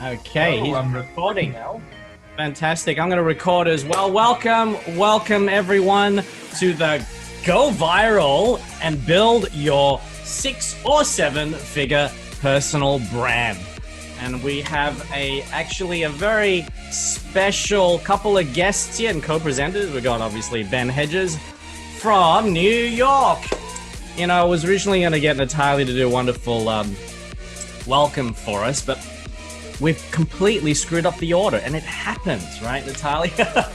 Okay, Oh, he's I'm recording now. fantastic. I'm going to record as well. Welcome everyone to the Go Viral and Build Your 6 or 7 Figure Personal Brand. And we have actually a very special couple of guests here and co-presenters. We got obviously Ben Hedges from New York. You know, I was originally going to get Natalia to do a wonderful welcome for us, but we've completely screwed up the order, and it happens, right, Natalia?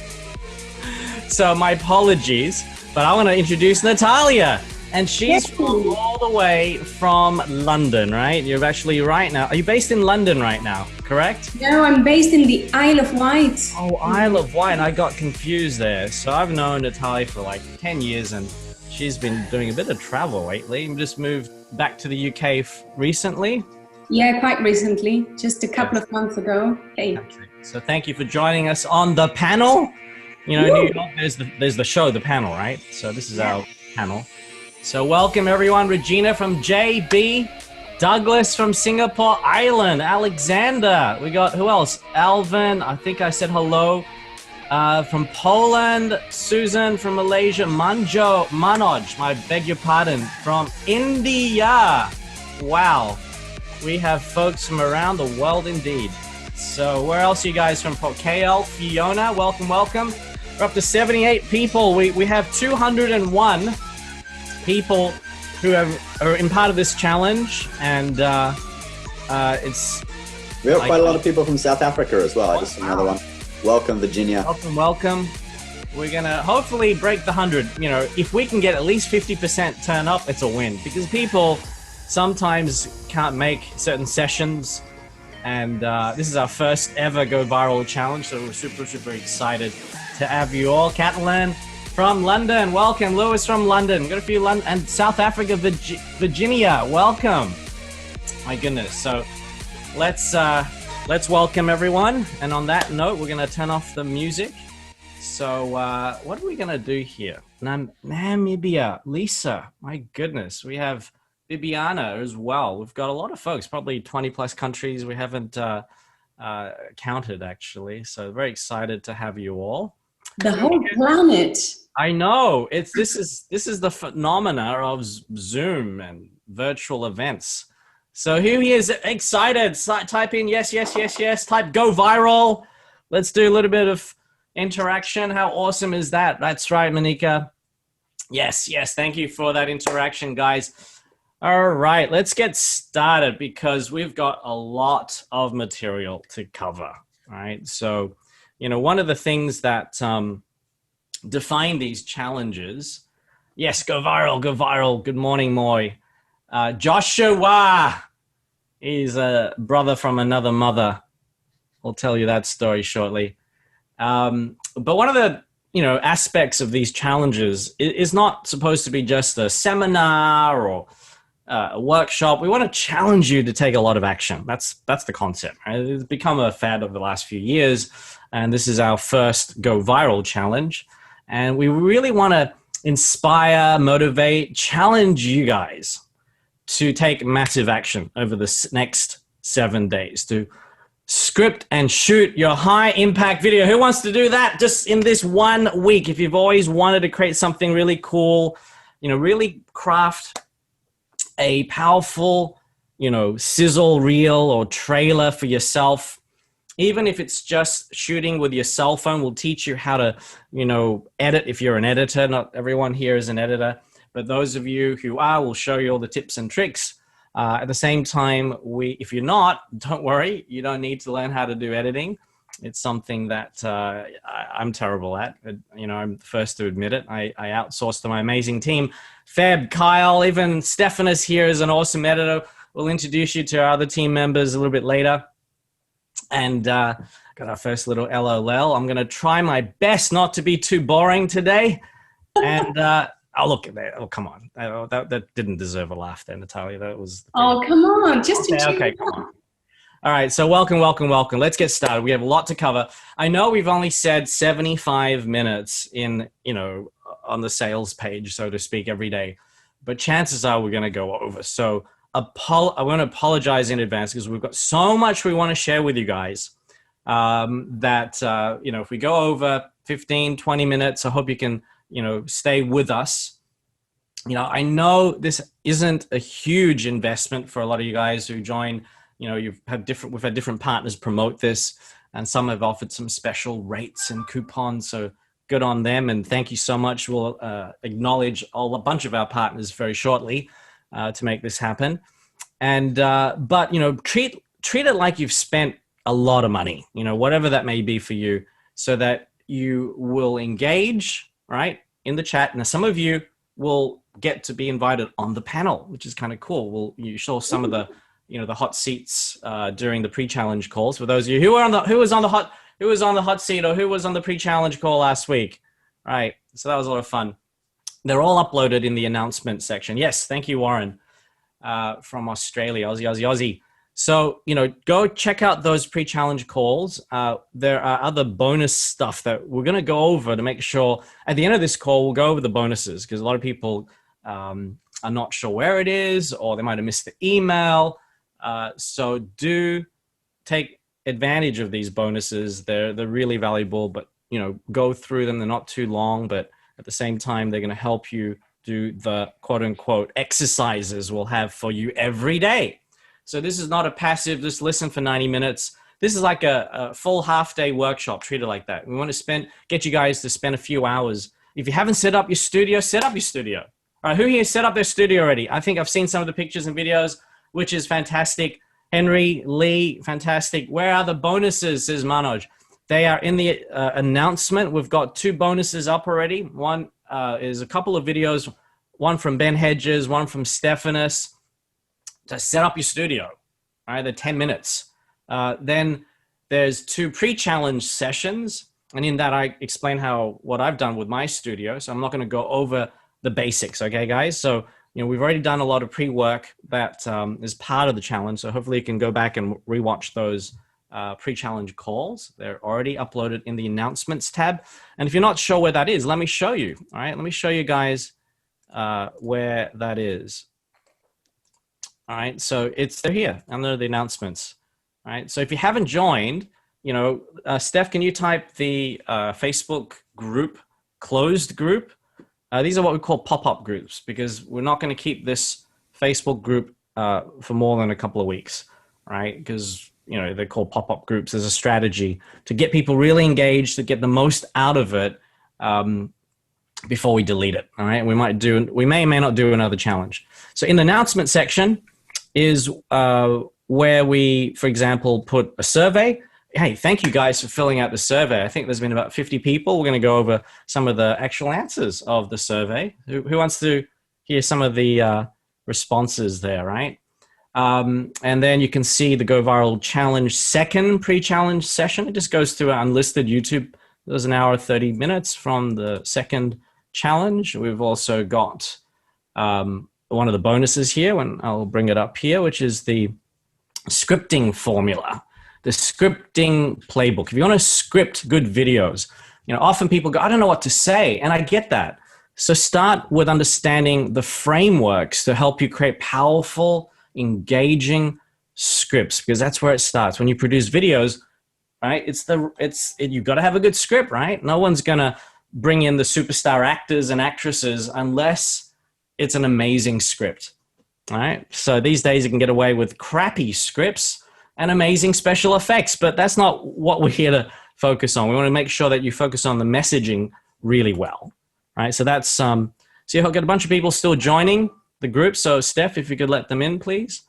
So my apologies, but I want to introduce Natalia, and she's from all the way from London, right? You're actually right now. Are you based in London right now, correct? No, I'm based in the Isle of Wight. Oh, Isle of Wight. I got confused there. So I've known Natalia for like 10 years, and she's been doing a bit of travel lately. And just moved back to the UK recently. Yeah, quite recently, just a couple of months ago. Hey. So thank you for joining us on the panel. You know, New York, there's the show, the panel, right? So this is our panel. So welcome everyone. Regina from JB, Douglas from Singapore Island, Alexander. We got who else? Alvin, I think I said hello. From Poland, Susan from Malaysia, Manoj, I beg your pardon, from India. Wow. We have folks from around the world indeed. So where else are you guys from? KL, Fiona, welcome. We're up to 78 people. We have 201 people who are in part of this challenge, and it's... We have quite a lot of people from South Africa as well. I just saw another one. Welcome, Virginia. Welcome. We're gonna hopefully break the 100. You know, if we can get at least 50% turn up, it's a win, because people sometimes can't make certain sessions, and this is our first ever Go Viral challenge, so we're super excited to have you all. Catalan from London, welcome. Lewis from London, got a few London, and South Africa, Virginia, welcome. My goodness. So let's welcome everyone, and on that note, we're gonna turn off the music. So what are we gonna do here? Namibia, Lisa, my goodness, we have Bibiana as well. We've got a lot of folks, probably 20 plus countries we haven't counted actually. So very excited to have you all. The whole planet. I know. This is the phenomena of Zoom and virtual events. So who here is excited? Type in yes. Type Go Viral. Let's do a little bit of interaction. How awesome is that? That's right, Monica. Yes. Thank you for that interaction, guys. All right, let's get started because we've got a lot of material to cover, right? So, you know, one of the things that define these challenges, yes, go viral. Good morning, Moy. Joshua is a brother from another mother. I'll tell you that story shortly. But one of the, you know, aspects of these challenges is not supposed to be just a seminar or a workshop. We want to challenge you to take a lot of action. That's the concept, right? It's become a fad over the last few years, and this is our first Go Viral challenge. And we really want to inspire, motivate, challenge you guys to take massive action over the next 7 days, to script and shoot your high impact video. Who wants to do that just in this 1 week? If you've always wanted to create something really cool, you know, really craft a powerful, you know, sizzle reel or trailer for yourself. Even if it's just shooting with your cell phone, we'll teach you how to, you know, edit if you're an editor. Not everyone here is an editor, but those of you who are, we'll show you all the tips and tricks. At the same time, if you're not, don't worry, you don't need to learn how to do editing. It's something that I'm terrible at. You know, I'm the first to admit it. I outsource to my amazing team. Feb, Kyle, even Stephanus here is an awesome editor. We'll introduce you to our other team members a little bit later. And got our first little LOL. I'm going to try my best not to be too boring today. And oh, look at that. Oh, come on. That didn't deserve a laugh there, Natalia. That was... Oh, come on. Just okay, come on. All right, so welcome. Let's get started. We have a lot to cover. I know we've only said 75 minutes in, you know, on the sales page, so to speak, every day, but chances are we're going to go over. So I want to apologize in advance because we've got so much we want to share with you guys that, if we go over 15, 20 minutes, I hope you can, stay with us. I know this isn't a huge investment for a lot of you guys who join. We've had different partners promote this, and some have offered some special rates and coupons. So good on them, and thank you so much. We'll acknowledge a bunch of our partners very shortly to make this happen. And but treat it like you've spent a lot of money, whatever that may be for you, so that you will engage right in the chat. Now, some of you will get to be invited on the panel, which is kind of cool. You saw some of the the hot seats during the pre-challenge calls. For those of you who was on the hot seat or who was on the pre-challenge call last week, right? So that was a lot of fun. They're all uploaded in the announcement section. Yes, thank you, Warren, from Australia, Aussie. So go check out those pre-challenge calls. There are other bonus stuff that we're going to go over to make sure at the end of this call we'll go over the bonuses, because a lot of people are not sure where it is, or they might have missed the email. So do take advantage of these bonuses. They're really valuable, but go through them. They're not too long, but at the same time, they're going to help you do the quote unquote exercises we'll have for you every day. So this is not a passive, just listen for 90 minutes. This is like a full half-day workshop. Treat it like that. We want to get you guys to spend a few hours. If you haven't set up your studio, set up your studio. All right, who here set up their studio already? I think I've seen some of the pictures and videos, which is fantastic. Henry, Lee, fantastic. Where are the bonuses, says Manoj? They are in the announcement. We've got 2 bonuses up already. One is a couple of videos, one from Ben Hedges, one from Stephanus, to set up your studio. All right, they're 10 minutes. Then there's 2 pre-challenge sessions. And in that, I explain what I've done with my studio. So I'm not going to go over the basics, okay, guys? So, we've already done a lot of pre-work that is part of the challenge. So hopefully you can go back and rewatch those pre-challenge calls. They're already uploaded in the announcements tab. And if you're not sure where that is, let me show you. All right, let me show you guys where that is. All right, so they're here under the announcements. All right, so if you haven't joined, Steph, can you type the Facebook group, closed group? These are what we call pop-up groups, because we're not going to keep this Facebook group for more than a couple of weeks, right? Because, they're called pop-up groups as a strategy to get people really engaged, to get the most out of it before we delete it, all right? We may or may not do another challenge. So in the announcement section is where we, for example, put a survey. Hey, thank you guys for filling out the survey. I think there's been about 50 people. We're going to go over some of the actual answers of the survey. Who wants to hear some of the responses there, right? And then you can see the Go Viral Challenge second pre-challenge session. It just goes through our unlisted YouTube. It was an hour, 30 minutes from the second challenge. We've also got one of the bonuses here, and I'll bring it up here, which is the scripting formula. The scripting playbook. If you want to script good videos, often people go, I don't know what to say. And I get that. So start with understanding the frameworks to help you create powerful, engaging scripts, because that's where it starts. When you produce videos, right? You've got to have a good script, right? No one's going to bring in the superstar actors and actresses unless it's an amazing script, all right? So these days you can get away with crappy scripts and amazing special effects, but that's not what we're here to focus on. We want to make sure that you focus on the messaging really well, right? So that's, so you've got a bunch of people still joining the group. So Steph, if you could let them in, please.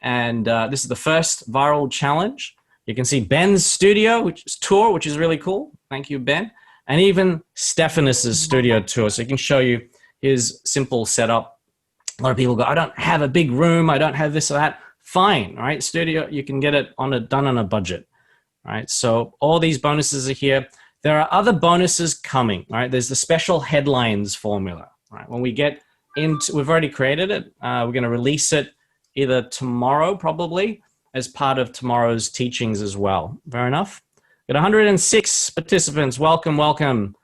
And this is the first viral challenge. You can see Ben's studio, which is really cool. Thank you, Ben. And even Stephanus's studio tour. So he can show you his simple setup. A lot of people go, I don't have a big room. I don't have this or that. Fine, all right? Studio, you can get it done on a budget, all right? So all these bonuses are here. There are other bonuses coming, all right? There's the special headlines formula, all right? When we get into, we've already created it. We're going to release it either tomorrow, probably, as part of tomorrow's teachings as well. Fair enough? Got 106 participants. Welcome, welcome.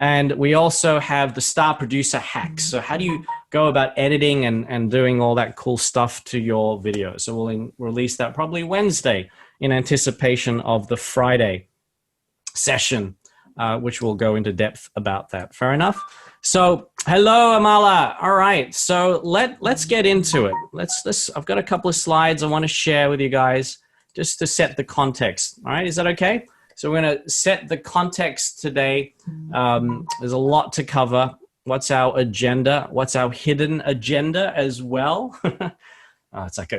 And we also have the Star Producer Hacks. So how do you go about editing and doing all that cool stuff to your video? So we'll release that probably Wednesday in anticipation of the Friday session, which will go into depth about that. Fair enough? So hello, Amala. All right. So let's get into it. I've got a couple of slides I want to share with you guys just to set the context. All right. Is that okay? So we're going to set the context today. There's a lot to cover. What's our agenda? What's our hidden agenda as well? It's like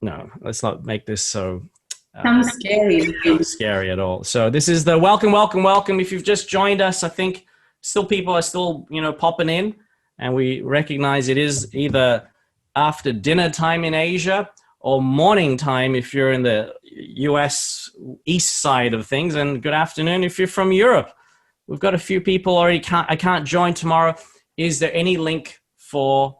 no, let's not make this so scary. not scary at all. So this is the welcome. If you've just joined us, I think people are still, popping in, and we recognize it is either after dinner time in Asia or morning time if you're in the US east side of things, and good afternoon if you're from Europe. We've got a few people already. I can't join tomorrow. Is there any link for,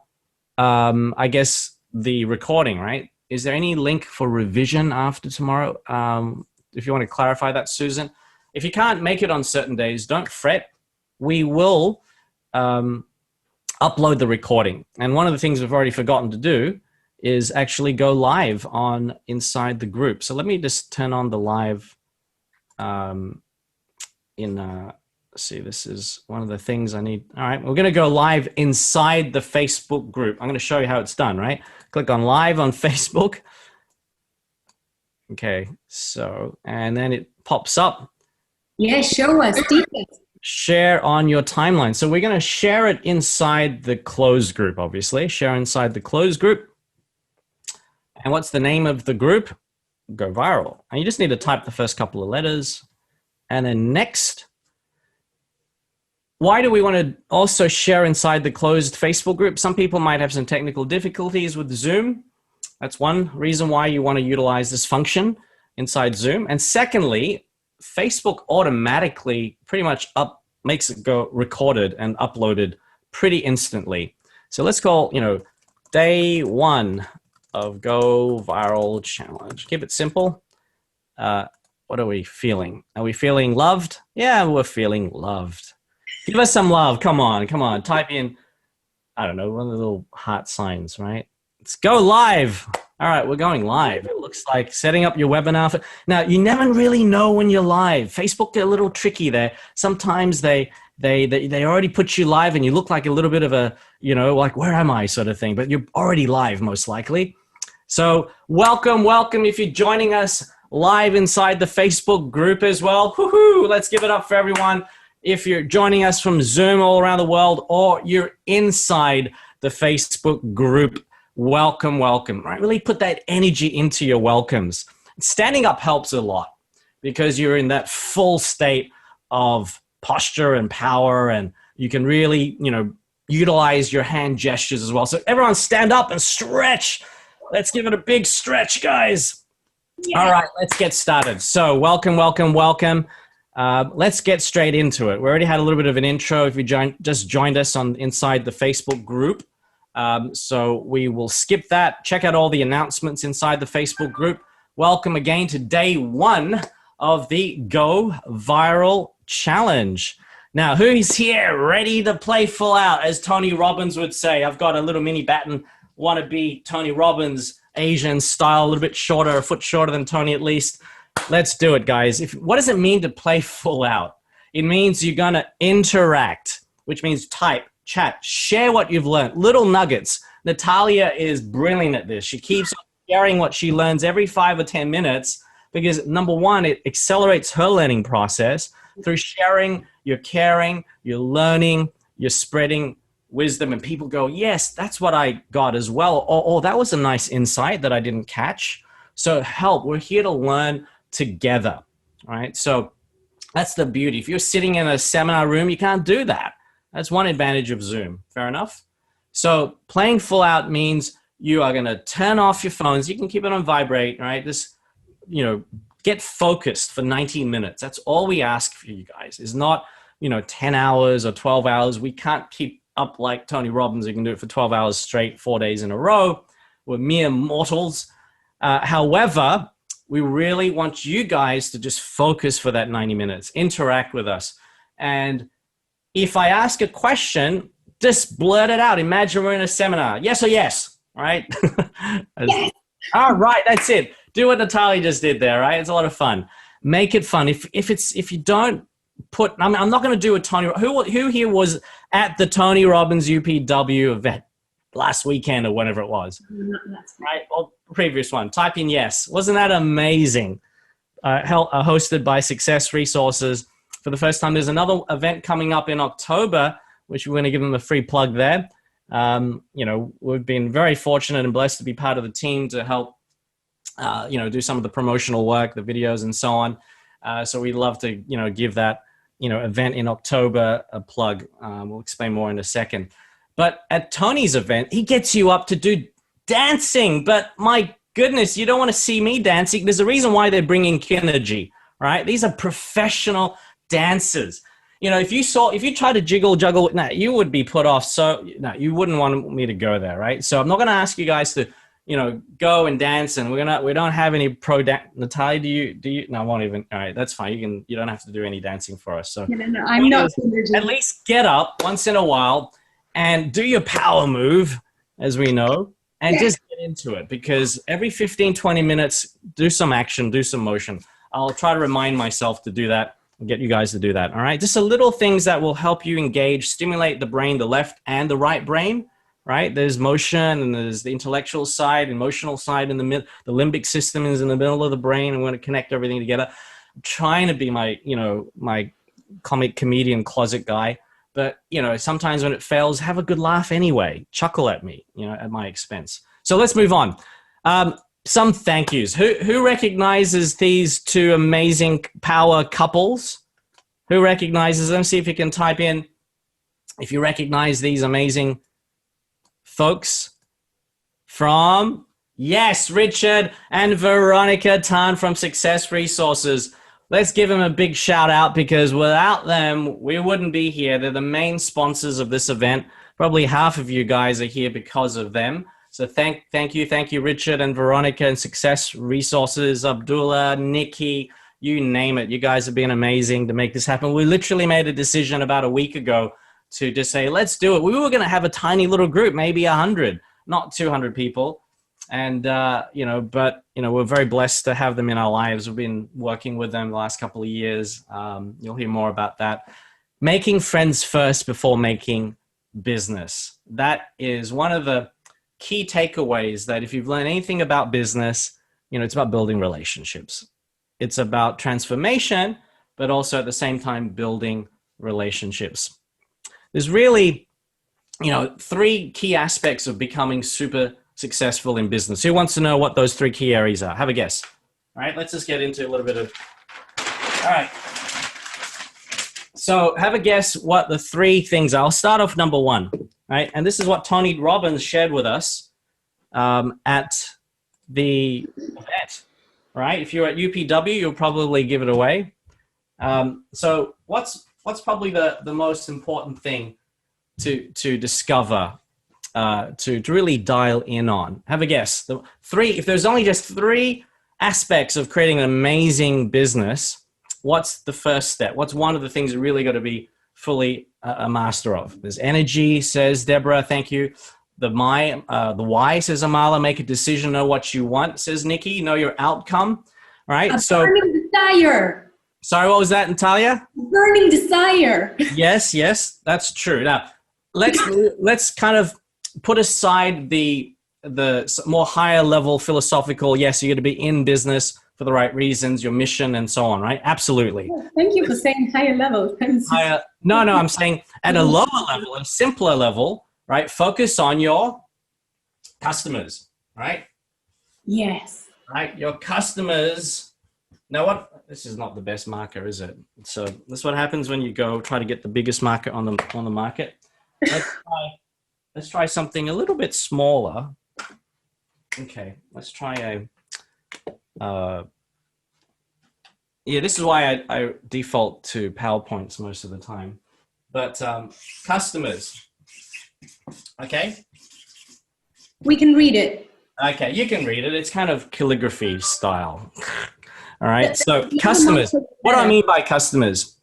I guess, the recording, right? Is there any link for revision after tomorrow? If you want to clarify that, Susan. If you can't make it on certain days, don't fret. We will upload the recording. And one of the things we've already forgotten to do is actually go live on inside the group. So let me just turn on the live see, this is one of the things I need. All right, we're going to go live inside the Facebook group. I'm going to show you how it's done, right? Click on live on Facebook. Okay, so, and then it pops up. Yeah, show us. Share on your timeline. So we're going to share it inside the closed group, obviously. Share inside the closed group. And what's the name of the group? Go Viral. And you just need to type the first couple of letters. And then next. Why do we want to also share inside the closed Facebook group? Some people might have some technical difficulties with Zoom. That's one reason why you want to utilize this function inside Zoom. And secondly, Facebook automatically pretty much makes it go recorded and uploaded pretty instantly. So let's call, day 1 of Go Viral Challenge. Keep it simple. What are we feeling? Are we feeling loved? Yeah, we're feeling loved. Give us some love. Come on. Type in, I don't know, one of the little heart signs, right? Let's go live. All right, we're going live. It looks like setting up your webinar. Now, you never really know when you're live. Facebook get a little tricky there. Sometimes they already put you live and you look like a little bit of a, like, where am I sort of thing, but you're already live most likely. So welcome if you're joining us live inside the Facebook group as well. Woohoo! Let's give it up for everyone. If you're joining us from Zoom all around the world, or you're inside the Facebook group, welcome. Right? Really put that energy into your welcomes. Standing up helps a lot because you're in that full state of posture and power, and you can really, utilize your hand gestures as well. So everyone stand up and stretch. Let's give it a big stretch, guys. Yeah. All right, let's get started. So welcome. Let's get straight into it. We already had a little bit of an intro if you just joined us inside the Facebook group. So we will skip that. Check out all the announcements inside the Facebook group. Welcome again to day 1 of the Go Viral Challenge. Now, who's here ready to play full out, as Tony Robbins would say? I've got a little mini baton, want to be Tony Robbins, Asian style, a little bit shorter, a foot shorter than Tony at least. Let's do it, guys. What does it mean to play full out? It means you're going to interact, which means type, chat, share what you've learned, little nuggets. Natalia is brilliant at this. She keeps sharing what she learns every 5 or 10 minutes because, number one, it accelerates her learning process. Through sharing, you're caring, you're learning, you're spreading wisdom, and people go, yes, that's what I got as well. Or that was a nice insight that I didn't catch. So help. We're here to learn together, right? So that's the beauty. If you're sitting in a seminar room, you can't do that. That's one advantage of Zoom. Fair enough? So playing full out means you are going to turn off your phones. You can keep it on vibrate, right? Get focused for 90 minutes. That's all we ask for you guys. Is not, 10 hours or 12 hours. We can't keep up like Tony Robbins. You can do it for 12 hours straight, 4 days in a row. We're mere mortals. However, we really want you guys to just focus for that 90 minutes, interact with us. And if I ask a question, just blurt it out. Imagine we're in a seminar. Yes or yes, right? Yes. All right, that's it. Do what Natalia just did there, right? It's a lot of fun. Make it fun. If you don't put, I'm not going to do a Tony. Who here was at the Tony Robbins UPW event last weekend or whenever it was? Right, or previous one. Type in yes. Wasn't that amazing? Hosted by Success Resources for the first time. There's another event coming up in October, which we're going to give them a free plug there. We've been very fortunate and blessed to be part of the team to help, do some of the promotional work, the videos and so on. So we'd love to, give that, event in October a plug. We'll explain more in a second. But at Tony's event, he gets you up to do dancing. But my goodness, you don't want to see me dancing. There's a reason why they're bringing Kinergy, right? These are professional dancers. If you try to juggle, you would be put off. So you wouldn't want me to go there, right? So I'm not going to ask you guys to, go and dance. And we don't have any pro dance. Natalia, do you? No, I won't even. All right, that's fine. You don't have to do any dancing for us. So no, I'm not. At least get up once in a while and do your power move, as we know, and just get into it, because every 15, 20 minutes, do some action, do some motion. I'll try to remind myself to do that. I'll get you guys to do that. All right. Just a little things that will help you engage, stimulate the brain, the left and the right brain, right? There's motion and there's the intellectual side, emotional side in the middle. The limbic system is in the middle of the brain. And we're going to connect everything together. I'm trying to be my comic comedian closet guy. But, sometimes when it fails, have a good laugh anyway. Chuckle at me, at my expense. So let's move on. Some thank yous. Who recognizes these two amazing power couples? Who recognizes them? See if you can type in if you recognize these amazing folks from, yes, Richard and Veronica Tan from Success Resources. Let's give them a big shout out, because without them, we wouldn't be here. They're the main sponsors of this event. Probably half of you guys are here because of them. So thank you, Richard and Veronica and Success Resources, Abdullah, Nikki, you name it. You guys have been amazing to make this happen. We literally made a decision about a week ago to just say, let's do it. We were going to have a tiny little group, maybe 100, not 200 people. And, we're very blessed to have them in our lives. We've been working with them the last couple of years. You'll hear more about that. Making friends first before making business. That is one of the key takeaways, that if you've learned anything about business, it's about building relationships. It's about transformation, but also at the same time, building relationships. There's really, 3 key aspects of becoming super successful in business. Who wants to know what those 3 key areas are? Have a guess. All right, let's just get into a little bit of, all right. So have a guess what the 3 things are. I'll start off number 1. Right, and this is what Tony Robbins shared with us at the event. Right, if you're at UPW, you'll probably give it away. So what's probably the most important thing to discover, to really dial in on? Have a guess. The 3. If there's only just 3 aspects of creating an amazing business, what's the first step? What's one of the things you really got to be fully a master of? There's energy, says Deborah. Thank you. The why, says Amala. Make a decision, know what you want, says Nikki. Know your outcome. All right. A burning desire. Sorry, what was that, Natalia? Burning desire. Yes, that's true. Now, let's kind of put aside the more higher level philosophical. Yes, you're going to be in business for the right reasons, your mission and so on, right? Absolutely. Oh, thank you for saying higher level. No, I'm saying at a lower level, a simpler level, right? Focus on your customers, right? Yes. Right, your customers. Now what? This is not the best marker, is it? So this is what happens when you go try to get the biggest marker on the market. Let's try something a little bit smaller. Okay, let's try this is why I default to PowerPoints most of the time. But customers, okay? We can read it. Okay, you can read it. It's kind of calligraphy style. All right, so customers. What do I mean by customers?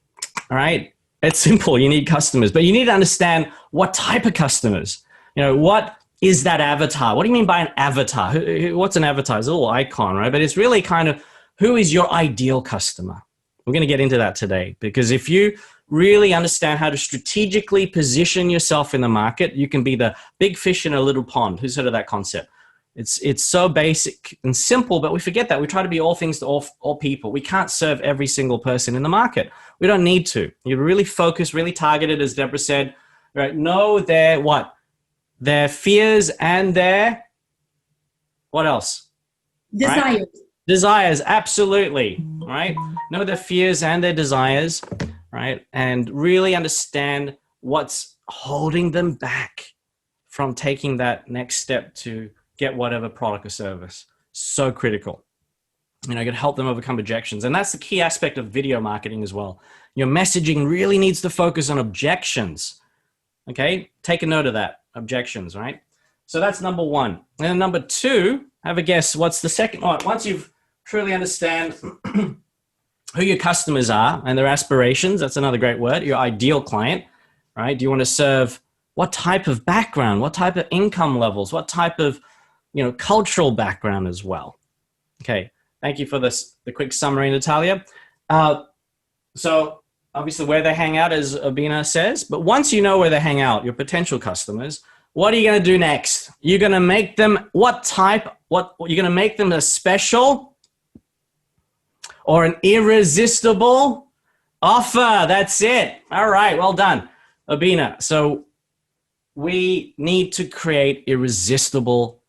All right, It's simple. You need customers, but you need to understand what type of customers. What is that avatar? What do you mean by an avatar? What's an avatar? It's a little icon, right? But it's really kind of who is your ideal customer. We're going to get into that today, because if you really understand how to strategically position yourself in the market, you can be the big fish in a little pond. Who's heard of that concept? It's so basic and simple, but we forget that. We try to be all things to all people. We can't serve every single person in the market. We don't need to. You're really focused, really targeted, as Deborah said. Right? Know their what? Their fears and their what else? Desires. Right? Desires, absolutely. Right? Know their fears and their desires, right? And really understand what's holding them back from taking that next step to get whatever product or service. So critical. You can help them overcome objections. And that's the key aspect of video marketing as well. Your messaging really needs to focus on objections. Okay? Take a note of that. Objections, right? So that's number one. And then number two, have a guess. What's the second one? Once you've truly understand who your customers are and their aspirations, that's another great word, your ideal client, right? Do you want to serve what type of background, what type of income levels, what type of cultural background as well. Okay, thank you for the quick summary, Natalia. So obviously where they hang out, as Abina says, but once you know where they hang out, your potential customers, what are you going to do next? You're going to make them what you're going to make them a special or an irresistible offer. That's it. All right, well done, Abina. So we need to create irresistible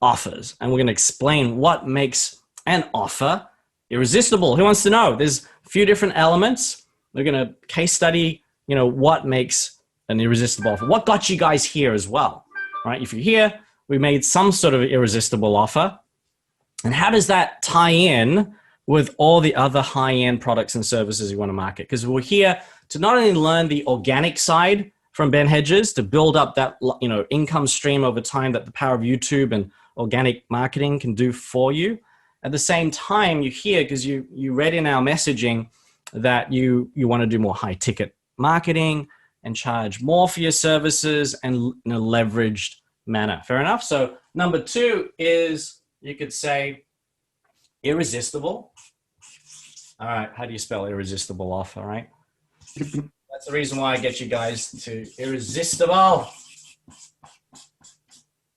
offers, and we're going to explain what makes an offer irresistible. Who wants to know? There's a few different elements. We're going to case study, what makes an irresistible offer. What got you guys here as well, right? If you're here, we made some sort of irresistible offer. And how does that tie in with all the other high-end products and services you want to market? Because we're here to not only learn the organic side from Ben Hedges to build up that income stream over time that the power of YouTube and organic marketing can do for you. At the same time, you're here because you read in our messaging that you want to do more high ticket marketing and charge more for your services and in a leveraged manner. Fair enough? So number two is, you could say, irresistible. All right, how do you spell irresistible offer, right? That's the reason why I get you guys to irresistible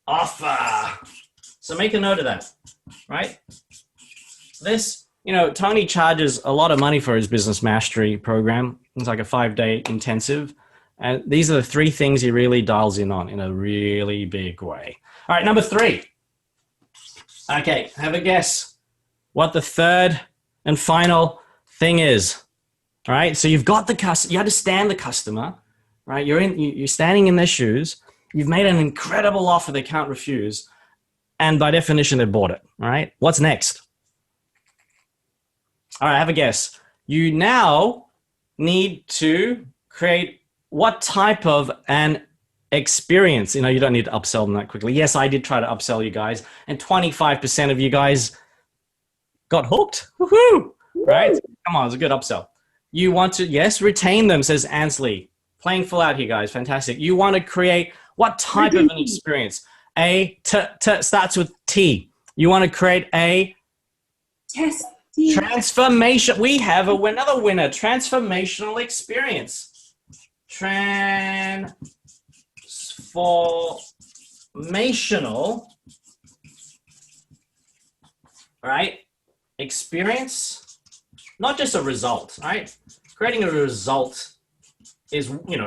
offer. So make a note of that, right? This, Tony charges a lot of money for his business mastery program. It's like a 5-day intensive. And these are the 3 things he really dials in on in a really big way. All right, number 3. Okay, have a guess what the third and final thing is. All right, so you've got the customer, you understand the customer, right? You're standing in their shoes. You've made an incredible offer they can't refuse. And by definition, they bought it, all right? What's next? All right, have a guess. You now need to create what type of an experience. You don't need to upsell them that quickly. Yes, I did try to upsell you guys, and 25% of you guys got hooked. Woohoo! Right? Come on, it's a good upsell. You want to, yes, retain them, says Ansley. Playing full out here, guys. Fantastic. You want to create what type of an experience? Starts with T. You want to create a transformation. We have another winner. Transformational experience. Transformational, right? Experience, not just a result, right? Creating a result is, we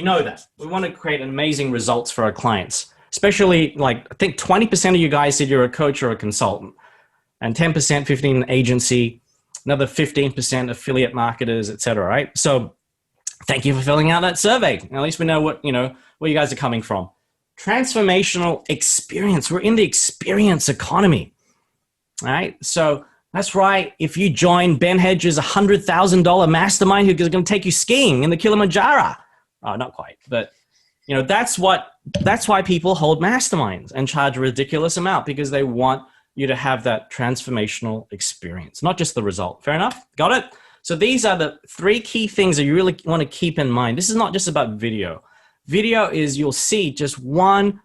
know that. We want to create amazing results for our clients. Especially, I think 20% of you guys said you're a coach or a consultant, and 10%, 15% agency, another 15% affiliate marketers, etc. Right? So, thank you for filling out that survey. At least we know where you guys are coming from. Transformational experience. We're in the experience economy. All right. So that's right. If you join Ben Hedges' $100,000 mastermind, who's going to take you skiing in the Kilimanjaro. Oh, not quite, but that's why people hold masterminds and charge a ridiculous amount, because they want you to have that transformational experience, not just the result. Fair enough? Got it? So these are the 3 key things that you really want to keep in mind. This is not just about video. Video is, you'll see, just one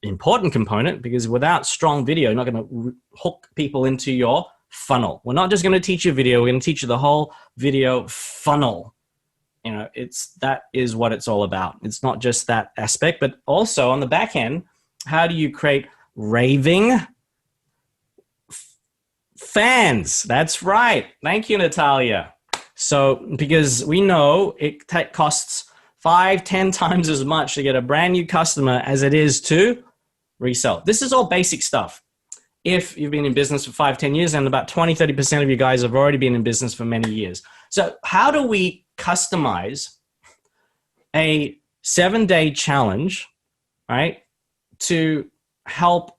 important component, because without strong video, you're not going to hook people into your funnel. We're not just going to teach you video. We're going to teach you the whole video funnel. You know, that is what it's all about. It's not just that aspect, but also on the back end, how do you create raving fans? That's right. Thank you, Natalia. So, because we know it costs 5-10 times as much to get a brand new customer as it is to resell. This is all basic stuff. If you've been in business for 5-10 years, and about 20-30% of you guys have already been in business for many years. So how do we customize a 7-day challenge, right, to help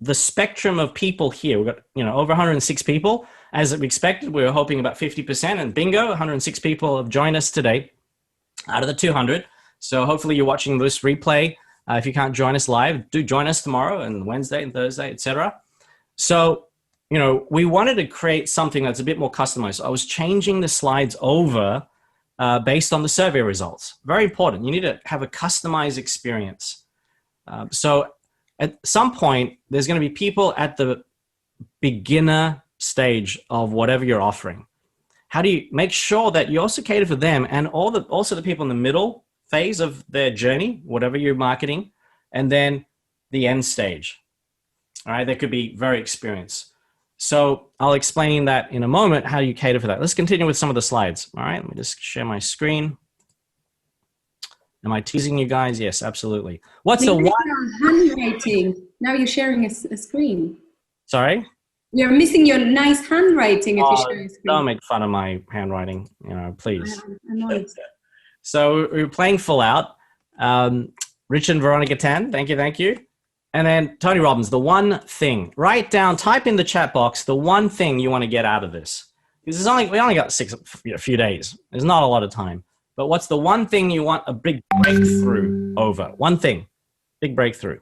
the spectrum of people here? We've got, you know, over 106 people. As we expected, we were hoping about 50%, and bingo, 106 people have joined us today out of the 200. So hopefully you're watching this replay. If you can't join us live, do join us tomorrow and Wednesday and Thursday, etc. So, you know, we wanted to create something that's a bit more customized. So I was changing the slides over based on the survey results. Very important. You need to have a customized experience. So at some point, there's going to be people at the beginner stage of whatever you're offering. How do you make sure that you also cater for them and also the people in the middle phase of their journey, whatever you're marketing, and then the end stage? All right, they could be very experienced. So I'll explain that in a moment, how you cater for that. Let's continue with some of the slides. All right, let me just share my screen. Am I teasing you guys? Yes, absolutely. What's the one? Handwriting. Now you're sharing a screen. Sorry? You're missing your nice handwriting if you share a screen. Don't make fun of my handwriting, you know, please. I know. So we were playing Full Out. Richard and Veronica Tan, thank you. And then Tony Robbins, the one thing. Write down, type in the chat box, the one thing you want to get out of this. Because we only got a few days. There's not a lot of time. But what's the one thing you want a big breakthrough over? One thing, big breakthrough.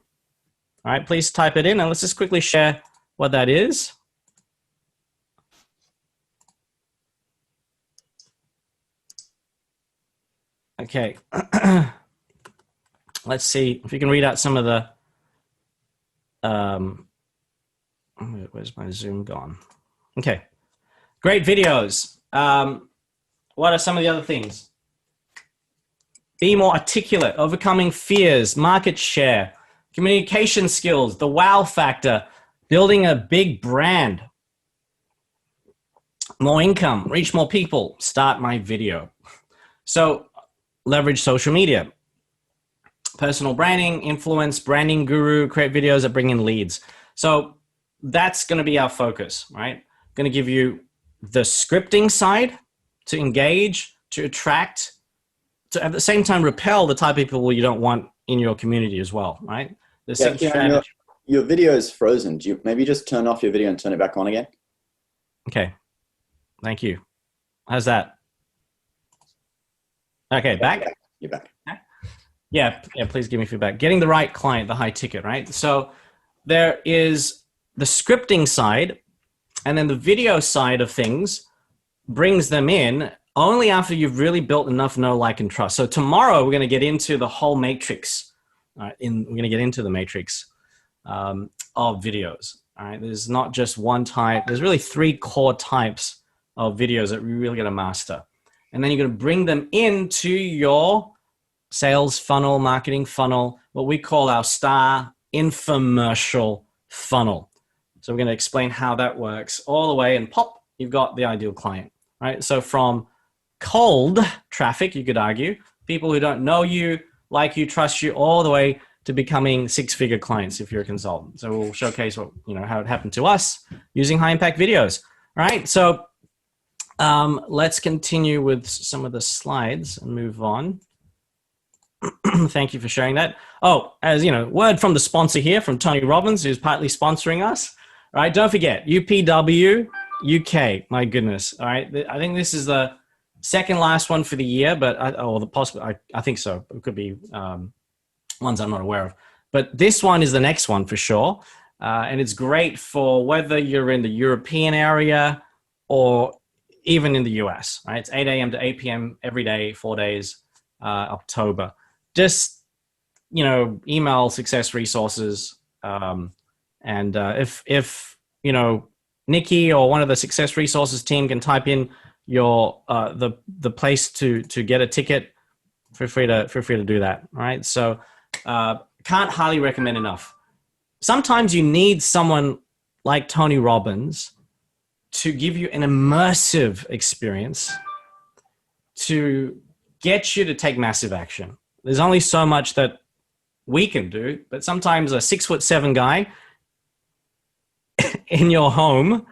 All right, please type it in, and let's just quickly share what that is. Okay. Let's see if you can read out some of the, where's my Zoom gone? Okay. Great videos. What are some of the other things? Be more articulate, overcoming fears, market share, communication skills, the wow factor, building a big brand, more income, reach more people, start my video. So leverage social media, personal branding, influence, branding guru, create videos that bring in leads. So that's going to be our focus, right? Going to give you the scripting side to engage, to attract, to at the same time repel the type of people you don't want in your community as well, right? Your video is frozen. Do you maybe just turn off your video and turn it back on again? Okay. Thank you. How's that? Okay, back? You're back. Yeah, please give me feedback. Getting the right client, the high ticket, right? So there is the scripting side, and then the video side of things brings them in only after you've really built enough know, like, and trust. So tomorrow we're going to get into the whole matrix. We're going to get into the matrix of videos. All right, there's not just one type. There's really 3 core types of videos that we're really going to master. And then you're going to bring them into your sales funnel, marketing funnel, what we call our star infomercial funnel. So we're going to explain how that works all the way, and pop, you've got the ideal client, right? So from cold traffic, you could argue, people who don't know you, like you, trust you, all the way to becoming 6-figure clients if you're a consultant. So we'll showcase what, how it happened to us using high impact videos. All right. So let's continue with some of the slides and move on. Thank you for sharing that. Oh, as you know, word from the sponsor here, from Tony Robbins, who's partly sponsoring us. All right, don't forget, UPW UK. My goodness. All right, I think this is the second last one for the year, but I think so. It could be ones I'm not aware of. But this one is the next one for sure, and it's great for whether you're in the European area or even in the US, right? It's 8 a.m. to 8 p.m. every day, 4 days, October. Just, you know, email Success Resources. And if, you know, Nikki or one of the Success Resources team can type in your, the place to get a ticket, feel free to do that. All right. So, can't highly recommend enough. Sometimes you need someone like Tony Robbins to give you an immersive experience to get you to take massive action. There's only so much that we can do, but sometimes a 6'7" guy in your home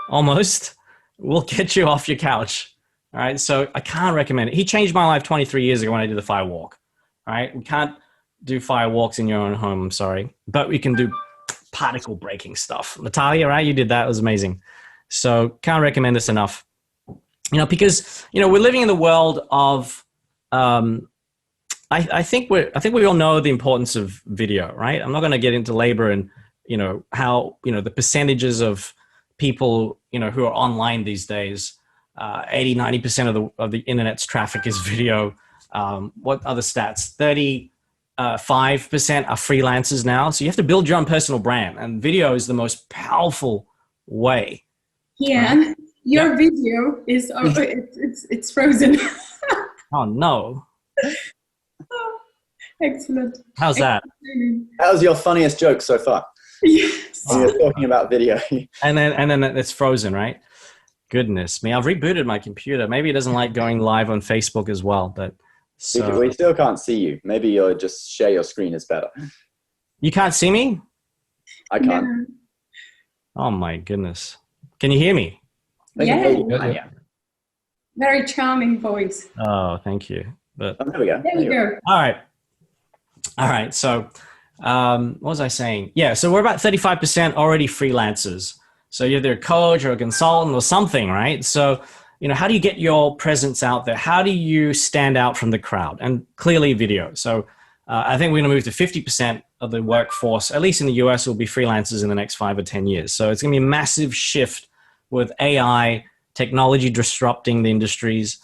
almost will get you off your couch. All right. So I can't recommend it. He changed my life 23 years ago when I did the fire walk. All right. We can't do fire walks in your own home. I'm sorry, but we can do particle breaking stuff. Natalia, right? You did that. It was amazing. So can't recommend this enough, you know, because, you know, we're living in the world of, I think we all know the importance of video, right? I'm not going to get into labor and, you know, how, you know, the percentages of people, you know, who are online these days, 80-90% of the internet's traffic is video. What other stats? 35% are freelancers now. So you have to build your own personal brand, and video is the most powerful way. Yeah, your video is it's frozen. Oh no! Excellent. How's that? That was your funniest joke so far. Yes. We were talking about video. And then it's frozen, right? Goodness me! I've rebooted my computer. Maybe it doesn't like going live on Facebook as well, but so We still can't see you. Maybe you'll just share your screen is better. you can't see me? I can't. No. Oh my goodness! Can you hear me? I can hear you. Yeah. Very charming voice. Oh, thank you. But Oh, there we go. There you go. all right. So, what was I saying? Yeah. So we're about 35% already freelancers. So you're either a coach or a consultant or something, right? So, you know, how do you get your presence out there? How do you stand out from the crowd? And clearly video. So I think we're going to move to 50% of the workforce, at least in the US, will be freelancers in the next 5 or 10 years. So it's going to be a massive shift with AI, technology disrupting the industries,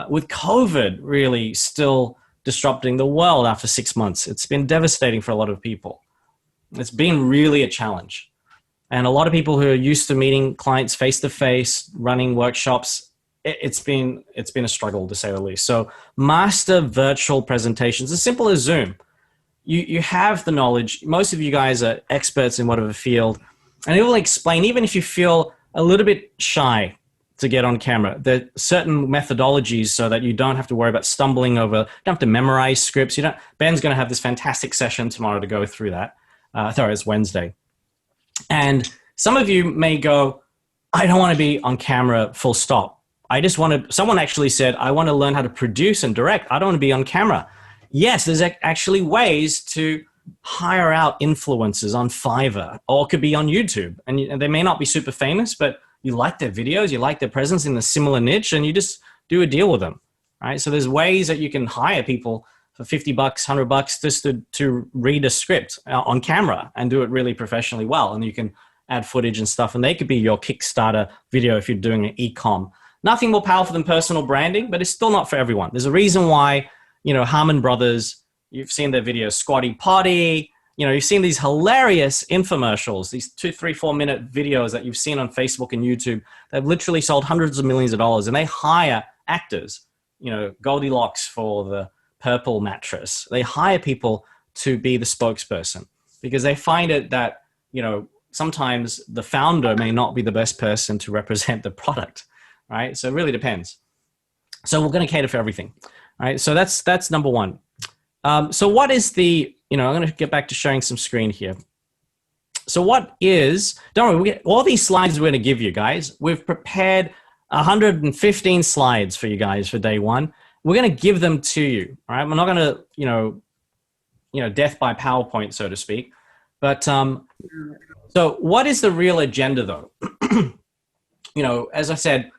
with COVID really still disrupting the world after 6 months. It's been devastating for a lot of people. It's been really a challenge. And a lot of people who are used to meeting clients face-to-face, running workshops, it's been a struggle, to say the least. So master virtual presentations, as simple as Zoom. You have the knowledge. Most of you guys are experts in whatever field. And it will explain, even if you feel a little bit shy to get on camera, there are certain methodologies so that you don't have to worry about stumbling over, don't have to memorize scripts. Ben's going to have this fantastic session tomorrow to go through that. Sorry, it's Wednesday. And some of you may go, I don't want to be on camera full stop. Someone actually said, I want to learn how to produce and direct. I don't want to be on camera. Yes, there's actually ways to hire out influencers on Fiverr, or it could be on YouTube. And they may not be super famous, but you like their videos, you like their presence in a similar niche, and you just do a deal with them, right? So there's ways that you can hire people for $50, $100 just to read a script on camera and do it really professionally well. And you can add footage and stuff, and they could be your Kickstarter video if you're doing an e-com. Nothing more powerful than personal branding, but it's still not for everyone. There's a reason why, you know, Harmon Brothers, you've seen their videos, Squatty Potty, you know, you've seen these hilarious infomercials, these 2, 3, 4 minute videos that you've seen on Facebook and YouTube. They've literally sold hundreds of millions of dollars, and they hire actors, you know, Goldilocks for the purple mattress. They hire people to be the spokesperson because they find it that, you know, sometimes the founder may not be the best person to represent the product, right? So it really depends. So we're going to cater for everything, right? So that's number one. So what is the, you know, I'm going to get back to showing some screen here. So what is, don't worry, all these slides we're going to give you guys, we've prepared 115 slides for you guys for day one. We're going to give them to you, all right? We're not going to, you know, death by PowerPoint, so to speak. But so what is the real agenda though? You know, as I said,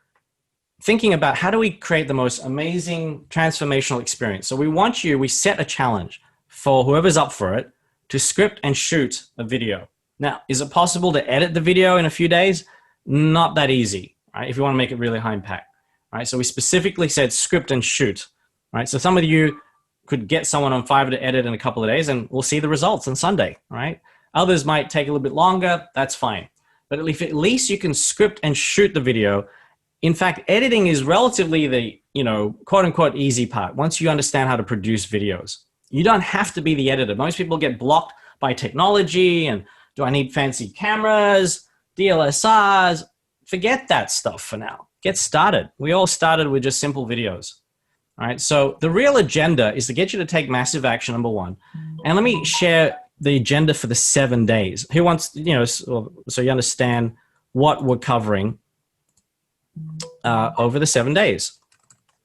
thinking about how do we create the most amazing transformational experience. So we set a challenge for whoever's up for it to script and shoot a video. Now, is it possible to edit the video in a few days? Not that easy, right? If you want to make it really high impact, right? So we specifically said script and shoot, right? So some of you could get someone on Fiverr to edit in a couple of days and we'll see the results on Sunday, right? Others might take a little bit longer. That's fine. But if at least you can script and shoot the video. In fact, editing is relatively the, quote unquote, easy part. Once you understand how to produce videos, you don't have to be the editor. Most people get blocked by technology and do I need fancy cameras, DSLRs? Forget that stuff for now. Get started. We all started with just simple videos. All right. So the real agenda is to get you to take massive action, number one. And let me share the agenda for the 7 days. Who wants, so you understand what we're covering over the 7 days.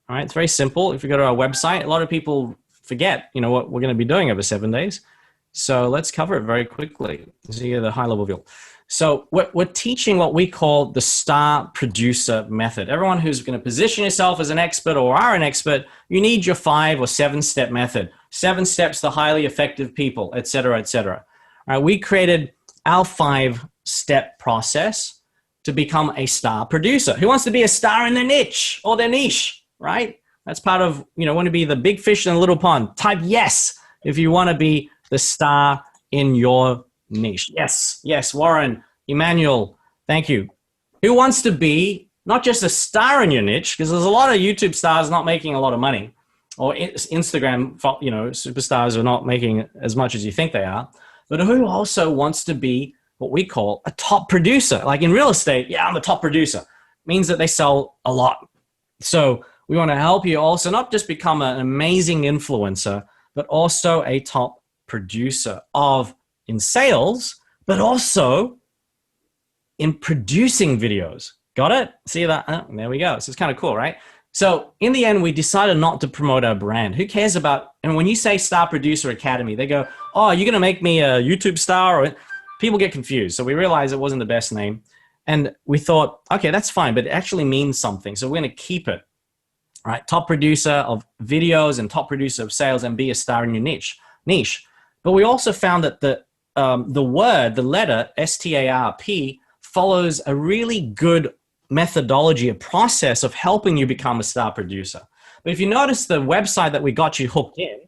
All right. It's very simple. If you go to our website, a lot of people forget, what we're going to be doing over 7 days. So let's cover it very quickly. So you get the high level view. So we're teaching what we call the star producer method. Everyone who's going to position yourself as an expert or are an expert, you need your 5 or 7 step method. 7 steps to highly effective people, et cetera, et cetera. All right, we created our 5 step process to become a star producer. Who wants to be a star in their niche or their niche, right? That's part of, want to be the big fish in a little pond. Type yes if you want to be the star in your niche. Yes, Warren, Emmanuel, thank you. Who wants to be not just a star in your niche, because there's a lot of YouTube stars not making a lot of money, or Instagram, superstars are not making as much as you think they are, but who also wants to be what we call a top producer? Like in real estate, yeah, I'm a top producer. Means that they sell a lot. So we want to help you also not just become an amazing influencer, but also a top producer in sales, but also in producing videos. Got it? See that? There we go. So it's kind of cool, right? So in the end, we decided not to promote our brand. Who cares about, and when you say Star Producer Academy, they go, oh, you're going to make me a YouTube star? Or people get confused. So we realized it wasn't the best name. And we thought, okay, that's fine, but it actually means something. So we're going to keep it, right? Top producer of videos and top producer of sales, and be a star in your niche. But we also found that the letter STARP follows a really good methodology, a process of helping you become a star producer. But if you notice, the website that we got you hooked in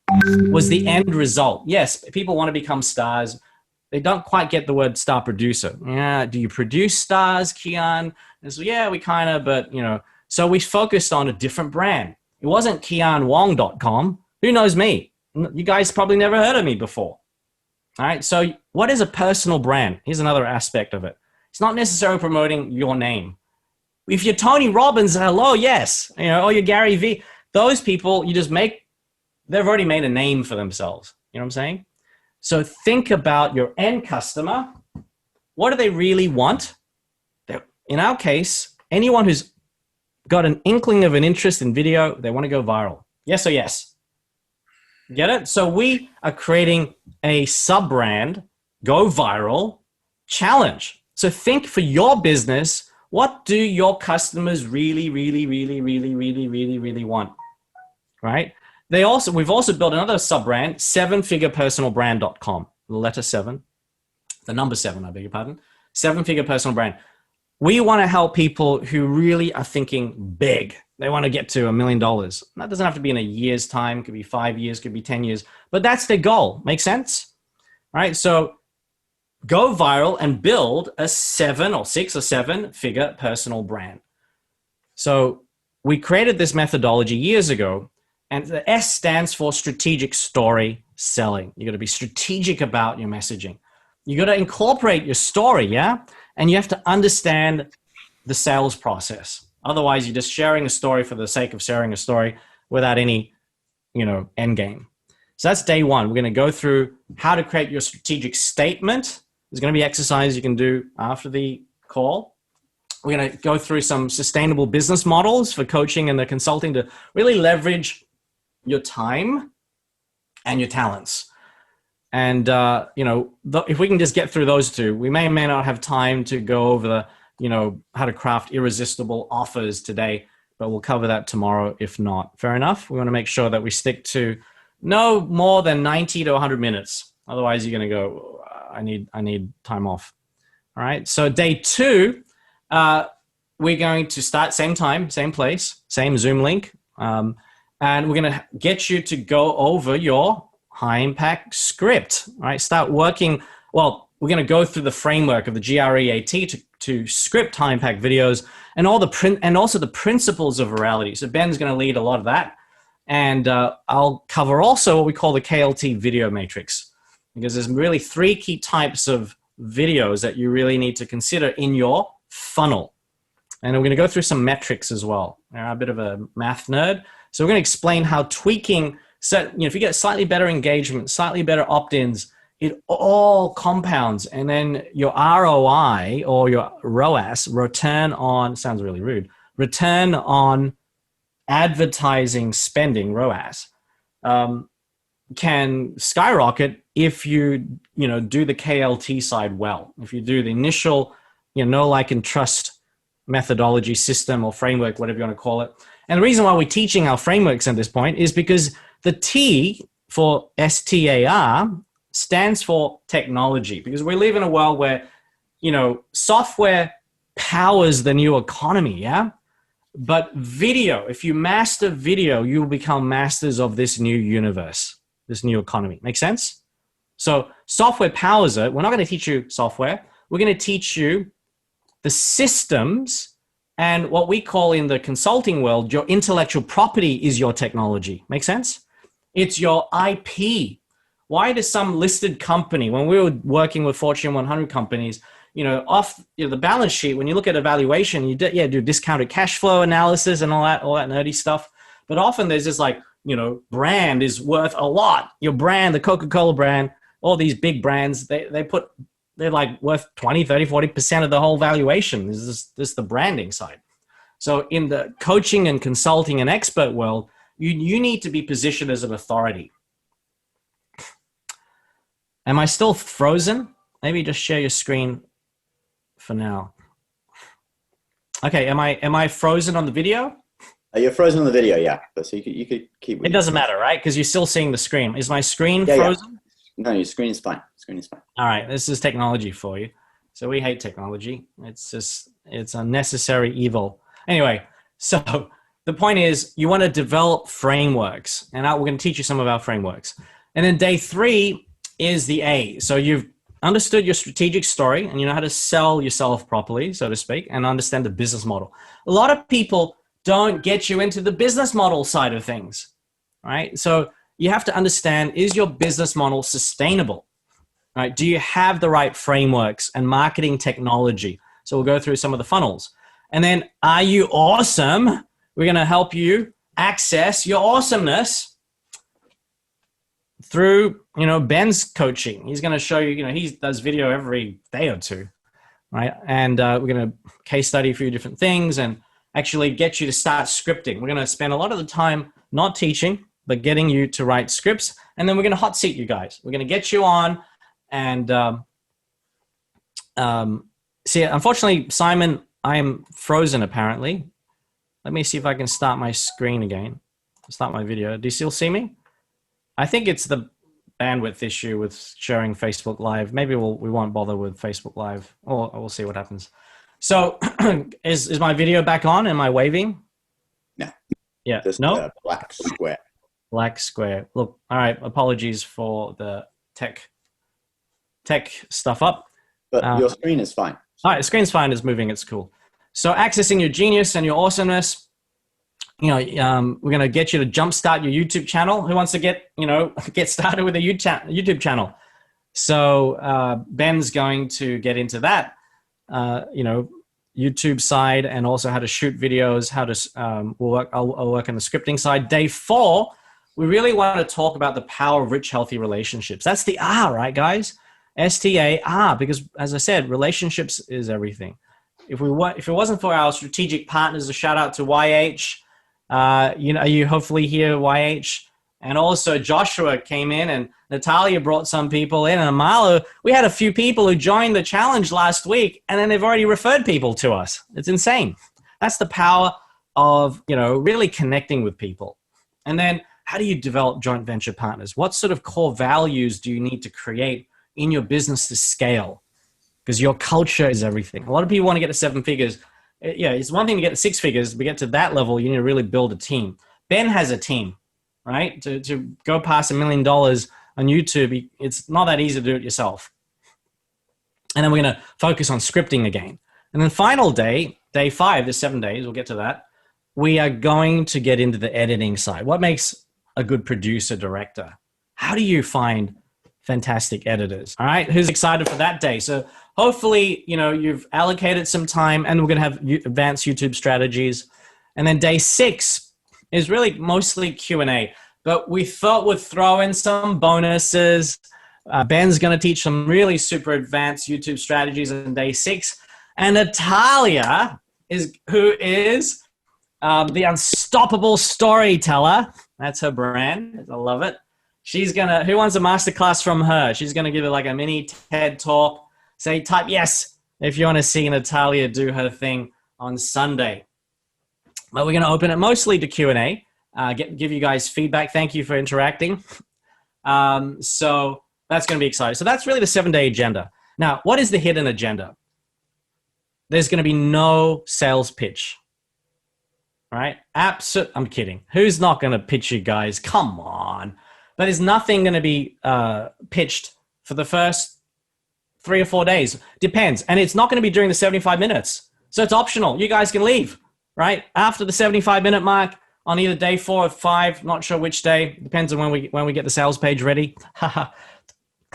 was the end result. Yes, people want to become stars. They don't quite get the word star producer. Yeah, do you produce stars, Kian? And so, yeah, we kind of, but, so we focused on a different brand. It wasn't KianWong.com. Who knows me? You guys probably never heard of me before. All right, so what is a personal brand? Here's another aspect of it. It's not necessarily promoting your name. If you're Tony Robbins, hello, yes. Or you're Gary Vee, those people, they've already made a name for themselves. You know what I'm saying? So think about your end customer. What do they really want? In our case, anyone who's got an inkling of an interest in video, they want to go viral. Yes or yes? Get it? So we are creating a sub-brand, go viral challenge. So think for your business, what do your customers really, really, really, really, really, really, really want, right? We've also built another sub-brand, 7figurepersonalbrand.com, the letter 7, the number 7, I beg your pardon, 7-figure personal brand. We want to help people who really are thinking big. They want to get to $1 million. That doesn't have to be in a year's time. It could be 5 years, could be 10 years, but that's their goal. Make sense? All right. So go viral and build a 7 or 6 or 7-figure personal brand. So we created this methodology years ago, and the S stands for strategic story selling. You got to be strategic about your messaging. You got to incorporate your story, yeah? And you have to understand the sales process. Otherwise, you're just sharing a story for the sake of sharing a story without any, end game. So that's day 1. We're going to go through how to create your strategic statement. There's going to be exercises you can do after the call. We're going to go through some sustainable business models for coaching and the consulting to really leverage your time and your talents. And, if we can just get through those 2, we may or may not have time to go over the, how to craft irresistible offers today, but we'll cover that tomorrow if not. Fair enough? We want to make sure that we stick to no more than 90 to 100 minutes. Otherwise, you're going to go, I need time off. All right. So day 2, we're we're going to start same time, same place, same Zoom link. And we're going to get you to go over your high impact script, right? Start working. Well, we're going to go through the framework of the GREAT to script high impact videos and also the principles of virality. So Ben's going to lead a lot of that. And I'll cover also what we call the KLT video matrix, because there's really 3 key types of videos that you really need to consider in your funnel. And we're going to go through some metrics as well. I'm a bit of a math nerd. So we're going to explain how tweaking, so, if you get slightly better engagement, slightly better opt-ins, it all compounds. And then your ROI or your ROAS, return on, sounds really rude, return on advertising spending, ROAS, can skyrocket if you do the KLT side well. If you do the initial, know, like, and trust methodology, system, or framework, whatever you want to call it. And the reason why we're teaching our frameworks at this point is because the T for STAR stands for technology, because we live in a world where, software powers the new economy, yeah? But video, if you master video, you will become masters of this new universe, this new economy. Make sense? So software powers it. We're not going to teach you software. We're going to teach you the systems, and what we call in the consulting world, your intellectual property is your technology. Make sense? It's your IP. Why does some listed company, when we were working with Fortune 100 companies, off the balance sheet, when you look at evaluation, you do discounted cash flow analysis and all that nerdy stuff. But often there's this brand is worth a lot. Your brand, the Coca-Cola brand, all these big brands, they're like worth 20, 30, 40% of the whole valuation. This is the branding side. So in the coaching and consulting and expert world, you need to be positioned as an authority. Am I still frozen? Maybe just share your screen for now. Okay, am I frozen on the video? You're frozen on the video, yeah. So you could keep. It doesn't matter, right? Because you're still seeing the screen. Is my screen frozen? Yeah. No, your screen is fine. Screen is fine. All right, this is technology for you. So we hate technology. It's a necessary evil. Anyway, so the point is you want to develop frameworks, and we're going to teach you some of our frameworks. And then day 3 is the A. So you've understood your strategic story and you know how to sell yourself properly, so to speak, and understand the business model. A lot of people don't get you into the business model side of things, right? So you have to understand, is your business model sustainable, right? Do you have the right frameworks and marketing technology? So we'll go through some of the funnels. And then, are you awesome? We're going to help you access your awesomeness through, Ben's coaching. He's going to show you, he does video every day or two, right? And we're going to case study a few different things and actually get you to start scripting. We're going to spend a lot of the time not teaching, but getting you to write scripts. And then we're going to hot seat you guys. We're going to get you on and see, unfortunately, Simon, I am frozen apparently. Let me see if I can start my screen again. Start my video. Do you still see me? I think it's the bandwidth issue with sharing Facebook Live. Maybe we won't bother with Facebook Live, or we'll see what happens. So is my video back on? Am I waving? No. Yeah. Just no? Black square. Black square. Look, all right. Apologies for the tech stuff up. But your screen is fine. All right. The screen's fine. It's moving. It's cool. So accessing your genius and your awesomeness, we're going to get you to jumpstart your YouTube channel. Who wants to get started with a YouTube channel? So Ben's going to get into that, YouTube side, and also how to shoot videos, how to I'll work on the scripting side. Day 4, we really want to talk about the power of rich, healthy relationships. That's the R, right, guys? STAR, because as I said, relationships is everything. If it wasn't for our strategic partners, a shout out to YH. You hopefully hear YH, and also Joshua came in, and Natalia brought some people in, and Amalo. We had a few people who joined the challenge last week, and then they've already referred people to us. It's insane. That's the power of really connecting with people. And then, how do you develop joint venture partners? What sort of core values do you need to create in your business to scale? Because your culture is everything. A lot of people want to get to 7 figures. yeah, it's one thing to get to six figures, but get to that level, you need to really build a team. Ben has a team, right? To go past $1 million on YouTube, it's not that easy to do it yourself. And then we're going to focus on scripting again. And then final day 5, there's 7 days, we'll get to that. We are going to get into the editing side. What makes a good producer, director? How do you find fantastic editors? All right, who's excited for that day? So hopefully, you've allocated some time, and we're going to have advanced YouTube strategies. And then day 6 is really mostly Q&A, but we thought we'd throw in some bonuses. Ben's going to teach some really super advanced YouTube strategies in day 6. And Natalia who is the unstoppable storyteller. That's her brand. I love it. Who wants a masterclass from her? She's going to give it like a mini TED talk. Type yes if you want to see Natalia do her thing on Sunday. But we're going to open it mostly to Q&A, give you guys feedback. Thank you for interacting. So that's going to be exciting. So that's really the 7-day agenda. Now, what is the hidden agenda? There's going to be no sales pitch. Right? I'm kidding. Who's not going to pitch you guys? Come on. But there's nothing going to be pitched for the first 3 or 4 days. Depends. And it's not going to be during the 75 minutes. So it's optional. You guys can leave, right? After the 75-minute mark on either day 4 or 5, not sure which day. Depends on when we get the sales page ready.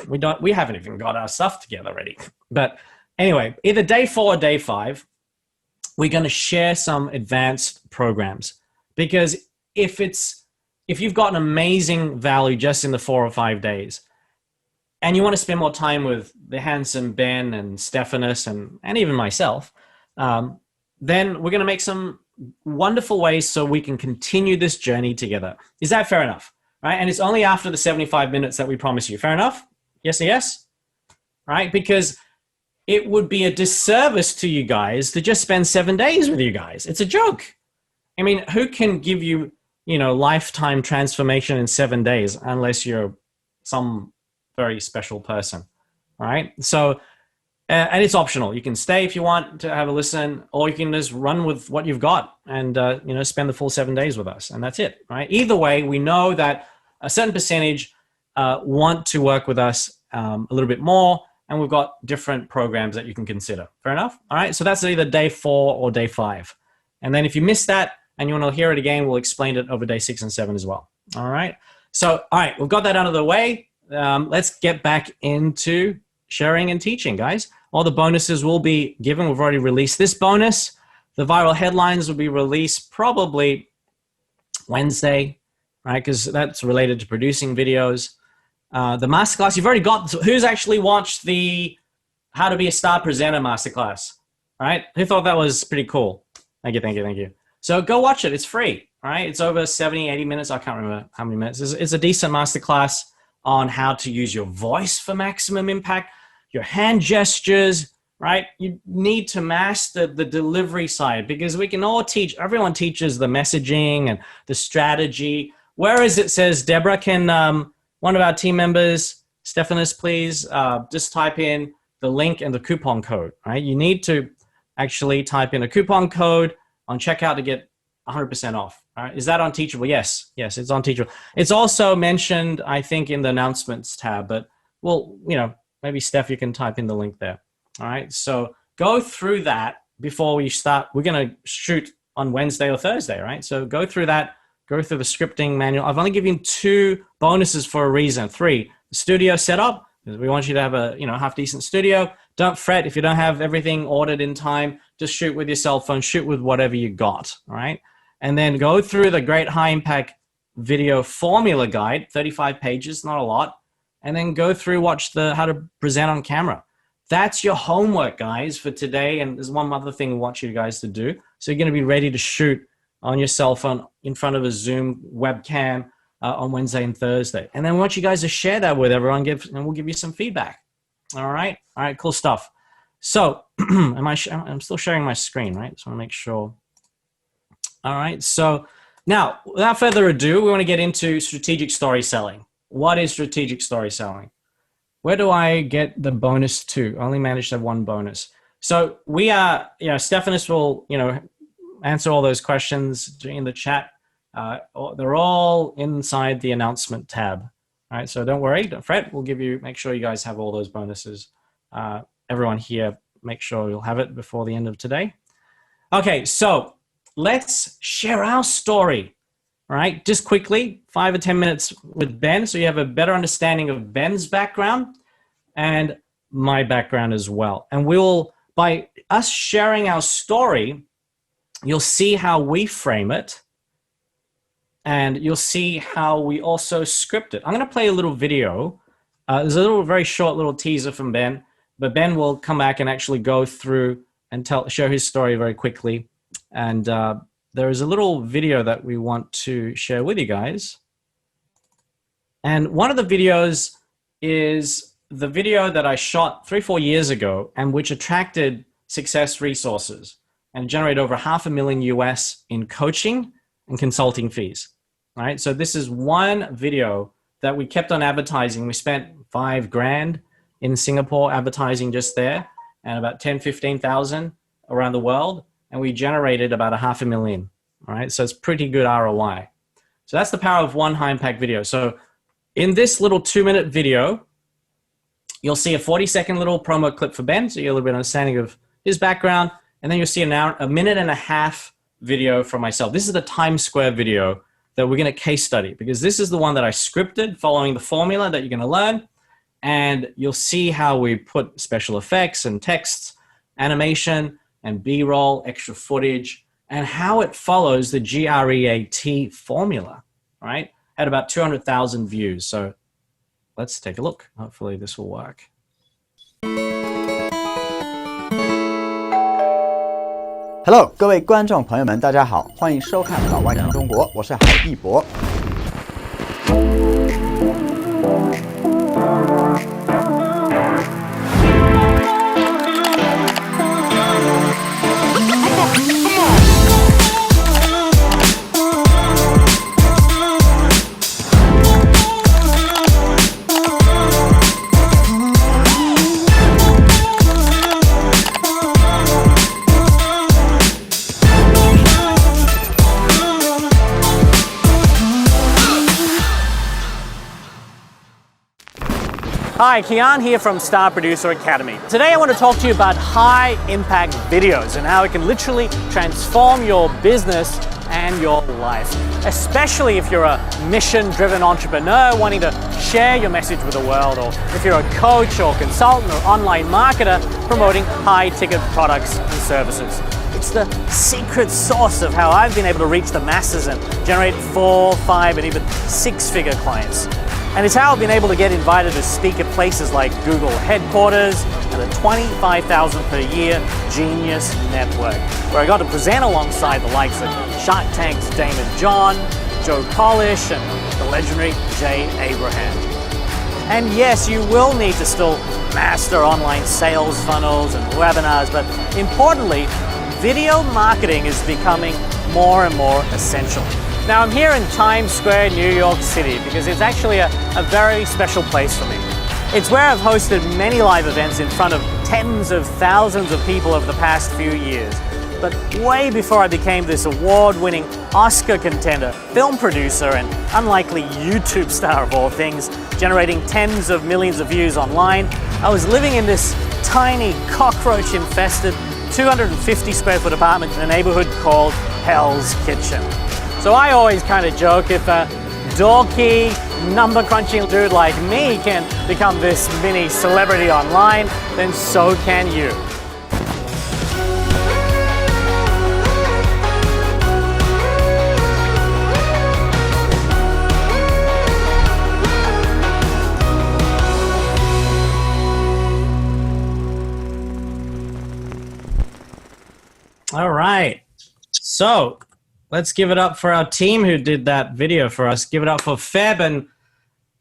We haven't even got our stuff together ready. But anyway, either day 4 or day 5, we're going to share some advanced programs, because if you've got an amazing value just in the 4 or 5 days, and you want to spend more time with the handsome Ben and Stephanus and even myself, then we're going to make some wonderful ways so we can continue this journey together. Is that fair enough? Right? And it's only after the 75 minutes that we promise you. Fair enough? Yes, yes? Right? Because it would be a disservice to you guys to just spend 7 days with you guys. It's a joke. I mean, who can give you, lifetime transformation in 7 days unless you're some very special person, right? So, and it's optional. You can stay if you want to have a listen, or you can just run with what you've got and, spend the full 7 days with us. And that's it, right? Either way, we know that a certain percentage want to work with us a little bit more, and we've got different programs that you can consider. Fair enough? All right, so that's either day 4 or day 5. And then if you missed that and you want to hear it again, we'll explain it over day 6 and 7 as well. All right, so all right, we've got that out of the way. Let's get back into sharing and teaching, guys. All the bonuses will be given. We've already released this bonus. The viral headlines will be released probably Wednesday, right? Because that's related to producing videos. The masterclass, you've already got, who's actually watched the How to Be a Star Presenter masterclass, right? Who thought that was pretty cool? Thank you. So go watch it. It's free, right? It's over 70, 80 minutes. I can't remember how many minutes. It's a decent masterclass on how to use your voice for maximum impact, your hand gestures, right? You need to master the delivery side, because we can all teach, everyone teaches the messaging and the strategy. Whereas it says, Deborah, can one of our team members, Stephanus, please just type in the link and the coupon code, right? You need to actually type in a coupon code on checkout to get 100% off. All right? Is that on Teachable? Yes, it's on Teachable. It's also mentioned, I think, in the announcements tab, but well, maybe Steph, you can type in the link there. All right, so go through that before we start. We're going to shoot on Wednesday or Thursday, right? So go through that, go through the scripting manual. I've only given 2 bonuses for a reason. 3, the studio setup. We want you to have a half decent studio. Don't fret if you don't have everything ordered in time. Just shoot with your cell phone. Shoot with whatever you got. All right, and then go through the Great High Impact Video Formula Guide, 35 pages, not a lot, and then go through watch the How to Present on Camera. That's your homework, guys, for today. And there's one other thing we want you guys to do. So you're going to be ready to shoot on your cell phone in front of a Zoom webcam on Wednesday and Thursday. And then I want you guys to share that with everyone, and we'll give you some feedback. All right, cool stuff. So I'm still sharing my screen, right? So I want to make sure. All right, so now without further ado, we want to get into strategic story selling. What is strategic story selling? Where do I get the bonus to? I only managed to have 1 bonus. So we are, Stephanus will, answer all those questions in the chat. They're all inside the announcement tab. All right, so don't worry, don't fret. Make sure you guys have all those bonuses. Everyone here, make sure you'll have it before the end of today. Okay, so let's share our story. All right, just quickly, 5 or 10 minutes with Ben, so you have a better understanding of Ben's background and my background as well. And by us sharing our story, you'll see how we frame it, and you'll see how we also script it. I'm going to play a little video. There's a very short little teaser from Ben, but Ben will come back and actually go through and share his story very quickly. And there is a little video that we want to share with you guys. And one of the videos is the video that I shot 3-4 years ago, and which attracted Success Resources and generated over $500,000 US in coaching and consulting fees. All right, so this is one video that we kept on advertising. We spent $5,000 in Singapore advertising just there, and about 10,000-15,000 around the world, and we generated about $500,000. All right, so it's pretty good ROI. So that's the power of one high impact video. So in this little 2-minute video, you'll see a 40-second little promo clip for Ben, so you get a little bit of understanding of his background, and then you'll see a minute and a half video from myself. This is the Times Square video that we're going to case study, because this is the one that I scripted following the formula that you're going to learn, and you'll see how we put special effects and texts, animation and B-roll, extra footage, and how it follows the GREAT formula, right? Had about 200,000 views. So let's take a look. Hopefully this will work. Hello， 各位观众朋友们，大家好，欢迎收看老外看中国，我是海义博。Hi, Kian here from Star Producer Academy. Today I want to talk to you about high impact videos and how it can literally transform your business and your life. Especially if you're a mission-driven entrepreneur wanting to share your message with the world, or if you're a coach or consultant or online marketer promoting high-ticket products and services. It's the secret sauce of how I've been able to reach the masses and generate 4, 5, and even 6-figure clients. And it's how I've been able to get invited to speak at places like Google headquarters and the 25,000 per year Genius Network, where I got to present alongside the likes of Shark Tank's Damon John, Joe Polish, and the legendary Jay Abraham. And yes, you will need to still master online sales funnels and webinars, but importantly, video marketing is becoming more and more essential. Now I'm here in Times Square, New York City, because it's actually a very special place for me. It's where I've hosted many live events in front of tens of thousands of people over the past few years. But way before I became this award-winning Oscar contender, film producer, and unlikely YouTube star of all things, generating tens of millions of views online, I was living in this tiny cockroach-infested 250 square foot apartment in a neighborhood called Hell's Kitchen. So I always kind of joke, if a dorky, number crunching dude like me can become this mini celebrity online, then so can you. All right. So let's give it up for our team who did that video for us. Give it up for Feb, and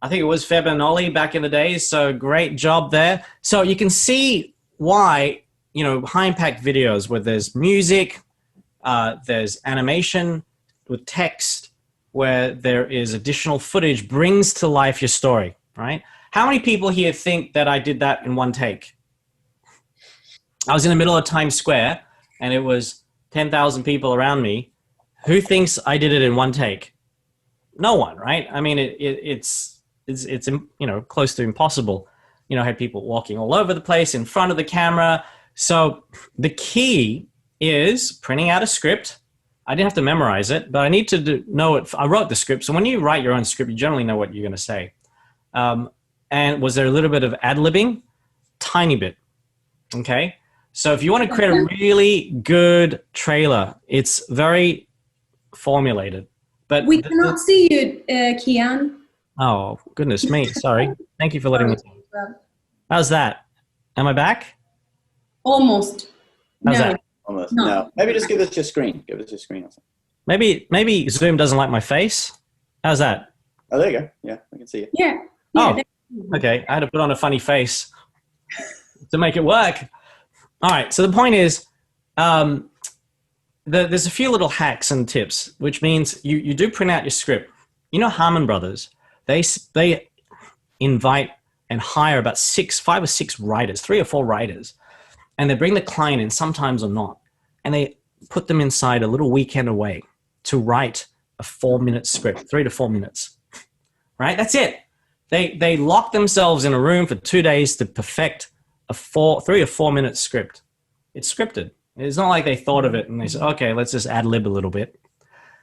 I think it was Feb and Ollie back in the days. So great job there. So you can see why, high impact videos where there's music, there's animation with text, where there is additional footage brings to life your story, right? How many people here think that I did that in one take? I was in the middle of Times Square and it was 10,000 people around me. Who thinks I did it in one take? No one, right? I mean, it's close to impossible. I had people walking all over the place in front of the camera. So the key is printing out a script. I didn't have to memorize it, but I need to know it. I wrote the script. So when you write your own script, you generally know what you're going to say. And was there a little bit of ad-libbing? Tiny bit. Okay. So if you want to create a really good trailer, it's very formulated. But we cannot see you, Kian. Oh, goodness me. Sorry. Thank you for letting me. How's that? Am I back? Almost. How's no. that? Almost. No. Maybe just give us your screen. Give us your screen or something. Maybe Zoom doesn't like my face. How's that? Oh, there you go. Yeah, I can see you. Yeah. Oh, okay. I had to put on a funny face to make it work. All right. So the point is, there's a few little hacks and tips, which means you do print out your script. Harmon Brothers, they invite and hire about 5 or 6 writers, 3 or 4 writers, and they bring the client in sometimes or not, and they put them inside a little weekend away to write a 4-minute script, 3 to 4 minutes, right? That's it. They lock themselves in a room for 2 days to perfect a 3 or 4 minute script. It's scripted. It's not like they thought of it and they said, okay, let's just ad lib a little bit.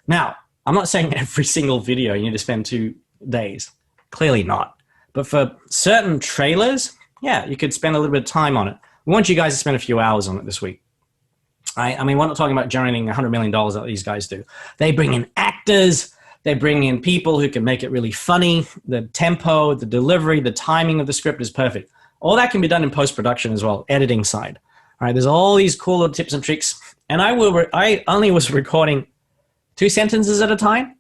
Now, I'm not saying every single video you need to spend 2 days. Clearly not. But for certain trailers, yeah, you could spend a little bit of time on it. We want you guys to spend a few hours on it this week. Right? I mean, we're not talking about generating $100 million that these guys do. They bring in actors. They bring in people who can make it really funny. The tempo, the delivery, the timing of the script is perfect. All that can be done in post-production as well, editing side. All right, there's all these cool little tips and tricks. And I only was recording 2 sentences at a time.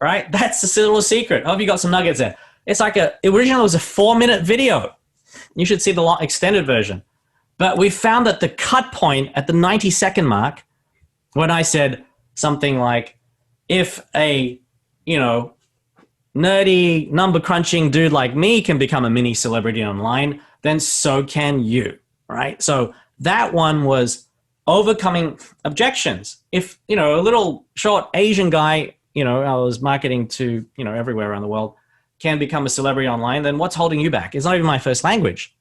Right? That's the little secret. I hope you got some nuggets there. It's like originally it was a 4-minute video. You should see the extended version. But we found that the cut point at the 90-second mark, when I said something like, if a, nerdy number crunching dude like me can become a mini celebrity online, then so can you, right? So that one was overcoming objections. If, a little short Asian guy, I was marketing to, everywhere around the world, can become a celebrity online, then what's holding you back? It's not even my first language.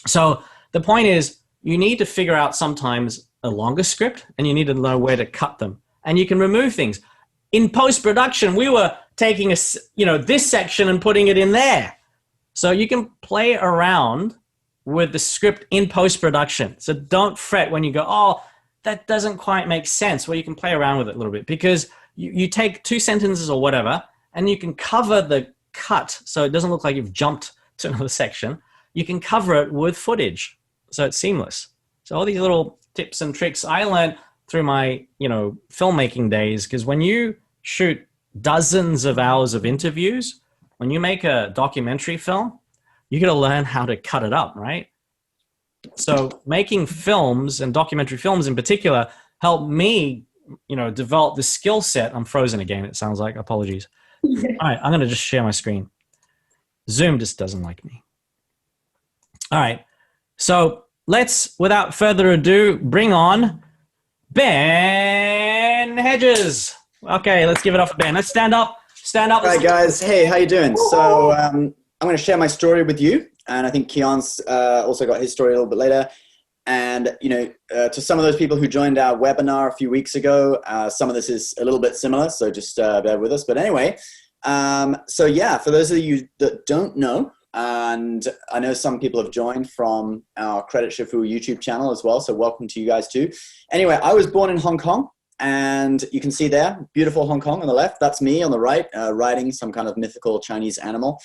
So the point is, you need to figure out sometimes a longer script, and you need to know where to cut them. And you can remove things. In post-production, we were taking this section and putting it in there. So you can play around with the script in post-production. So don't fret when you go, oh, that doesn't quite make sense. Well, you can play around with it a little bit, because you take 2 sentences or whatever, and you can cover the cut so it doesn't look like you've jumped to another section. You can cover it with footage, so it's seamless. So all these little tips and tricks I learned through my, filmmaking days, because when you shoot dozens of hours of interviews, when you make a documentary film, you got to learn how to cut it up, right? So making films, and documentary films in particular, helped me, develop the skill set. I'm frozen again, it sounds like. Apologies. All right, I'm going to just share my screen. Zoom just doesn't like me. All right, so let's, without further ado, bring on Ben Hedges. Okay, let's give it up for Ben. Let's stand up. Stand up. All right, guys. Hey, how you doing? So I'm going to share my story with you, and I think Kian's also got his story a little bit later. And, to some of those people who joined our webinar a few weeks ago, some of this is a little bit similar, so just bear with us. But anyway, so yeah, for those of you that don't know, and I know some people have joined from our Credit Shifu YouTube channel as well, so welcome to you guys too. Anyway, I was born in Hong Kong, and you can see there, beautiful Hong Kong on the left. That's me on the right, riding some kind of mythical Chinese animal.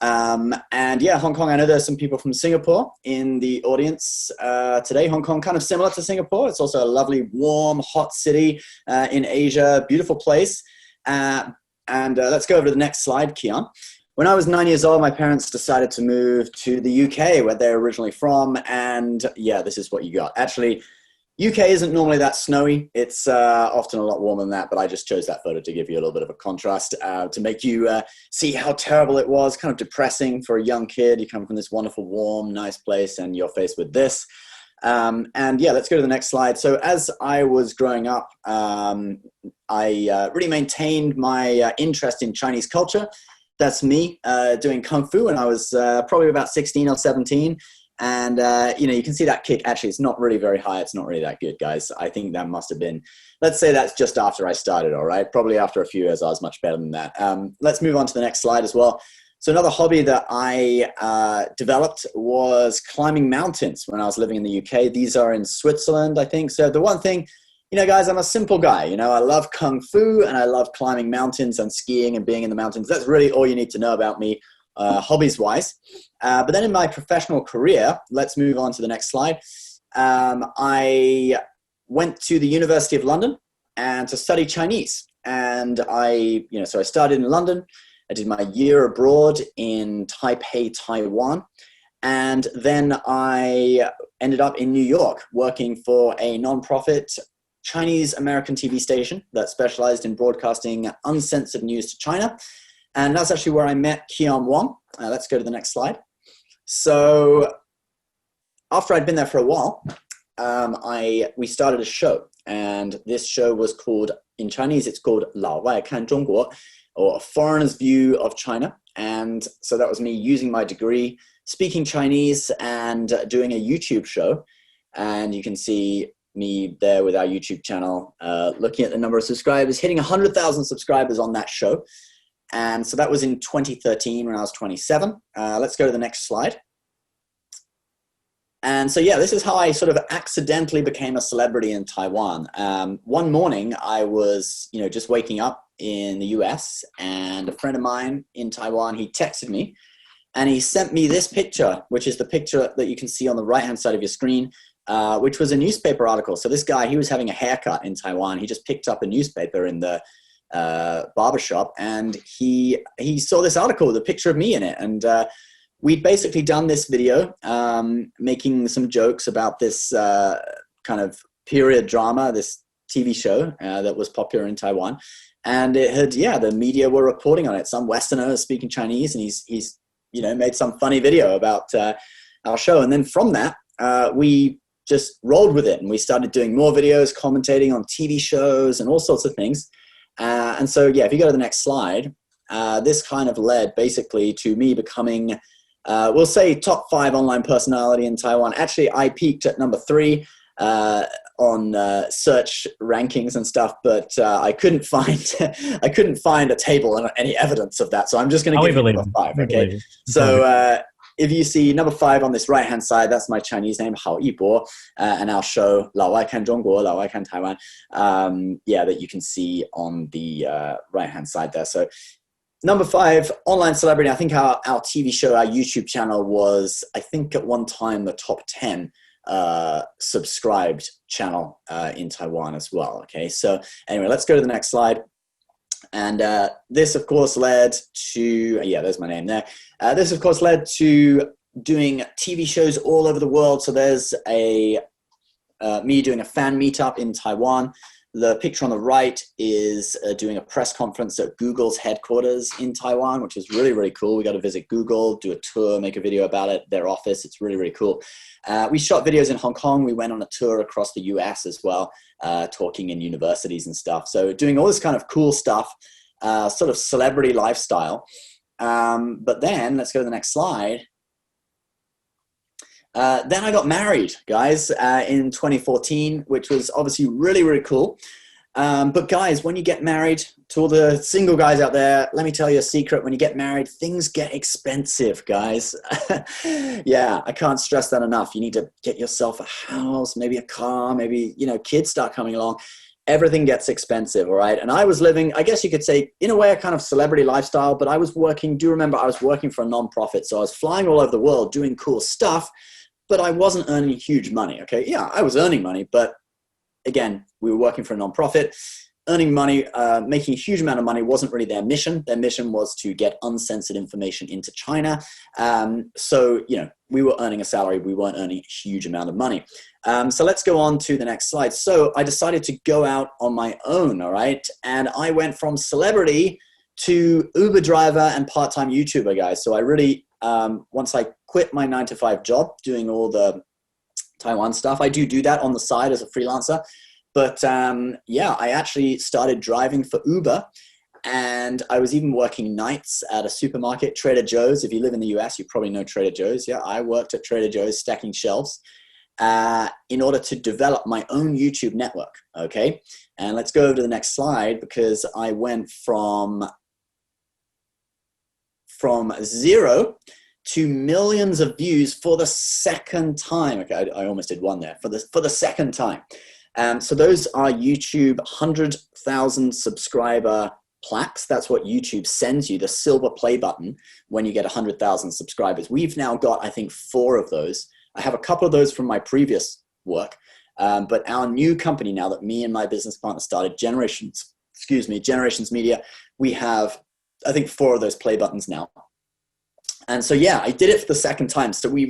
And yeah, Hong Kong, I know there's some people from Singapore in the audience today. Hong Kong, kind of similar to Singapore. It's also a lovely, warm, hot city in Asia, beautiful place. And let's go over to the next slide, Kian. When I was 9 years old, my parents decided to move to the UK, where they're originally from. And yeah, this is what you got. Actually, UK isn't normally that snowy. It's often a lot warmer than that, but I just chose that photo to give you a little bit of a contrast to make you see how terrible it was, kind of depressing for a young kid. You come from this wonderful, warm, nice place, and you're faced with this. And yeah, let's go to the next slide. So as I was growing up, I really maintained my interest in Chinese culture. That's me doing Kung Fu when I was probably about 16 or 17. And, you know, you can see that kick. Actually, it's not really very high. It's not really that good, guys. I think that must have been, let's say that's just after I started, all right? Probably after a few years, I was much better than that. Let's move on to the next slide as well. So another hobby that I developed was climbing mountains when I was living in the UK. These are in Switzerland, I think. So the one thing, you know, guys, I'm a simple guy. You know, I love Kung Fu and I love climbing mountains and skiing and being in the mountains. That's really all you need to know about me. Hobbies-wise. But then in my professional career, let's move on to the next slide. I went to the University of London and to study Chinese. And so I started in London. I did my year abroad in Taipei, Taiwan. And then I ended up in New York working for a nonprofit Chinese American TV station that specialized in broadcasting uncensored news to China. And that's actually where I met Keon Wong. Let's go to the next slide. So after I'd been there for a while, we started a show. And this show was called, in Chinese, it's called 老外看中国, or A Foreigner's View of China. And so that was me using my degree, speaking Chinese, and doing a YouTube show. And you can see me there with our YouTube channel, looking at the number of subscribers, hitting 100,000 subscribers on that show. And so that was in 2013 when I was 27. Let's go to the next slide. And so, yeah, this is how I sort of accidentally became a celebrity in Taiwan. One morning I was, you know, just waking up in the US, and a friend of mine in Taiwan, he texted me and he sent me this picture, which is the picture that you can see on the right-hand side of your screen, which was a newspaper article. So this guy, he was having a haircut in Taiwan. He just picked up a newspaper in the barbershop, and he saw this article with a picture of me in it. And we'd basically done this video making some jokes about this kind of period drama, this TV show that was popular in Taiwan. And it had, yeah, the media were reporting on it. Some Westerner speaking Chinese, and he's you know, made some funny video about our show. And then from that, we just rolled with it, and we started doing more videos, commentating on TV shows and all sorts of things. And so, yeah, if you go to the next slide, this kind of led basically to me becoming, we'll say, top 5 online personality in Taiwan. Actually, I peaked at number 3 on search rankings and stuff, but I couldn't find a table and any evidence of that. So I'm just going to give you number 5. Okay. So if you see number 5 on this right-hand side, that's my Chinese name, Hao Yibo, and our show, 老外看中国, 老外看台湾, yeah, that you can see on the right-hand side there. So number 5, online celebrity. I think our TV show, our YouTube channel was, I think at one time, the top 10 subscribed channel in Taiwan as well. Okay, so anyway, let's go to the next slide. And this, of course, led to, yeah, there's my name there. This, of course, led to doing TV shows all over the world. So there's me doing a fan meetup in Taiwan. The picture on the right is doing a press conference at Google's headquarters in Taiwan, which is really, really cool. We got to visit Google, do a tour, make a video about it, their office. It's really, really cool. We shot videos in Hong Kong. We went on a tour across the US as well, talking in universities and stuff. So doing all this kind of cool stuff, sort of celebrity lifestyle. But then, let's go to the next slide. Then I got married, guys, in 2014, which was obviously really, really cool. But guys, when you get married, to all the single guys out there, let me tell you a secret. When you get married, things get expensive, guys. Yeah, I can't stress that enough. You need to get yourself a house, maybe a car, maybe, you know, kids start coming along. Everything gets expensive, all right? And I was living, I guess you could say, in a way, a kind of celebrity lifestyle, but I was working, do you remember, I was working for a nonprofit. So I was flying all over the world doing cool stuff, but I wasn't earning huge money, okay? Yeah, I was earning money, but again, we were working for a nonprofit. Earning money, making a huge amount of money wasn't really their mission. Their mission was to get uncensored information into China. So, you know, we were earning a salary. We weren't earning a huge amount of money. So let's go on to the next slide. So I decided to go out on my own, all right? And I went from celebrity to Uber driver and part-time YouTuber, guys. So I really, once I quit my 9-to-5 job, doing all the Taiwan stuff. I do that on the side as a freelancer. But yeah, I actually started driving for Uber. And I was even working nights at a supermarket, Trader Joe's. If you live in the US, you probably know Trader Joe's. Yeah, I worked at Trader Joe's stacking shelves in order to develop my own YouTube network, okay? And let's go over to the next slide, because I went from 0 to millions of views for the second time. Okay, I almost did one there, for the second time. So those are YouTube 100,000 subscriber plaques. That's what YouTube sends you, the silver play button, when you get 100,000 subscribers. We've now got, I think, 4 of those. I have a couple of those from my previous work, but our new company now that me and my business partner started, Generations Media, we have, I think, 4 of those play buttons now. And so, yeah, I did it for the second time. So we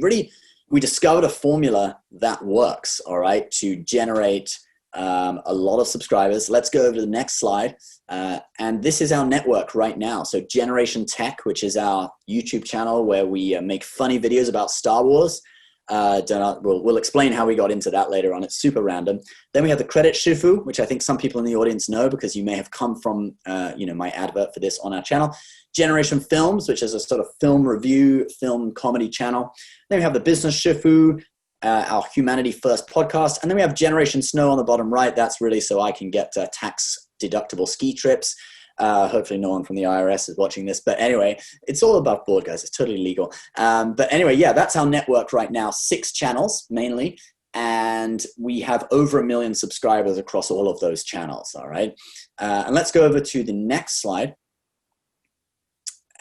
discovered a formula that works, all right, to generate a lot of subscribers. Let's go over to the next slide. And this is our network right now. So Generation Tech, which is our YouTube channel where we make funny videos about Star Wars. We'll explain how we got into that later on. It's super random. Then we have the Credit Shifu, which I think some people in the audience know because you may have come from my advert for this on our channel. Generation Films, which is a sort of film review, film comedy channel. Then we have the Business Shifu, our Humanity First podcast. And then we have Generation Snow on the bottom right. That's really so I can get tax deductible ski trips. Hopefully no one from the IRS is watching this. But anyway, it's all above board, guys. It's totally legal. But anyway, yeah, that's our network right now. 6 channels mainly. And we have over 1 million subscribers across all of those channels. All right. And let's go over to the next slide.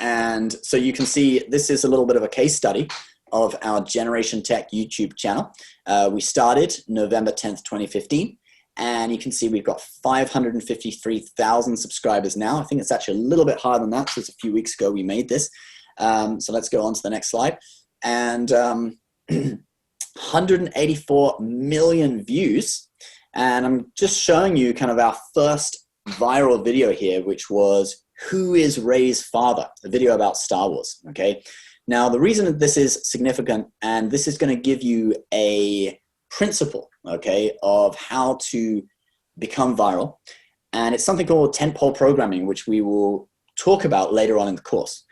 And so you can see this is a little bit of a case study of our Generation Tech YouTube channel. We started November 10th, 2015. And you can see we've got 553,000 subscribers now. I think it's actually a little bit higher than that. So it's a few weeks ago we made this. So let's go on to the next slide. And 184 million views. And I'm just showing you kind of our first viral video here, which was Who is Rey's Father? A video about Star Wars, okay? Now, the reason that this is significant, and this is going to give you a principle, okay, of how to become viral. And it's something called tentpole programming, which we will talk about later on in the course,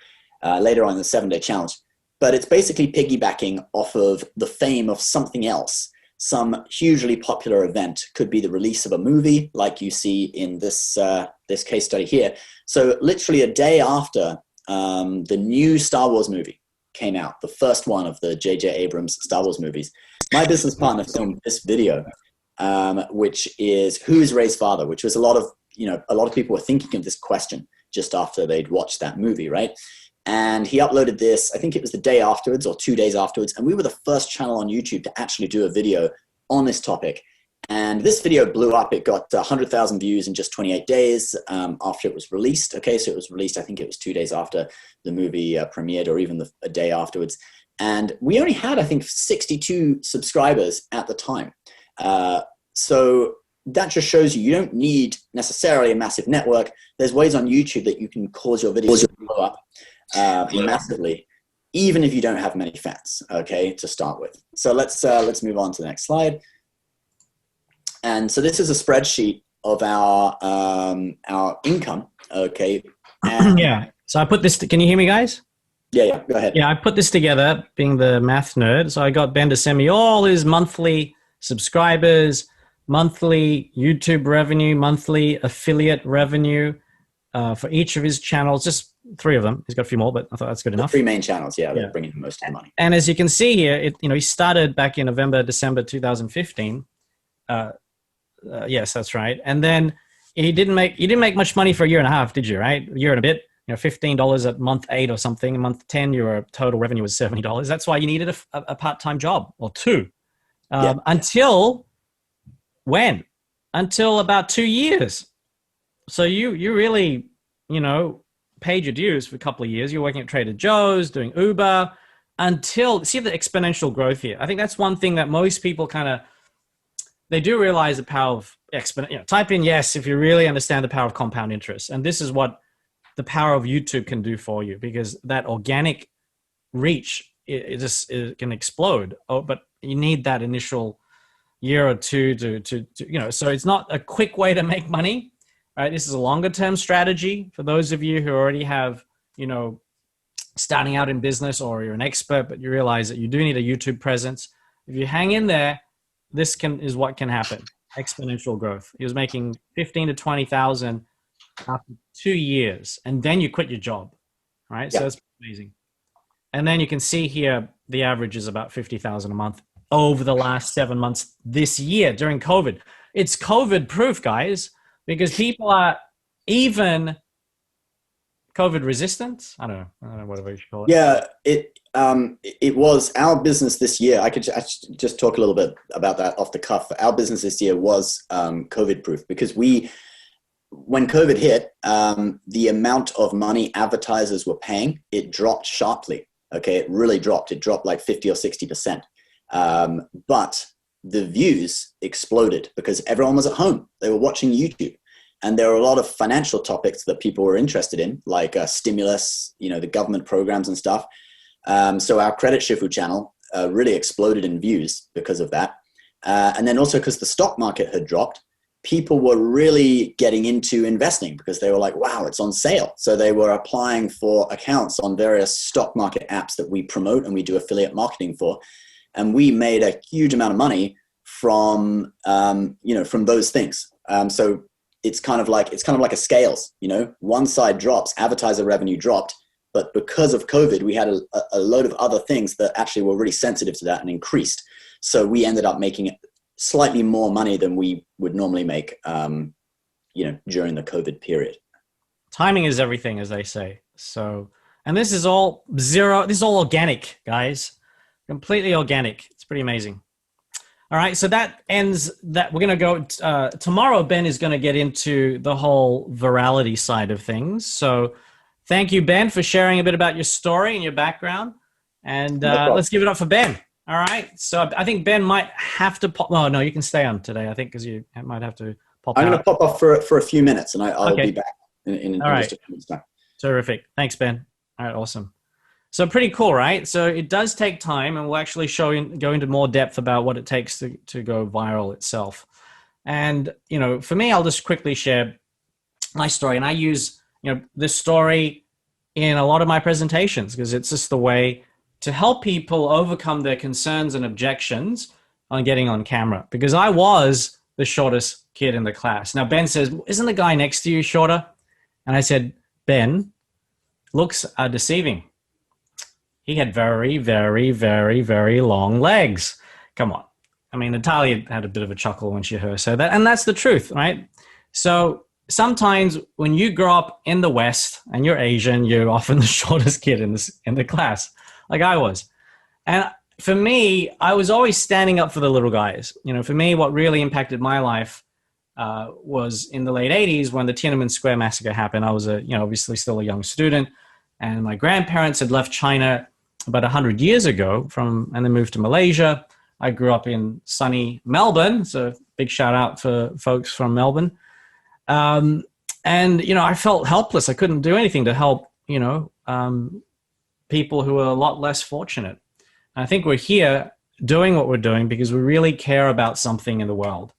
later on in the 7-day challenge. But it's basically piggybacking off of the fame of something else, some hugely popular event. Could be the release of a movie, like you see in this this case study here. So literally a day after the new Star Wars movie came out, the first one of the J.J. Abrams Star Wars movies, my business partner filmed this video, which is Who is Rey's Father, which was a lot of people were thinking of this question just after they'd watched that movie, right? And he uploaded this, I think it was the day afterwards or 2 days afterwards, and we were the first channel on YouTube to actually do a video on this topic. And this video blew up. It got 100,000 views in just 28 days after it was released. Okay, so it was released, I think it was 2 days after the movie premiered, or even a day afterwards. And we only had, I think, 62 subscribers at the time. So that just shows you don't need necessarily a massive network. There's ways on YouTube that you can cause your videos to blow up massively, even if you don't have many fans, okay, to start with. So let's move on to the next slide. And so this is a spreadsheet of our income, okay. And yeah. So I put this. Can you hear me, guys? Yeah. Go ahead. Yeah, I put this together, being the math nerd. So I got Ben to send me all his monthly subscribers, monthly YouTube revenue, monthly affiliate revenue for each of his channels. Just 3 of them. He's got a few more, but I thought that's good enough. The 3 main channels, yeah, they're bringing most of the money. And as you can see here, he started back in November, December 2015. Yes, that's right. And then you didn't make much money for a year and a half, did you? Right, a year and a bit. $15 at month 8 or something. Month 10, your total revenue was $70. That's why you needed a part-time job or 2. Until when? Until about 2 years. So you really, paid your dues for a couple of years. You're working at Trader Joe's, doing Uber, until, see the exponential growth here. I think that's one thing that most people they do realize the power of type in yes if you really understand the power of compound interest. And this is what the power of YouTube can do for you, because that organic reach it can explode. But you need that initial year or two to so it's not a quick way to make money, right? This is a longer term strategy for those of you who already have, starting out in business, or you're an expert, but you realize that you do need a YouTube presence. If you hang in there, this is what can happen. Exponential growth. He was making 15 to 20,000 after 2 years, and then you quit your job, right? Yeah. So that's amazing. And then you can see here, the average is about 50,000 a month over the last 7 months this year during COVID. It's COVID proof, guys, because people are even COVID resistant. I don't know, whatever you should call it. Yeah, it was our business this year. I could just talk a little bit about that off the cuff. Our business this year was COVID proof because when COVID hit, the amount of money advertisers were paying, it dropped sharply. Okay, it really dropped. It dropped like 50 or 60%. But the views exploded because everyone was at home. They were watching YouTube. And there were a lot of financial topics that people were interested in, like stimulus, the government programs and stuff. So our Credit Shifu channel really exploded in views because of that. And then also because the stock market had dropped, people were really getting into investing because they were like, wow, it's on sale. So they were applying for accounts on various stock market apps that we promote and we do affiliate marketing for. And we made a huge amount of money from those things. So it's kind of like a scales, one side drops, advertiser revenue dropped, but because of COVID, we had a load of other things that actually were really sensitive to that and increased. So we ended up making slightly more money than we would normally make, during the COVID period. Timing is everything, as they say. So, and this is all organic, guys, completely organic. It's pretty amazing. All right, so that ends that. We're going to go tomorrow. Ben is going to get into the whole virality side of things. So thank you, Ben, for sharing a bit about your story and your background. And let's give it up for Ben. All right, so I think Ben might have to pop. Oh, no, you can stay on today, I think, because you might have to pop I'm out. going to pop off for a few minutes, and I'll be back in just a few minutes' time. Terrific. Thanks, Ben. All right, awesome. So pretty cool, right? So it does take time, and we'll actually go into more depth about what it takes to go viral itself. And, for me, I'll just quickly share my story. And I use, this story in a lot of my presentations because it's just the way to help people overcome their concerns and objections on getting on camera. Because I was the shortest kid in the class. Now, Ben says, isn't the guy next to you shorter? And I said, Ben, looks are deceiving. He had very, very, very, very long legs. Come on. I mean, Natalia had a bit of a chuckle when she heard so that, and that's the truth, right? So sometimes when you grow up in the West and you're Asian, you're often the shortest kid in the class, like I was. And for me, I was always standing up for the little guys. For me, what really impacted my life was in the late 80s when the Tiananmen Square massacre happened. I was obviously still a young student, and my grandparents had left China about 100 years ago and then moved to Malaysia. I grew up in sunny Melbourne, so big shout out for folks from Melbourne. And, I felt helpless. I couldn't do anything to help, people who are a lot less fortunate. And I think we're here doing what we're doing because we really care about something in the world.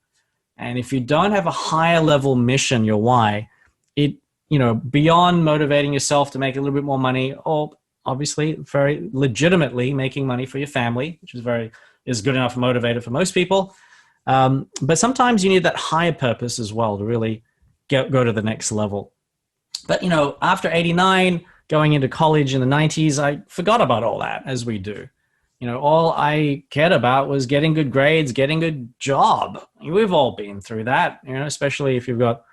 And if you don't have a higher level mission, your why, beyond motivating yourself to make a little bit more money, or obviously very legitimately making money for your family, which is good enough motivator for most people. But sometimes you need that higher purpose as well to really go to the next level. But, after 89, going into college in the 90s, I forgot about all that, as we do. All I cared about was getting good grades, getting a good job. We've all been through that, especially if you've got,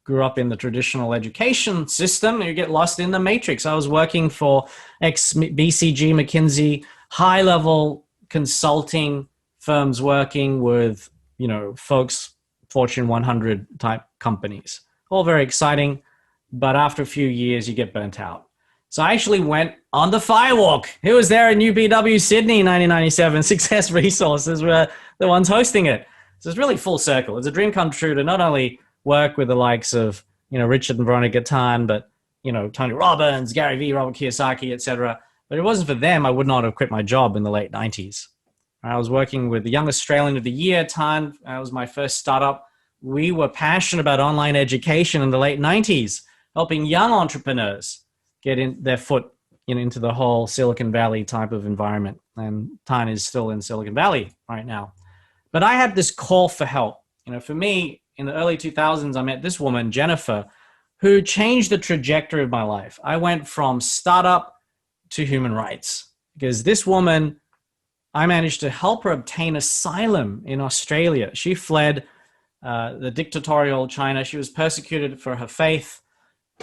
grew up in the traditional education system, you get lost in the matrix. I was working for BCG, McKinsey, high-level consulting firms working with, folks, Fortune 100 type companies. All very exciting, but after a few years, you get burnt out. So I actually went on the Firewalk. Who was there in UBW Sydney in 1997? Success Resources were the ones hosting it. So it's really full circle. It's a dream come true to not only work with the likes of, Richard and Veronica Tan, but, Tony Robbins, Gary Vee, Robert Kiyosaki, etc. But if it wasn't for them, I would not have quit my job in the late 90s. I was working with the Young Australian of the Year, Tan. That was my first startup. We were passionate about online education in the late 90s, helping young entrepreneurs get in their foot into the whole Silicon Valley type of environment. And Tan is still in Silicon Valley right now. But I had this call for help. For me, in the early 2000s, I met this woman, Jennifer, who changed the trajectory of my life. I went from startup to human rights because this woman, I managed to help her obtain asylum in Australia. She fled the dictatorial China. She was persecuted for her faith.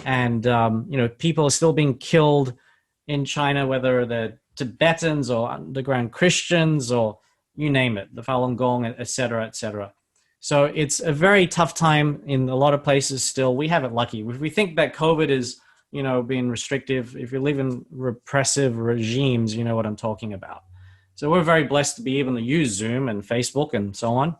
And, people are still being killed in China, whether they're Tibetans or underground Christians or you name it, the Falun Gong, et cetera, et cetera. So it's a very tough time in a lot of places still. We have it lucky. If we think that COVID is, being restrictive, if you live in repressive regimes, you know what I'm talking about. So we're very blessed to be able to use Zoom and Facebook and so on.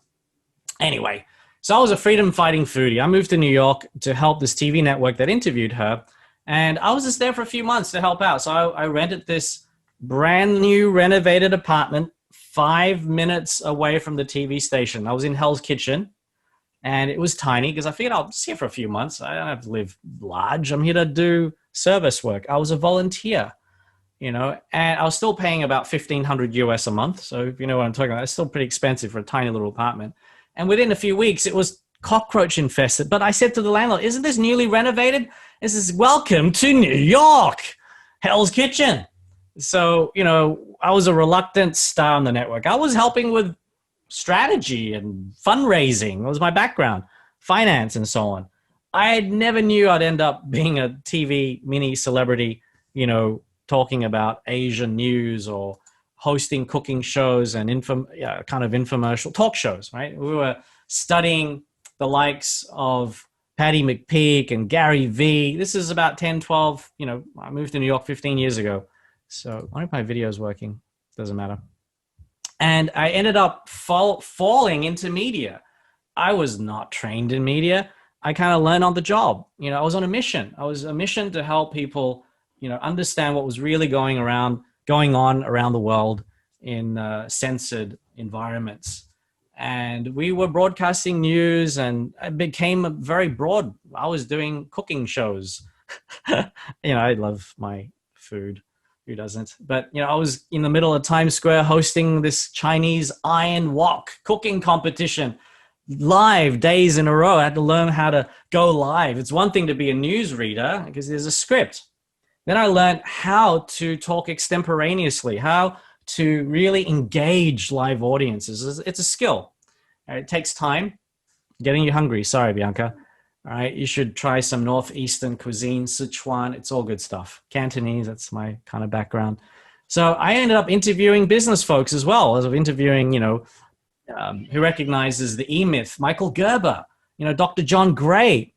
Anyway, so I was a freedom-fighting foodie. I moved to New York to help this TV network that interviewed her. And I was just there for a few months to help out. So I rented this brand new renovated apartment 5 minutes away from the TV station. I was in Hell's Kitchen, and it was tiny because I figured I'll just here for a few months. I don't have to live large. I'm here to do service work. I was a volunteer, and I was still paying about $1,500 US a month. So if you know what I'm talking about, it's still pretty expensive for a tiny little apartment. And within a few weeks, it was cockroach infested. But I said to the landlord, isn't this newly renovated? This is welcome to New York, Hell's Kitchen. So, I was a reluctant star on the network. I was helping with strategy and fundraising. That was my background, finance and so on. I never knew I'd end up being a TV mini celebrity, talking about Asian news or hosting cooking shows and kind of infomercial talk shows, right? We were studying the likes of Patty McPeak and Gary Vee. This is about 10, 12, I moved to New York 15 years ago. So I hope my video is working. Doesn't matter. And I ended up falling into media. I was not trained in media. I kind of learned on the job. I was on a mission. I was a mission to help people, understand what was really going on around the world in censored environments. And we were broadcasting news, and it became very broad. I was doing cooking shows. I love my food. Who doesn't? But, I was in the middle of Times Square hosting this Chinese iron wok cooking competition live days in a row. I had to learn how to go live. It's one thing to be a newsreader because there's a script. Then I learned how to talk extemporaneously, how to really engage live audiences. It's a skill. It takes time. Getting you hungry. Sorry, Bianca. All right, you should try some Northeastern cuisine, Sichuan. It's all good stuff. Cantonese, that's my kind of background. So I ended up interviewing business folks as well, as of interviewing, who recognizes the E-Myth, Michael Gerber, Dr. John Gray,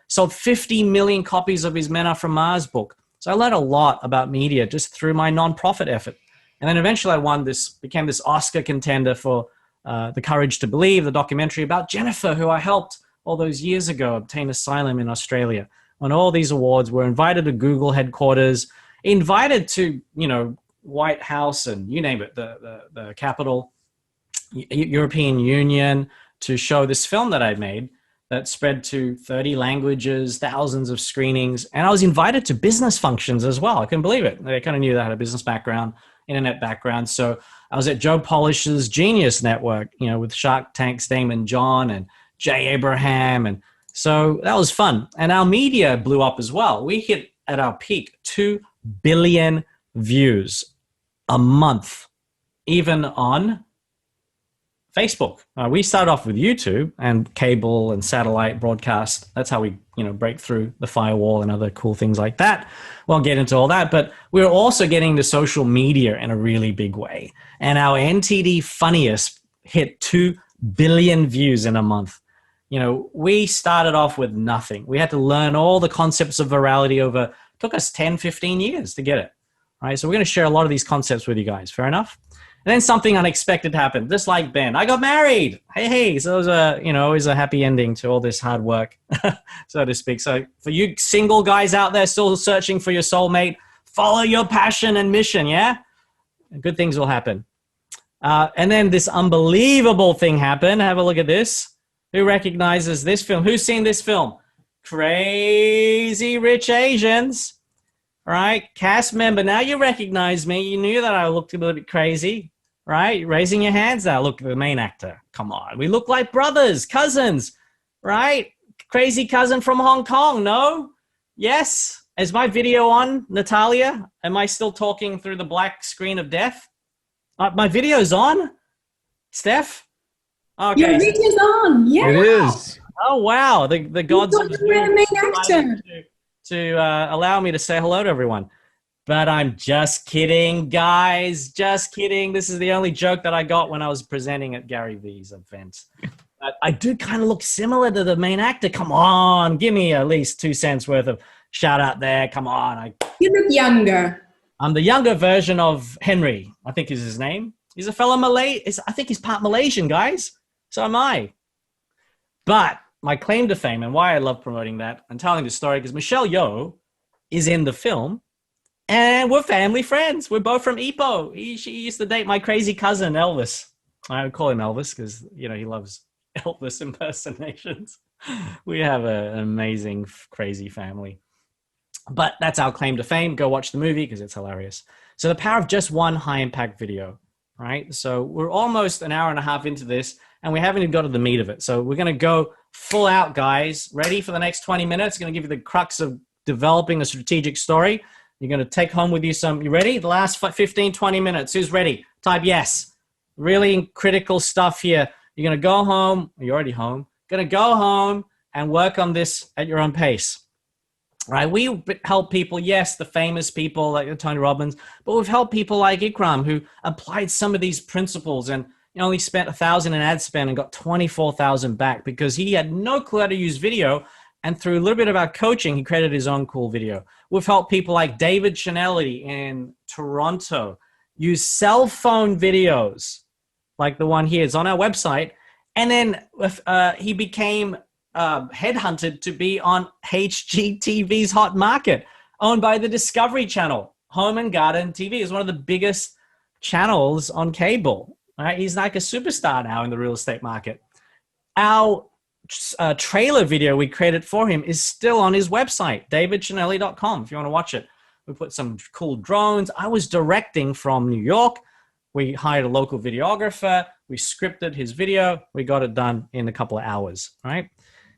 sold 50 million copies of his Men Are From Mars book. So I learned a lot about media just through my nonprofit effort. And then eventually I became this Oscar contender for The Courage to Believe, the documentary about Jennifer, who I helped all those years ago obtain asylum in Australia. On all these awards, were invited to Google headquarters, invited to, White House and you name it, the Capitol, European Union, to show this film that I made that spread to 30 languages, thousands of screenings. And I was invited to business functions as well. I couldn't believe it. I kind of knew that I had a business background, internet background. So I was at Joe Polish's Genius Network, with Shark Tank's Damon John and Jay Abraham. And so that was fun. And our media blew up as well. We hit at our peak 2 billion views a month, even on Facebook. We started off with YouTube and cable and satellite broadcast. That's how we, break through the firewall and other cool things like that. Won't get into all that, but we're also getting to social media in a really big way. And our NTD Funniest hit 2 billion views in a month. We started off with nothing. We had to learn all the concepts of virality it took us 10, 15 years to get it. All right. So we're going to share a lot of these concepts with you guys. Fair enough? And then something unexpected happened, just like Ben. I got married. Hey. So it was always a happy ending to all this hard work, so to speak. So for you single guys out there still searching for your soulmate, follow your passion and mission. Yeah. Good things will happen. And then this unbelievable thing happened. Have a look at this. Who recognizes this film? Who's seen this film? Crazy Rich Asians. Right? Cast member. Now you recognize me. You knew that I looked a little bit crazy. Right? Raising your hands now. Look, the main actor. Come on. We look like brothers, cousins. Right? Crazy cousin from Hong Kong. No? Yes? Is my video on, Natalia? Am I still talking through the black screen of death? My video's on? Steph? Okay. Your video's on. Yeah. It is. Oh, wow. The gods thought you were the main actor. to allow me to say hello to everyone. But I'm just kidding, guys. Just kidding. This is the only joke that I got when I was presenting at Gary Vee's event. But I do kind of look similar to the main actor. Come on. Give me at least 2 cents worth of shout out there. Come on. You look younger. I'm the younger version of Henry, I think is his name. He's a fellow Malay. I think he's part Malaysian, guys. So am I. But my claim to fame and why I love promoting that and telling the story, because Michelle Yeoh is in the film and we're family friends. We're both from Ipoh. She used to date my crazy cousin, Elvis. I would call him Elvis because, you know, he loves Elvis impersonations. We have an amazing, crazy family. But that's our claim to fame. Go watch the movie because it's hilarious. So the power of just one high impact video, right? So we're almost an hour and a half into this and we haven't even got to the meat of it. So we're going to go full out, guys. Ready for the next 20 minutes? Going to give you the crux of developing a strategic story. You're going to take home with you some, you ready? The last 15, 20 minutes. Who's ready? Type yes. Really critical stuff here. You're going to go home. You're already home. Going to go home and work on this at your own pace. Right, we help people, yes, the famous people like Tony Robbins, but we've helped people like Ikram who applied some of these principles and only spent 1,000 in ad spend and got 24,000 back because he had no clue how to use video. And through a little bit of our coaching, he created his own cool video. We've helped people like David Chanelli in Toronto use cell phone videos like the one here. It's on our website. And then he became headhunted to be on HGTV's Hot Market, owned by the Discovery Channel. Home and Garden TV is one of the biggest channels on cable. Right? He's like a superstar now in the real estate market. Our trailer video we created for him is still on his website, davidchanelli.com, if you want to watch it. We put some cool drones. I was directing from New York. We hired a local videographer. We scripted his video. We got it done in a couple of hours, right?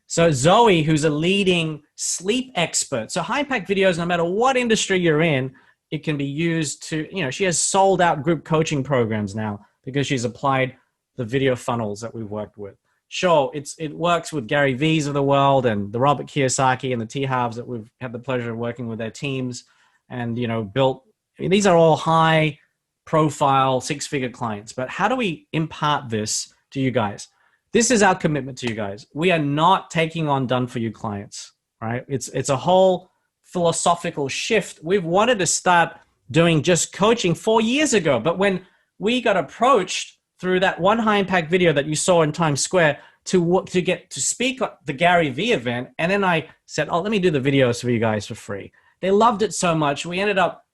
So Zoe, who's a leading sleep expert. So high impact videos, no matter what industry you're in, it can be used to, you know, she has sold out group coaching programs now because she's applied the video funnels that we've worked with. Sure, it works with Gary Vee's of the world and the Robert Kiyosaki and the T-Halves that we've had the pleasure of working with their teams and, you know, built. I mean, these are all high profile, six-figure clients. But how do we impart this to you guys? This is our commitment to you guys. We are not taking on done-for-you clients, right? It's a whole philosophical shift. We've wanted to start doing just coaching 4 years ago. But when we got approached through that one high-impact video that you saw in Times Square to get to speak at the Gary Vee event, and then I said, oh, let me do the videos for you guys for free. They loved it so much. We ended up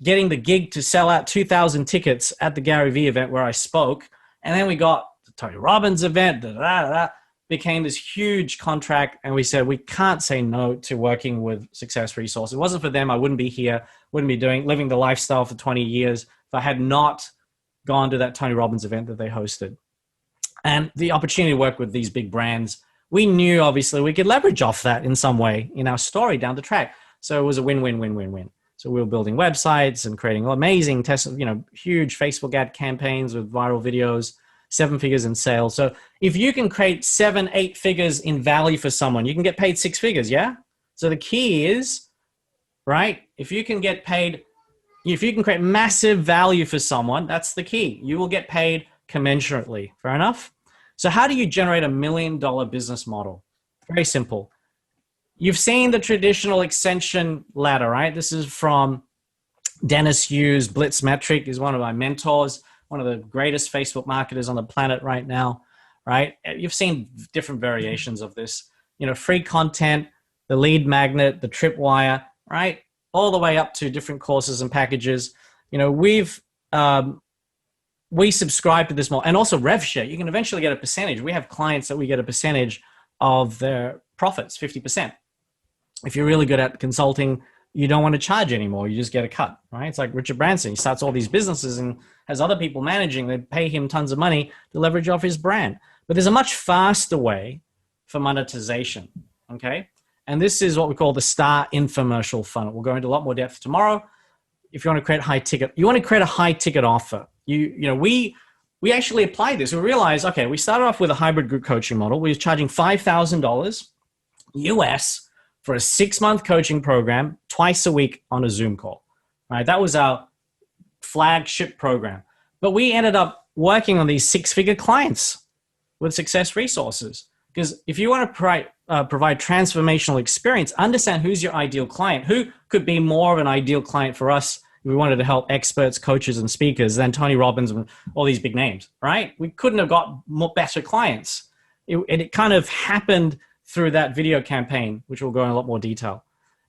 getting the gig to sell out 2,000 tickets at the Gary Vee event where I spoke. And then we got the Tony Robbins event, became this huge contract. And we said, we can't say no to working with Success Resource. If it wasn't for them, I wouldn't be here, wouldn't be living the lifestyle for 20 years if I had not gone to that Tony Robbins event that they hosted. And the opportunity to work with these big brands, we knew obviously we could leverage off that in some way in our story down the track. So it was a win-win-win-win-win. So we were building websites and creating amazing huge Facebook ad campaigns with viral videos, 7 figures in sales. So if you can create 7-8 figures in value for someone, you can get paid 6 figures, yeah? So the key is, right, if you can create massive value for someone, that's the key. You will get paid commensurately. Fair enough? So how do you generate $1 million business model? Very simple. You've seen the traditional Ascension ladder, right? This is from Dennis Hughes. Blitzmetric is one of my mentors, one of the greatest Facebook marketers on the planet right now, right? You've seen different variations of this, free content, the lead magnet, the tripwire, right? All the way up to different courses and packages. We've we subscribe to this model, and also rev share. You can eventually get a percentage. We have clients that we get a percentage of their profits, 50%. If you're really good at consulting, you don't want to charge anymore. You just get a cut, right? It's like Richard Branson. He starts all these businesses and has other people managing. They pay him tons of money to leverage off his brand. But there's a much faster way for monetization, okay? And this is what we call the star infomercial funnel. We'll go into a lot more depth tomorrow. If you want to create high ticket, you want to create a high ticket offer. We actually applied this. We realized, okay, we started off with a hybrid group coaching model. We were charging $5,000 US for a 6-month coaching program twice a week on a Zoom call, right? That was our flagship program. But we ended up working on these 6-figure clients with Success Resources. Because if you want to provide transformational experience, understand who's your ideal client, who could be more of an ideal client for us. We wanted to help experts, coaches, and speakers than Tony Robbins and all these big names, right? We couldn't have got better clients. It kind of happened through that video campaign, which we'll go in a lot more detail.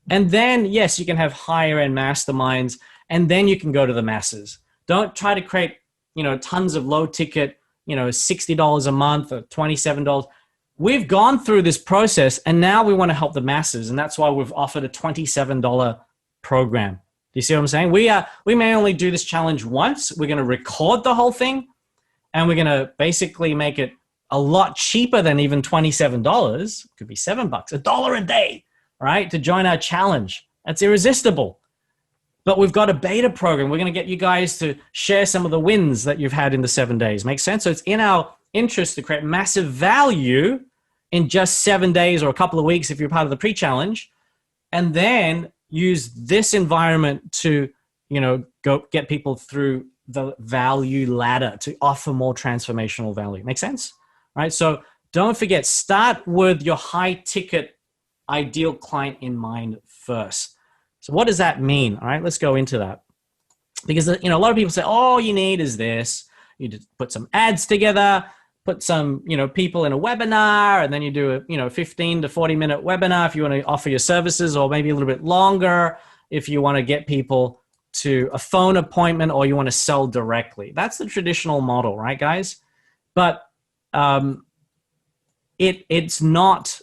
And then, yes, you can have higher end masterminds, and then you can go to the masses. Don't try to create, tons of low ticket, $60 a month or $27. We've gone through this process, and now we want to help the masses. And that's why we've offered a $27 program. Do you see what I'm saying? We may only do this challenge once. We're going to record the whole thing, and we're going to basically make it a lot cheaper than even $27. It could be $7, $1 a day, right? To join our challenge. That's irresistible. But we've got a beta program. We're going to get you guys to share some of the wins that you've had in the 7 days. Make sense? So it's in our interest to create massive value in just 7 days or a couple of weeks if you're part of the pre-challenge, and then use this environment to, go get people through the value ladder to offer more transformational value. Make sense? Right? So don't forget, start with your high ticket ideal client in mind first. So what does that mean? All right, let's go into that. Because, a lot of people say, all you need is this. You just put some ads together, put some, people in a webinar, and then you do a, 15 to 40 minute webinar if you want to offer your services, or maybe a little bit longer if you want to get people to a phone appointment or you want to sell directly. That's the traditional model, right, guys? But it's not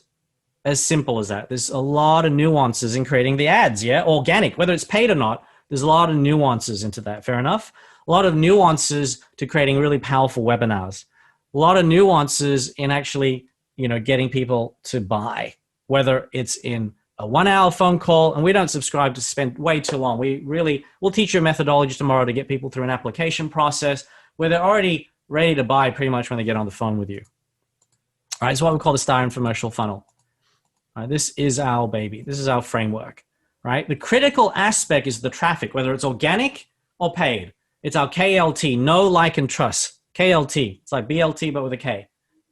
as simple as that. There's a lot of nuances in creating the ads, yeah? Organic, whether it's paid or not, there's a lot of nuances into that, fair enough? A lot of nuances to creating really powerful webinars. A lot of nuances in actually, getting people to buy, whether it's in a 1-hour phone call, and we don't subscribe to spend way too long. We'll teach you a methodology tomorrow to get people through an application process where they're already ready to buy pretty much when they get on the phone with you. All right, it's what we call the star infomercial funnel. All right, this is our baby. This is our framework, right? The critical aspect is the traffic, whether it's organic or paid. It's our KLT, know, like, and trust. KLT. It's like BLT, but with a K,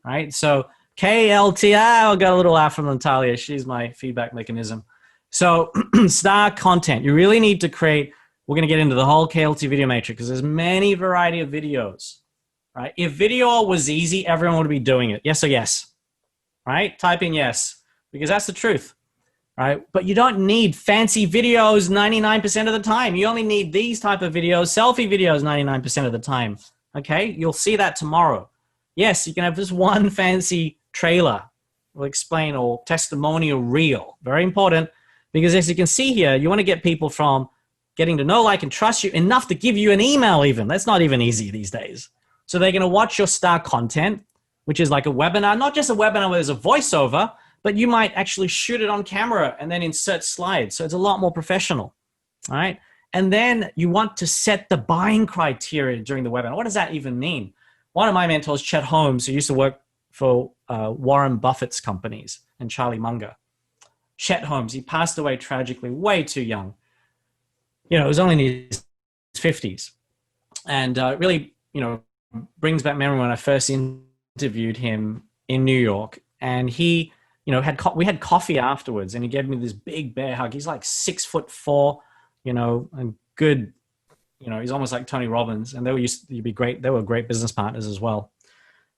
right? So KLT, I got a little laugh from Natalia. She's my feedback mechanism. So star content. You really need to create, we're going to get into the whole KLT video matrix because there's many variety of videos, right? If video was easy, everyone would be doing it. Yes or yes, right? Type in yes, because that's the truth, right? But you don't need fancy videos 99% of the time. You only need these type of videos, selfie videos 99% of the time. Okay, you'll see that tomorrow. Yes, you can have this one fancy trailer, we'll explain, or testimonial reel. Very important, because as you can see here, you want to get people from getting to know, like, and trust you enough to give you an email even. That's not even easy these days. So they're going to watch your star content, which is like a webinar, not just a webinar where there's a voiceover, but you might actually shoot it on camera and then insert slides. So it's a lot more professional, all right? And then you want to set the buying criteria during the webinar. What does that even mean? One of my mentors, Chet Holmes, who used to work for Warren Buffett's companies and Charlie Munger. Chet Holmes, he passed away tragically, way too young. It was only in his 50s. And really, brings back memory when I first interviewed him in New York. And he, we had coffee afterwards, and he gave me this big bear hug. He's like 6'4", and good, he's almost like Tony Robbins, and they used to be great. They were great business partners as well.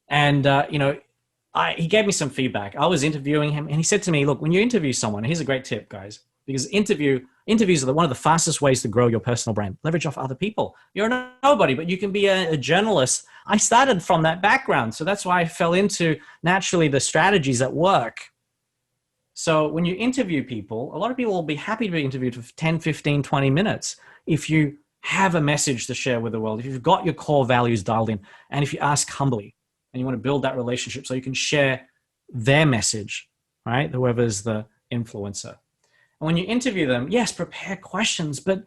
And, he gave me some feedback. I was interviewing him, and he said to me, look, when you interview someone, here's a great tip, guys. because interviews are one of the fastest ways to grow your personal brand. Leverage off other people. You're nobody, but you can be a journalist. I started from that background, so that's why I fell into naturally the strategies that work. So when you interview people, a lot of people will be happy to be interviewed for 10, 15, 20 minutes if you have a message to share with the world, if you've got your core values dialed in, and if you ask humbly and you want to build that relationship so you can share their message, right? Whoever's the influencer. And when you interview them, yes, prepare questions, but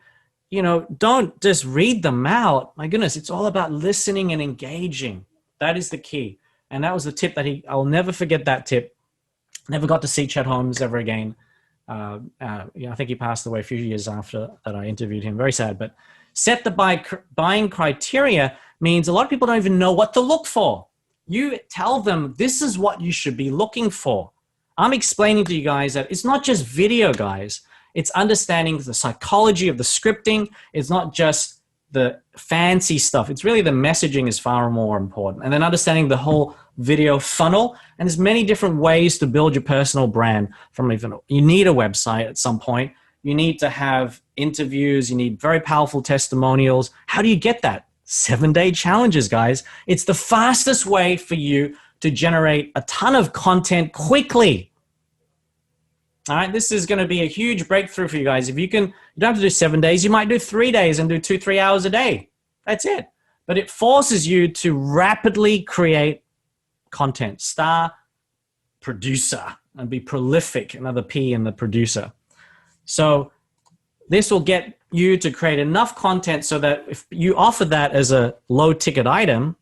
don't just read them out. My goodness, it's all about listening and engaging. That is the key. And that was the tip that I'll never forget that tip. Never got to see Chet Holmes ever again. I think he passed away a few years after that I interviewed him. Very sad. But set the buying criteria means a lot of people don't even know what to look for. You tell them this is what you should be looking for. I'm explaining to you guys that it's not just video, guys. It's understanding the psychology of the scripting. It's not just the fancy stuff. It's really the messaging is far more important. And then understanding the whole video funnel. And there's many different ways to build your personal brand from even, you need a website at some point. You need to have interviews. You need very powerful testimonials. How do you get that? 7-day challenges, guys. It's the fastest way for you to generate a ton of content quickly. All right, this is going to be a huge breakthrough for you guys. If you don't have to do 7 days, you might do 3 days and do 2-3 hours a day. That's it. But it forces you to rapidly create content, star producer, and be prolific, another P in the producer. So this will get you to create enough content so that if you offer that as a low ticket item,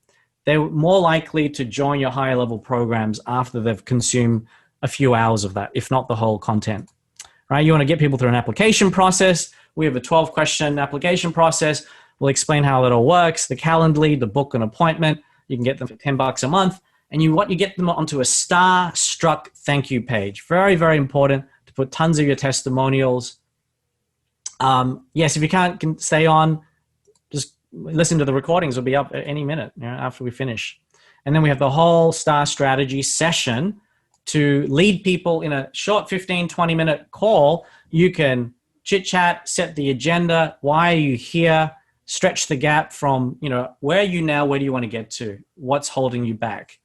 they're more likely to join your higher level programs after they've consumed a few hours of that, if not the whole content, right? You want to get people through an application process. We have a 12-question application process. We'll explain how that all works, the Calendly, the book an appointment. You can get them for $10 a month. And you get them onto a star-struck thank you page. Very, very important to put tons of your testimonials. Yes, if you can stay on, just listen to the recordings. It'll be up at any minute after we finish. And then we have the whole star strategy session to lead people in a short 15, 20-minute call. You can chit-chat, set the agenda. Why are you here? Stretch the gap from, where are you now? Where do you want to get to? What's holding you back?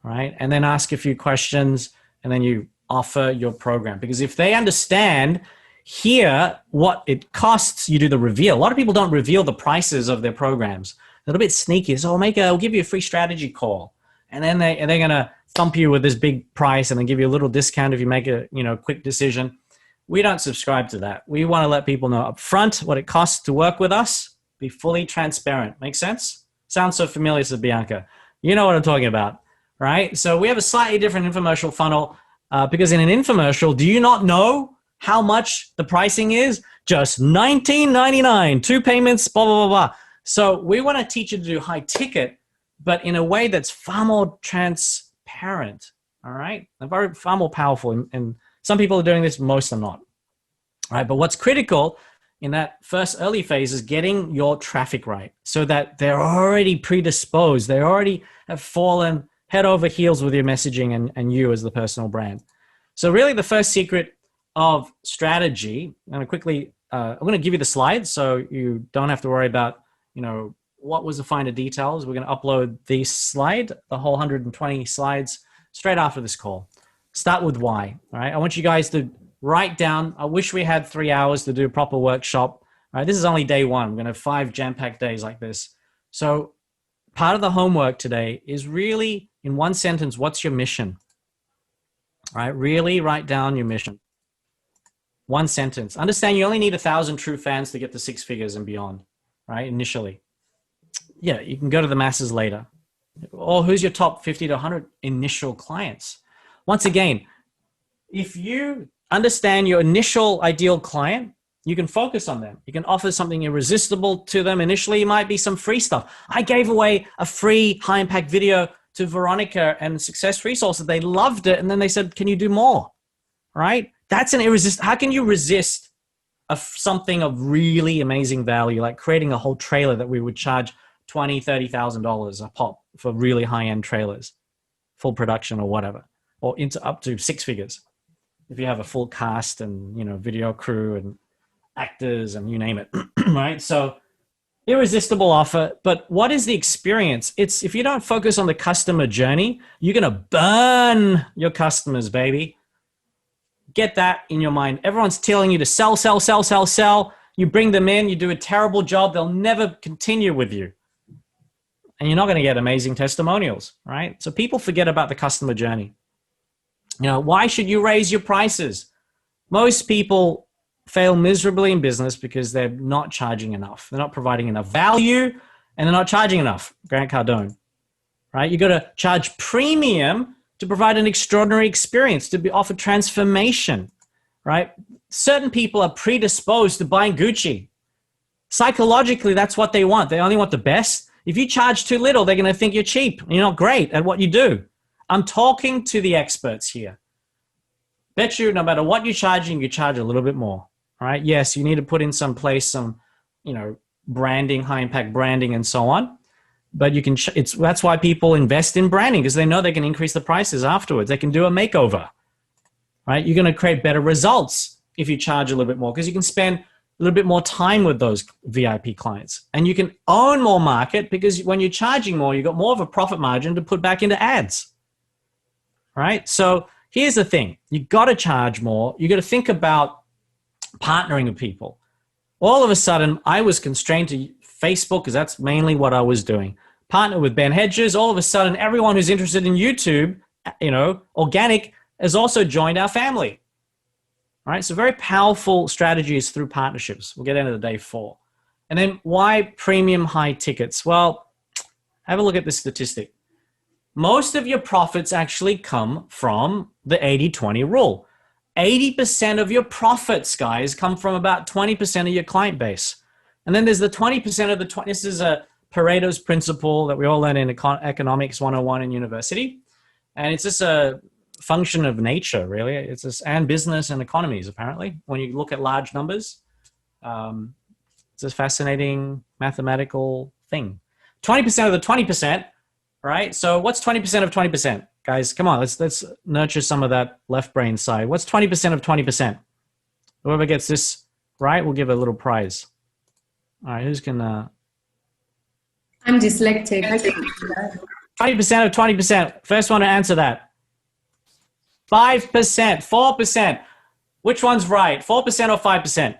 Right? And then ask a few questions, and then you offer your program. Because if they understand here what it costs, you do the reveal. A lot of people don't reveal the prices of their programs. They're a little bit sneaky. So I'll give you a free strategy call. And then they're going to thump you with this big price and then give you a little discount if you make a quick decision. We don't subscribe to that. We want to let people know up front what it costs to work with us. Be fully transparent. Make sense? Sounds so familiar to Bianca. You know what I'm talking about, right? So we have a slightly different infomercial funnel because in an infomercial, do you not know how much the pricing is? Just $19.99, 2 payments, blah, blah, blah, blah. So we want to teach you to do high ticket, but in a way that's far more transparent, all right? Far more powerful. And some people are doing this, most are not, all right? But what's critical in that first early phase is getting your traffic right so that they're already predisposed. They already have fallen head over heels with your messaging and you as the personal brand. So really the first secret of strategy, I'm going to quickly, I'm going to give you the slides so you don't have to worry about, what was the finer details. We're going to upload this slide, the whole 120 slides, straight after this call. Start with why, all right? I want you guys to write down. I wish we had 3 hours to do a proper workshop. All right, this is only day one. We're going to have 5 jam-packed days like this. So part of the homework today is really, in one sentence, what's your mission? All right, really write down your mission. One sentence. Understand you only need 1,000 true fans to get to 6 figures and beyond, right, initially. Yeah, you can go to the masses later. Or who's your top 50 to 100 initial clients? Once again, if you understand your initial ideal client, you can focus on them. You can offer something irresistible to them. Initially, it might be some free stuff. I gave away a free high impact video to Veronica and Success Resources. They loved it. And then they said, can you do more? Right? That's an irresistible. How can you resist something of really amazing value, like creating a whole trailer that we would charge $20,000, $30,000 a pop for really high-end trailers, full production or whatever, or into up to 6 figures? if you have a full cast and, you know, video crew and actors and you name it, right? So irresistible offer. But what is the experience? It's if you don't focus on the customer journey, you're going to burn your customers, baby. Get that in your mind. Everyone's telling you to sell, sell, sell, sell, sell. You bring them in, you do a terrible job. They'll never continue with you. And you're not going to get amazing testimonials, right? So people forget about the customer journey. You know, why should you raise your prices? Most people fail miserably in business because they're not charging enough. They're not providing enough value and they're not charging enough. Grant Cardone, right? You got to charge premium to provide an extraordinary experience, to be offer transformation, right? Certain people are predisposed to buying Gucci. Psychologically, that's what they want. They only want the best. If you charge too little, they're going to think you're cheap. You're not great at what you do. I'm talking to the experts here. Bet you no matter what you're charging, you charge a little bit more, right? Yes, you need to put in some you know, branding, high impact branding and so on. But you can, that's why people invest in branding, because they know they can increase the prices afterwards. They can do a makeover, right? You're going to create better results if you charge a little bit more, because you can spend a little bit more time with those VIP clients, and you can own more market because when you're charging more, you've got more of a profit margin to put back into ads, right? So here's the thing. You got to charge more. You got to think about partnering with people. All of a sudden, I was constrained to Facebook because that's mainly what I was doing. Partner with Ben Hedges. All of a sudden, everyone who's interested in YouTube, you know, organic, has also joined our family. All right, so very powerful strategies through partnerships. We'll get into the day 4. And then why premium high tickets? Well, have a look at this statistic. Most of your profits actually come from the 80-20 rule. 80% of your profits, guys, come from about 20% of your client base. And then there's the 20% of the 20. This is a Pareto's principle that we all learn in Economics 101 in university. And it's just a function of nature, really. It's just, and business and economies, apparently. When you look at large numbers, it's a fascinating mathematical thing. 20% of the 20%, right? So what's 20% of 20%? Guys, come on, let's nurture some of that left brain side. What's 20% of 20%? Whoever gets this right, we'll give a little prize. All right, who's gonna? I'm dyslexic. 20% of 20%. First one to answer that. 5%, 4%. Which one's right? 4% or 5%?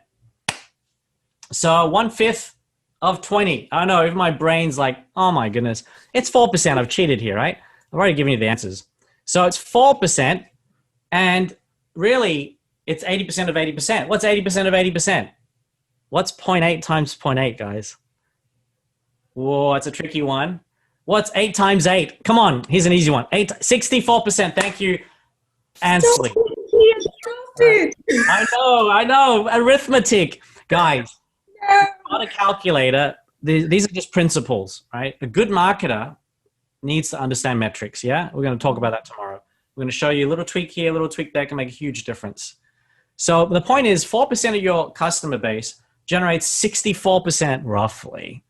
So 1/5 of 20. I know, even my brain's like, oh my goodness. It's 4%. I've cheated here, right? I've already given you the answers. So it's 4%, and really it's 80% of 80%. What's 80% of 80%? What's 0.8 times 0.8, guys? Whoa, that's a tricky one. What's 8 times 8? Come on, here's an easy one. 64%. Thank you, Ansley. I know. Arithmetic. Guys, not a calculator. These are just principles, right? A good marketer needs to understand metrics, yeah? We're going to talk about that tomorrow. We're going to show you a little tweak here, a little tweak there can make a huge difference. So the point is 4% of your customer base generates 64% roughly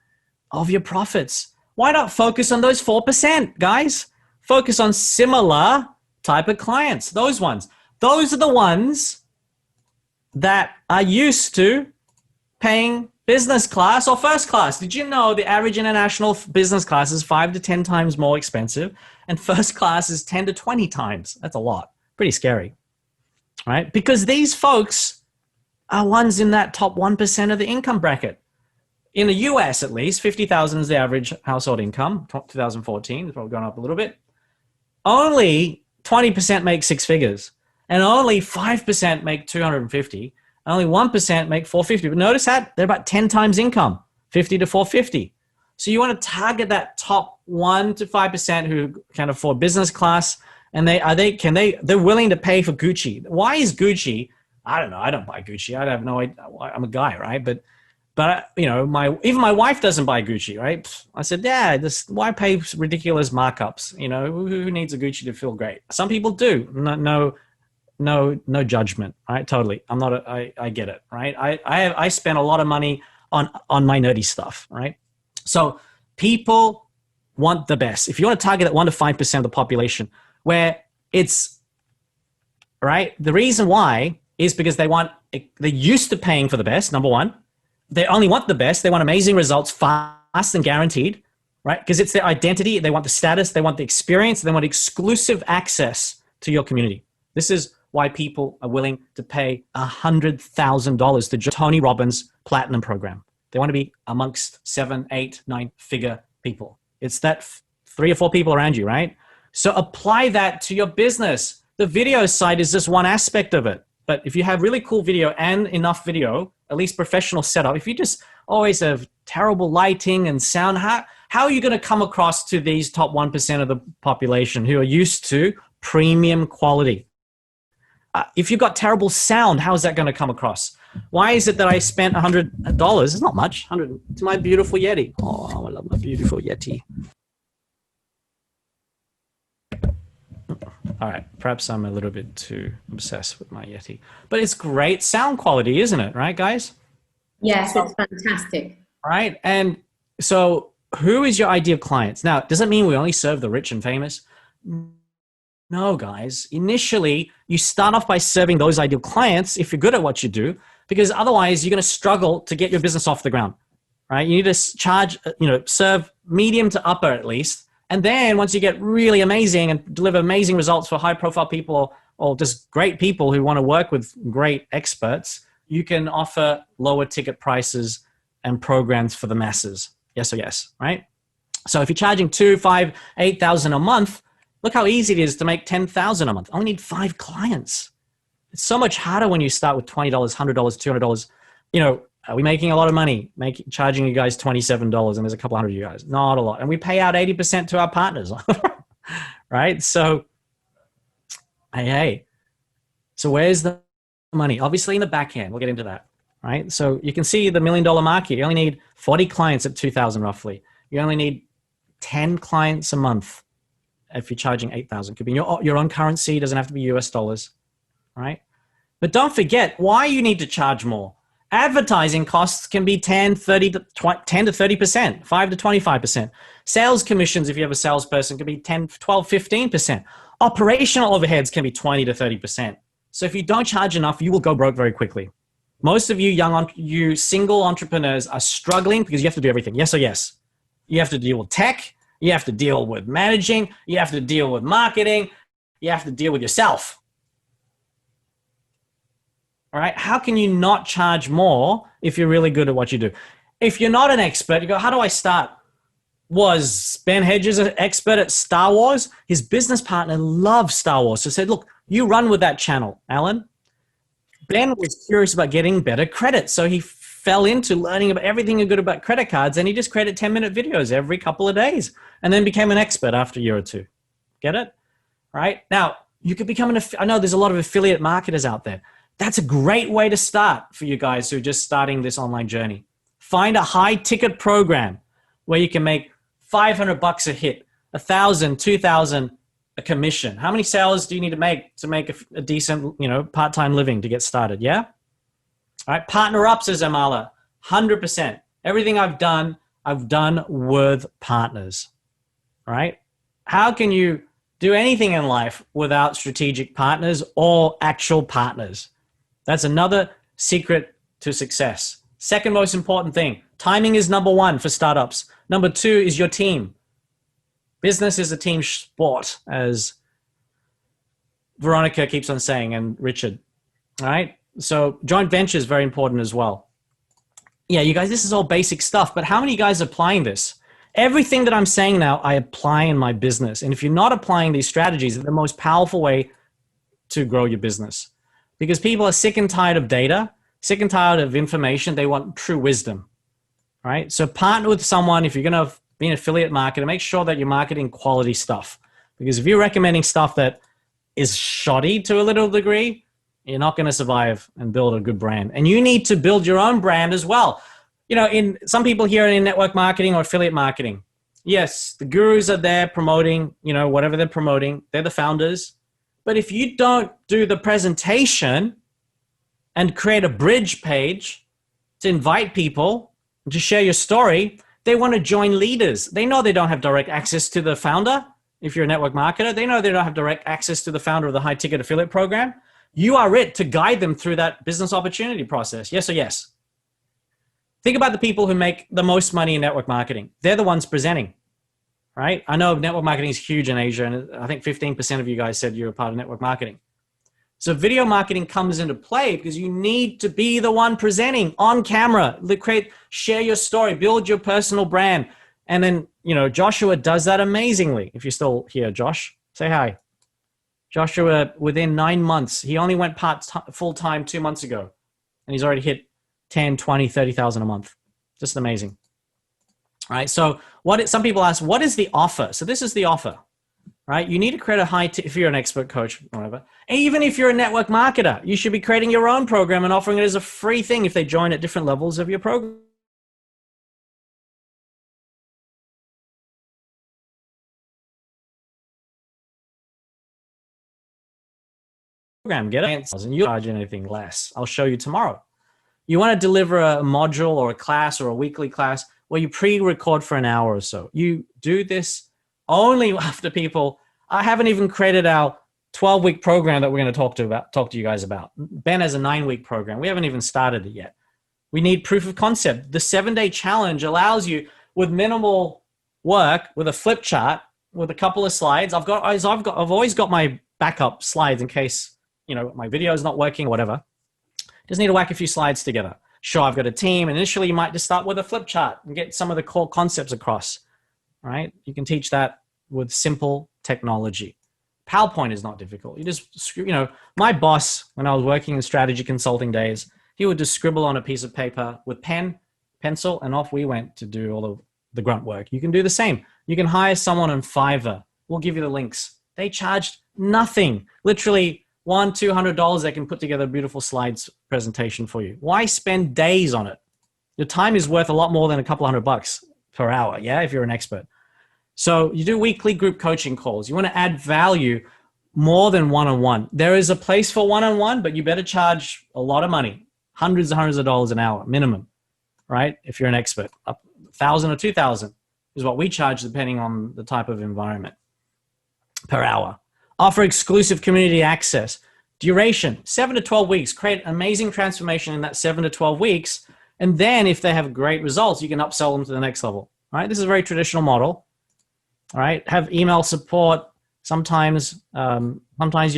of your profits. Why not focus on those 4%, guys? Focus on similar type of clients, those ones. Those are the ones that are used to paying business class or first class. Did you know the average international business class is 5 to 10 times more expensive, and first class is 10 to 20 times? That's a lot. Pretty scary, right? Because these folks are ones in that top 1% of the income bracket. In the US, at least, 50,000 is the average household income. 2014, it's probably gone up a little bit. Only 20% make 6 figures, and only 5% make 250. Only 1% make 450. But notice that they're about 10 times income, 50 to 450. So you want to target that top 1 to 5% who can afford business class, and they're willing to pay for Gucci. Why is Gucci? I don't know. I don't buy Gucci. I have no idea. I'm a guy, right? But you know, even my wife doesn't buy Gucci, right? I said, yeah, why pay ridiculous markups? You know, who needs a Gucci to feel great? Some people do. No judgment, right? Totally. I get it, right? I spend a lot of money on my nerdy stuff, right? So people want the best. If you want to target that 1 to 5% of the population, where it's right? The reason why is because they're used to paying for the best, number one. They only want the best. They want amazing results, fast and guaranteed, right? Because it's their identity. They want the status. They want the experience. They want exclusive access to your community. This is why people are willing to pay $100,000 to join Tony Robbins Platinum Program. They want to be amongst 7, 8, 9-figure people. It's that 3 or 4 people around you, right? So apply that to your business. The video side is just one aspect of it. But if you have really cool video and enough video, at least professional setup, if you just always have terrible lighting and sound, how are you going to come across to these top 1% of the population who are used to premium quality? If you've got terrible sound, how is that going to come across? Why is it that I spent $100? It's not much, 100 to my beautiful Yeti. Oh, I love my beautiful Yeti. All right, perhaps I'm a little bit too obsessed with my Yeti, but it's great sound quality, isn't it? Right, guys? Yes, it's fantastic. Right, and so who is your ideal clients? Now, does it mean we only serve the rich and famous? No, guys. Initially, you start off by serving those ideal clients if you're good at what you do, because otherwise you're going to struggle to get your business off the ground, right? You need to charge, serve medium to upper at least. And then once you get really amazing and deliver amazing results for high profile people or just great people who want to work with great experts, you can offer lower ticket prices and programs for the masses. Yes or yes, right? So if you're charging 2, 5, 8,000 a month, look how easy it is to make 10,000 a month. I only need 5 clients. It's so much harder when you start with $20, $100, $200. Are we making a lot of money charging you guys $27 and there's a couple hundred of you guys? Not a lot. And we pay out 80% to our partners, right? So, hey. So where's the money? Obviously in the back end. We'll get into that, right? So you can see the $1 million market. You only need 40 clients at 2,000 roughly. You only need 10 clients a month if you're charging 8,000. Could be your own currency. Doesn't have to be US dollars, right? But don't forget why you need to charge more. Advertising costs can be 10 to 30%, 5 to 25%. Sales commissions, if you have a salesperson, can be 10, 12, 15%. Operational overheads can be 20 to 30%. So if you don't charge enough, you will go broke very quickly. Most of you single entrepreneurs are struggling because you have to do everything. Yes or yes? You have to deal with tech. You have to deal with managing. You have to deal with marketing. You have to deal with yourself. All right. How can you not charge more if you're really good at what you do? If you're not an expert, you go, how do I start? Was Ben Hedges an expert at Star Wars? His business partner loved Star Wars. So said, look, you run with that channel, Alan. Ben was curious about getting better credit. So he fell into learning about everything good about credit cards. And he just created 10-minute videos every couple of days and then became an expert after a year or two. Get it? All right. Now, you could become I know there's a lot of affiliate marketers out there. That's a great way to start for you guys who are just starting this online journey. Find a high ticket program where you can make $500 a hit, 1,000, 2,000 a commission. How many sales do you need to make a decent, part-time living to get started? Yeah. All right. Partner up, says Amala, 100%. Everything I've done with partners. All right. How can you do anything in life without strategic partners or actual partners? That's another secret to success. Second most important thing, timing is number 1 for startups. Number 2 is your team. Business is a team sport, as Veronica keeps on saying, and Richard. All right. So joint venture is very important as well. Yeah, you guys, this is all basic stuff, but how many of you guys are applying this? Everything that I'm saying now, I apply in my business. And if you're not applying these strategies, they're the most powerful way to grow your business. Because people are sick and tired of data, sick and tired of information. They want true wisdom, right? So partner with someone. If you're going to be an affiliate marketer, make sure that you're marketing quality stuff. Because if you're recommending stuff that is shoddy to a little degree, you're not going to survive and build a good brand. And you need to build your own brand as well. In some people here in network marketing or affiliate marketing, yes, the gurus are there promoting, whatever they're promoting. They're the founders. But if you don't do the presentation and create a bridge page to invite people to share your story, they want to join leaders. They know they don't have direct access to the founder. If you're a network marketer, they know they don't have direct access to the founder of the high ticket affiliate program. You are it to guide them through that business opportunity process. Yes or yes? Think about the people who make the most money in network marketing. They're the ones presenting, right? I know network marketing is huge in Asia, and I think 15% of you guys said you're a part of network marketing. So video marketing comes into play because you need to be the one presenting on camera, share your story, build your personal brand. And then, Joshua does that amazingly. If you're still here, Josh, say hi. Joshua, within 9 months, he only went full-time 2 months ago, and he's already hit 10, 20, 30,000 a month. Just amazing. All right. So some people ask, what is the offer? So this is the offer, right? You need to create a if you're an expert coach, whatever. And even if you're a network marketer, you should be creating your own program and offering it as a free thing if they join at different levels of your program. Get it, and you charge anything less. I'll show you tomorrow. You want to deliver a module or a class or a weekly class where you pre-record for an hour or so. You do this only after people. I haven't even created our 12-week program that we're going to talk to you guys about. Ben has a 9-week program. We haven't even started it yet. We need proof of concept. The 7-day challenge allows you, with minimal work, with a flip chart, with a couple of slides. I've always got my backup slides in case my video is not working or whatever. Just need to whack a few slides together. Sure, I've got a team. Initially, you might just start with a flip chart and get some of the core concepts across, right? You can teach that with simple technology. PowerPoint is not difficult. You just, my boss, when I was working in strategy consulting days, he would just scribble on a piece of paper with pen, pencil, and off we went to do all of the grunt work. You can do the same. You can hire someone on Fiverr. We'll give you the links. They charged nothing. Literally, $100-$200, they can put together a beautiful slides presentation for you. Why spend days on it? Your time is worth a lot more than a couple $100 per hour, yeah, if you're an expert. So you do weekly group coaching calls. You want to add value more than one-on-one. There is a place for one-on-one, but you better charge a lot of money, hundreds and hundreds of dollars an hour minimum, right? If you're an expert, up 1,000 or 2,000 is what we charge depending on the type of environment per hour. Offer exclusive community access. Duration, 7 to 12 weeks. Create amazing transformation in that 7 to 12 weeks. And then if they have great results, you can upsell them to the next level. All right? This is a very traditional model. All right? Have email support. Sometimes you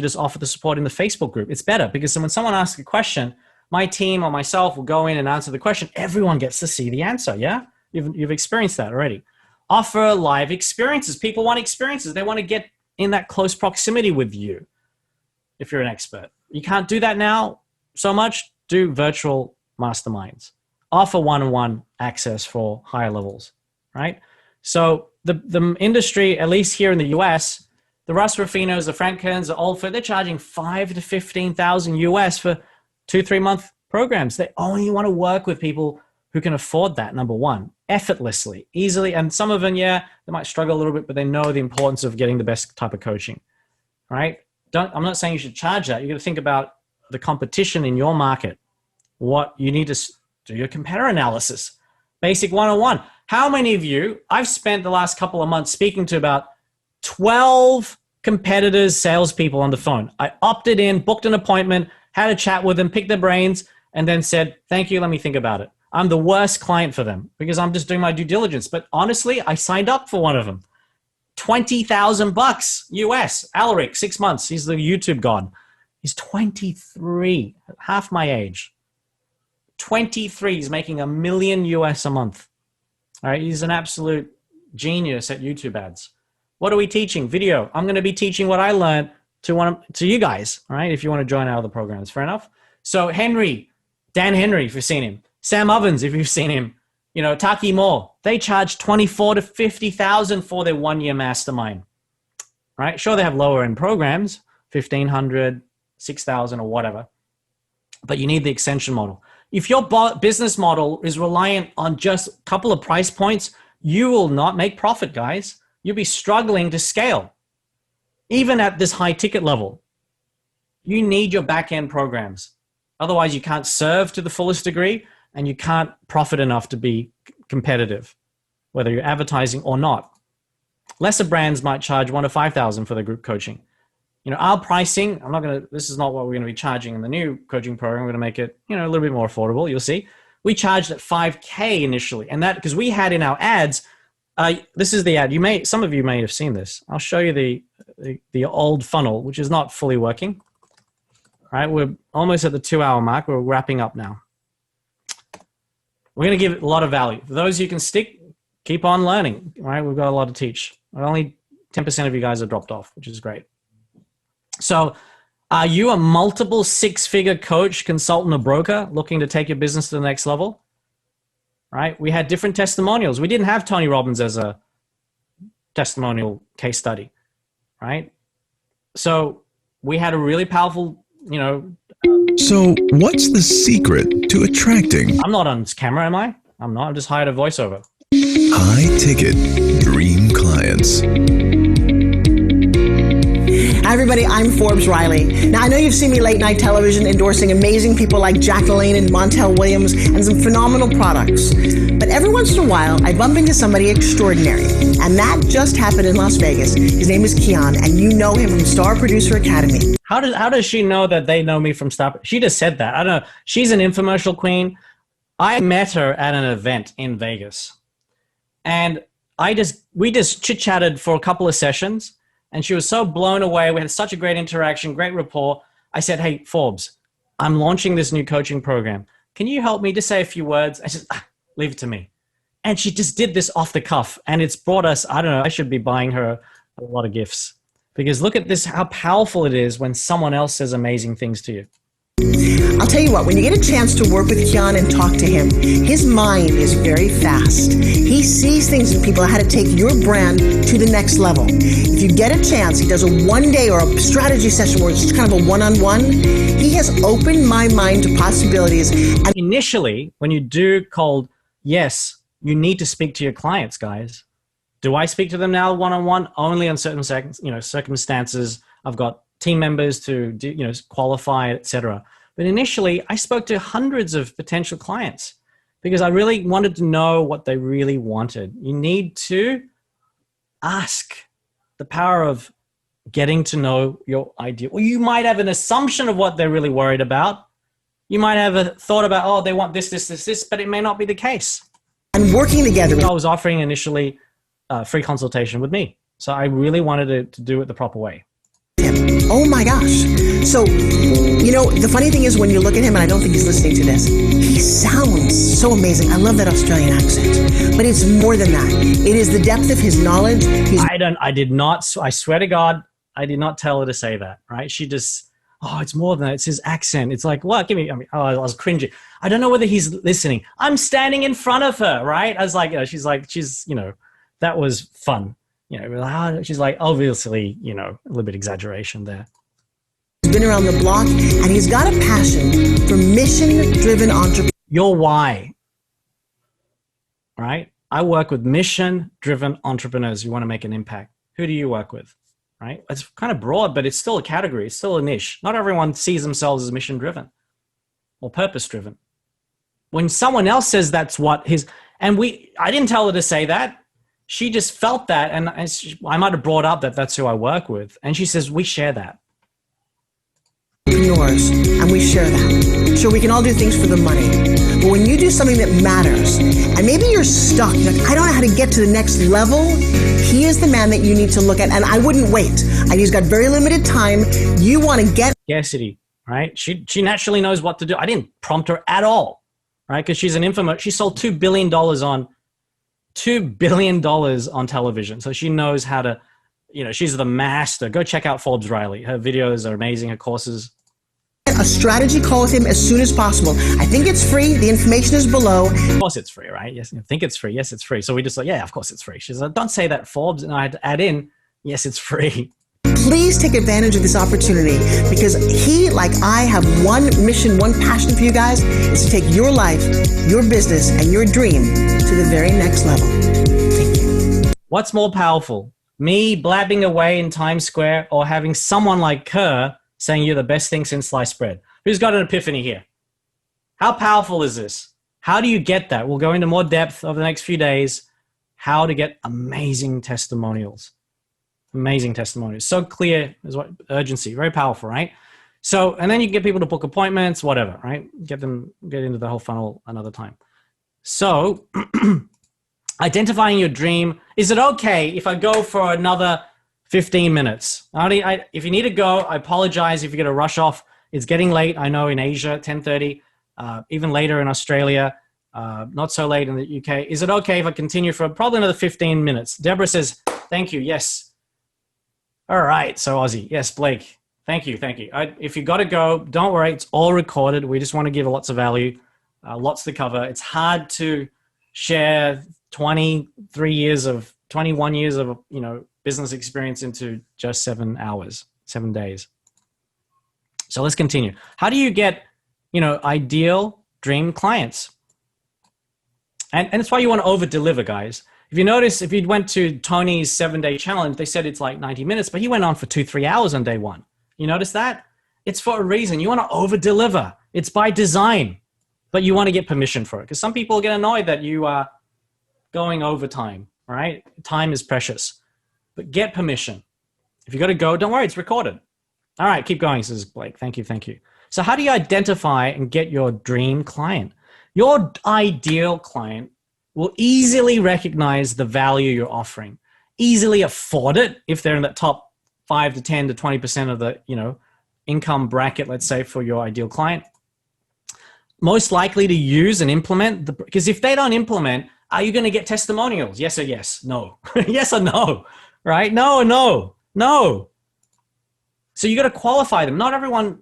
just offer the support in the Facebook group. It's better because when someone asks a question, my team or myself will go in and answer the question. Everyone gets to see the answer, yeah? You've experienced that already. Offer live experiences. People want experiences. They want to get in that close proximity with you if you're an expert. You can't do that now so much. Do virtual masterminds. Offer one-on-one access for higher levels, right? So the industry, at least here in the US, the Russ Ruffinos, the Frank Kerns, the Oldford, they're charging $5,000 to $15,000 US for 2-3 month programs. They only want to work with people who can afford that, number one, effortlessly, easily. And some of them, yeah, they might struggle a little bit, but they know the importance of getting the best type of coaching, right? I'm not saying you should charge that. You got to think about the competition in your market. What you need to do your competitor analysis. Basic 101. How many of you, I've spent the last couple of months speaking to about 12 competitors, salespeople on the phone. I opted in, booked an appointment, had a chat with them, picked their brains, and then said, thank you, let me think about it. I'm the worst client for them because I'm just doing my due diligence. But honestly, I signed up for one of them. $20,000 US. Alaric, 6 months. He's the YouTube god. He's 23, half my age. 23. He's making $1 million US a month. All right. He's an absolute genius at YouTube ads. What are we teaching? Video. I'm going to be teaching what I learned to you guys. All right. If you want to join our other programs, fair enough. So Dan Henry, if you've seen him. Sam Ovens, if you've seen him, Taki Moore, they charge $24,000 to $50,000 for their 1-year mastermind, right? Sure, they have lower end programs, $1,500, $6,000 or whatever, but you need the extension model. If your business model is reliant on just a couple of price points, you will not make profit, guys. You'll be struggling to scale, even at this high ticket level. You need your back end programs. Otherwise, you can't serve to the fullest degree, and you can't profit enough to be competitive, whether you're advertising or not. Lesser brands might charge $1,000 to $5,000 for the group coaching. You know, our pricing, this is not what we're going to be charging in the new coaching program. We're going to make it, you know, a little bit more affordable. You'll see. We charged at $5K initially. And that, because we had in our ads, this is the ad. Some of you may have seen this. I'll show you the old funnel, which is not fully working. All right, we're almost at the 2-hour mark. We're wrapping up now. We're going to give it a lot of value. For those who can stick, keep on learning. All right, we've got a lot to teach. Only 10% of you guys have dropped off, which is great. So are you a multiple 6-figure coach, consultant, or broker looking to take your business to the next level? Right? We had different testimonials. We didn't have Tony Robbins as a testimonial case study, right? So we had a really powerful, you know. So what's the secret to attracting I'm not on camera, am I? I'm not. I just hired a voiceover. high-ticket dream clients? Hi everybody, I'm Forbes Riley. Now I know you've seen me late night television endorsing amazing people like Jack LaLanne and Montel Williams and some phenomenal products. But every once in a while, I bump into somebody extraordinary. And that just happened in Las Vegas. His name is Keon, and you know him from Star Producer Academy. How does she know that they know me from Star? She just said that. I don't know. She's an infomercial queen. I met her at an event in Vegas. And we just chit-chatted for a couple of sessions. And she was so blown away. We had such a great interaction, great rapport. I said, hey, Forbes, I'm launching this new coaching program. Can you help me? Just say a few words. I said, leave it to me. And she just did this off the cuff. And it's brought us, I don't know, I should be buying her a lot of gifts. Because look at this, how powerful it is when someone else says amazing things to you. I'll tell you what, when you get a chance to work with Keon and talk to him, his mind is very fast. He sees things in people, how to take your brand to the next level. If you get a chance, he does a 1-day or a strategy session where it's just kind of a one-on-one. He has opened my mind to possibilities. And initially, when you do cold, yes, you need to speak to your clients, guys. Do I speak to them now one-on-one? Only on certain circumstances. I've got team members to qualify, etc. But initially, I spoke to hundreds of potential clients because I really wanted to know what they really wanted. You need to ask. The power of getting to know your idea. Well, you might have an assumption of what they're really worried about. You might have a thought about, oh, they want this, but it may not be the case. And working together. I was offering initially a free consultation with me. So I really wanted to do it the proper way. Oh my gosh. So, you know, the funny thing is when you look at him, and I don't think he's listening to this, he sounds so amazing. I love that Australian accent. But it's more than that. It is the depth of his knowledge. I swear to God, I did not tell her to say that, right? She just, it's more than that. It's his accent. It's like, what? I was cringing. I don't know whether he's listening. I'm standing in front of her, right? I was like, that was fun. She's like, obviously, a little bit exaggeration there. He's been around the block and he's got a passion for mission-driven entrepreneurs. Your why, right? I work with mission-driven entrepreneurs who want to make an impact. Who do you work with, right? It's kind of broad, but it's still a category. It's still a niche. Not everyone sees themselves as mission-driven or purpose-driven. When someone else says that's what I didn't tell her to say that. She just felt that, and I might have brought up that that's who I work with. And she says, we share that. Entrepreneurs, and we share that. Sure, we can all do things for the money. But when you do something that matters, and maybe you're stuck, you're like, I don't know how to get to the next level, he is the man that you need to look at. And I wouldn't wait. He's got very limited time. You want to get... Scarcity, right? She naturally knows what to do. I didn't prompt her at all, right? Because she's an infomercial. She sold $2 billion on television. So she knows how to, she's the master. Go check out Forbes Riley. Her videos are amazing. Her courses. A strategy call with him as soon as possible. I think it's free. The information is below. Of course it's free, right? Yes. I think it's free. Yes, it's free. So we just like, yeah, of course it's free. She's like, don't say that, Forbes. And I had to add in, yes, it's free. Please take advantage of this opportunity because he, like I, have one mission, one passion for you guys is to take your life, your business, and your dream to the very next level. Thank you. What's more powerful? Me blabbing away in Times Square or having someone like her saying you're the best thing since sliced bread? Who's got an epiphany here? How powerful is this? How do you get that? We'll go into more depth over the next few days. How to get amazing testimonials. Amazing testimonials. So clear is what urgency, very powerful, right? So, and then you get people to book appointments, whatever, right? Get into the whole funnel another time. So identifying your dream. Is it okay if I go for another 15 minutes? If you need to go, I apologize if you get a rush off. It's getting late. I know in Asia, 10:30, even later in Australia, not so late in the UK. Is it okay if I continue for probably another 15 minutes? Deborah says, thank you. Yes. All right. So Aussie. Yes, Blake. Thank you. Thank you. If you got to go, don't worry. It's all recorded. We just want to give lots of value, lots to cover. It's hard to share 21 years of, business experience into just 7 hours, 7 days. So let's continue. How do you get, ideal dream clients? And it's why you want to over deliver, guys. If you notice, if you went to Tony's 7-day challenge, they said it's like 90 minutes, but he went on for 2-3 hours on day one. You notice that? It's for a reason. You want to over deliver. It's by design, but you want to get permission for it, because some people get annoyed that you are going overtime, right? Time is precious, but get permission. If you got to go, don't worry, it's recorded. All right, keep going, says Blake. Thank you, thank you. So how do you identify and get your dream client? Your ideal client will easily recognize the value you're offering, easily afford it if they're in that top 5 to 10 to 20% of the income bracket, let's say, for your ideal client. Most likely to use and implement, because if they don't implement, are you going to get testimonials? Yes or yes? No. Yes or no? Right? No or no? No. So you got to qualify them. Not everyone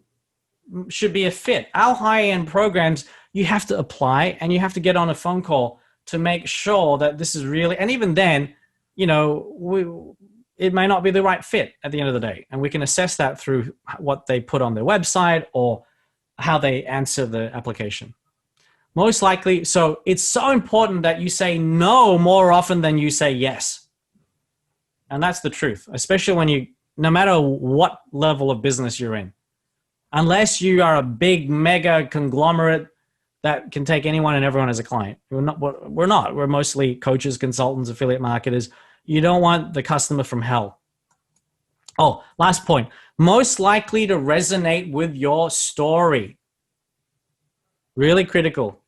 should be a fit. Our high-end programs, you have to apply and you have to get on a phone call to make sure that this is really, and even then, it may not be the right fit at the end of the day. And we can assess that through what they put on their website or how they answer the application. Most likely, so it's so important that you say no more often than you say yes. And that's the truth, especially when no matter what level of business you're in. Unless you are a big mega conglomerate that can take anyone and everyone as a client. We're not. We're mostly coaches, consultants, affiliate marketers. You don't want the customer from hell. Oh, last point. Most likely to resonate with your story. Really critical,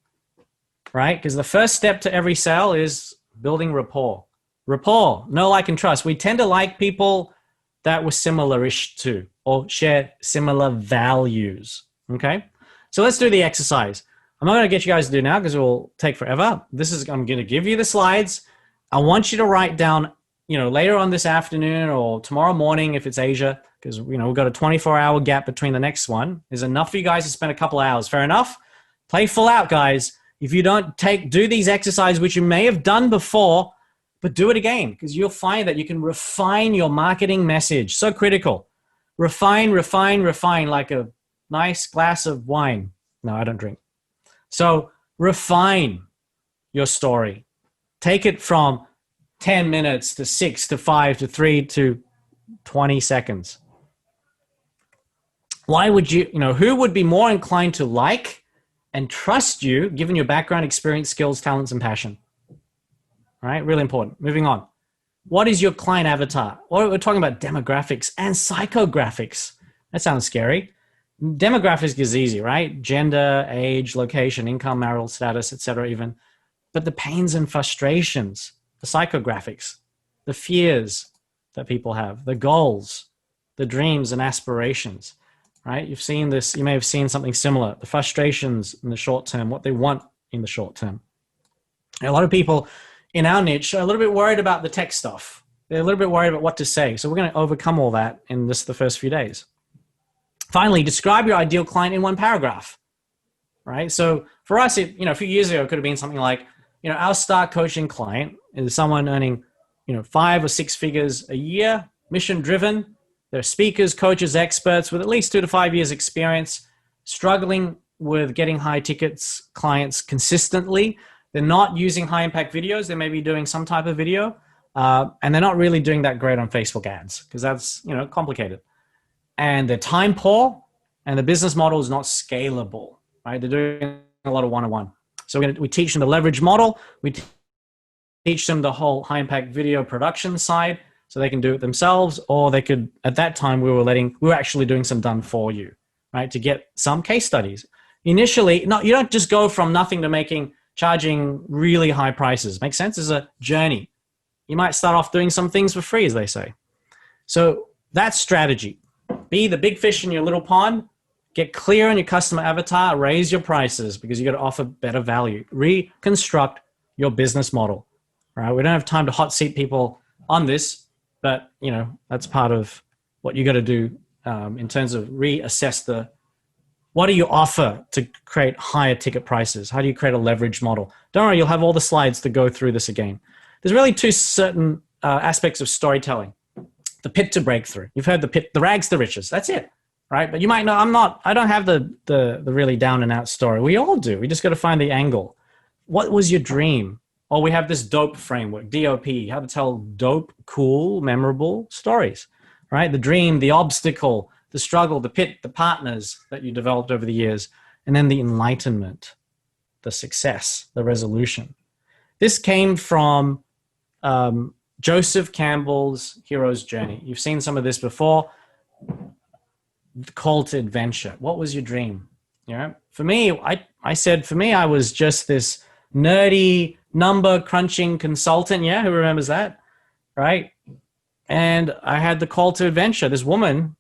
right? Because the first step to every sale is building rapport. Rapport, know, like, and trust. We tend to like people that we're similar-ish to or share similar values, okay? So let's do the exercise. I'm not going to get you guys to do now because it will take forever. I'm going to give you the slides. I want you to write down, later on this afternoon or tomorrow morning if it's Asia, because, we've got a 24-hour gap between the next one. Is enough for you guys to spend a couple hours. Fair enough? Play full out, guys. If you don't do these exercises, which you may have done before, but do it again, because you'll find that you can refine your marketing message. So critical. Refine, refine, refine, like a nice glass of wine. No, I don't drink. So refine your story. Take it from 10 minutes to 6 to 5 to 3 to 20 seconds. Why would who would be more inclined to like and trust you given your background, experience, skills, talents, and passion? All right, really important. Moving on. What is your client avatar? We're talking about demographics and psychographics. That sounds scary. Demographics is easy, right? Gender, age, location, income, marital status, etc. even. But the pains and frustrations, the psychographics, the fears that people have, the goals, the dreams and aspirations, right? You've seen this, you may have seen something similar. The frustrations in the short term, what they want in the short term. A lot of people in our niche are a little bit worried about the tech stuff. They're a little bit worried about what to say. So we're going to overcome all that in the first few days. Finally, describe your ideal client in one paragraph, right? So for us, a few years ago, it could have been something like, our Start Coaching client is someone earning, 5 or 6 figures a year, mission driven. They're speakers, coaches, experts with at least 2 to 5 years experience, struggling with getting high tickets clients consistently. They're not using high impact videos. They may be doing some type of video, and they're not really doing that great on Facebook ads because that's, complicated. And they're time poor, and the business model is not scalable, right? They're doing a lot of one-on-one. So we teach them the leverage model. We teach them the whole high impact video production side. so they can do it themselves, or they could, at that time, we were actually doing some done for you, right? To get some case studies. Initially, no, you don't just go from nothing to charging really high prices. Makes sense? It's a journey. You might start off doing some things for free, as they say. So that's strategy. Be the big fish in your little pond. Get clear on your customer avatar. Raise your prices because you got to offer better value. Reconstruct your business model. Right? We don't have time to hot seat people on this, but that's part of what you got to do in terms of reassess what do you offer to create higher ticket prices? How do you create a leverage model? Don't worry, you'll have all the slides to go through this again. There's really two certain aspects of storytelling. The pit to breakthrough. You've heard the rags to riches. That's it, right? But you might know, I don't have the really down and out story. We all do. We just got to find the angle. What was your dream? Or we have this DOPE framework, DOP, how to tell dope, cool, memorable stories, right? The dream, the obstacle, the struggle, the pit, the partners that you developed over the years, and then the enlightenment, the success, the resolution. This came from Joseph Campbell's Hero's Journey. You've seen some of this before. The call to adventure. What was your dream? For me, I said, I was just this nerdy number crunching consultant. Yeah, who remembers that? Right? And I had the call to adventure. This woman,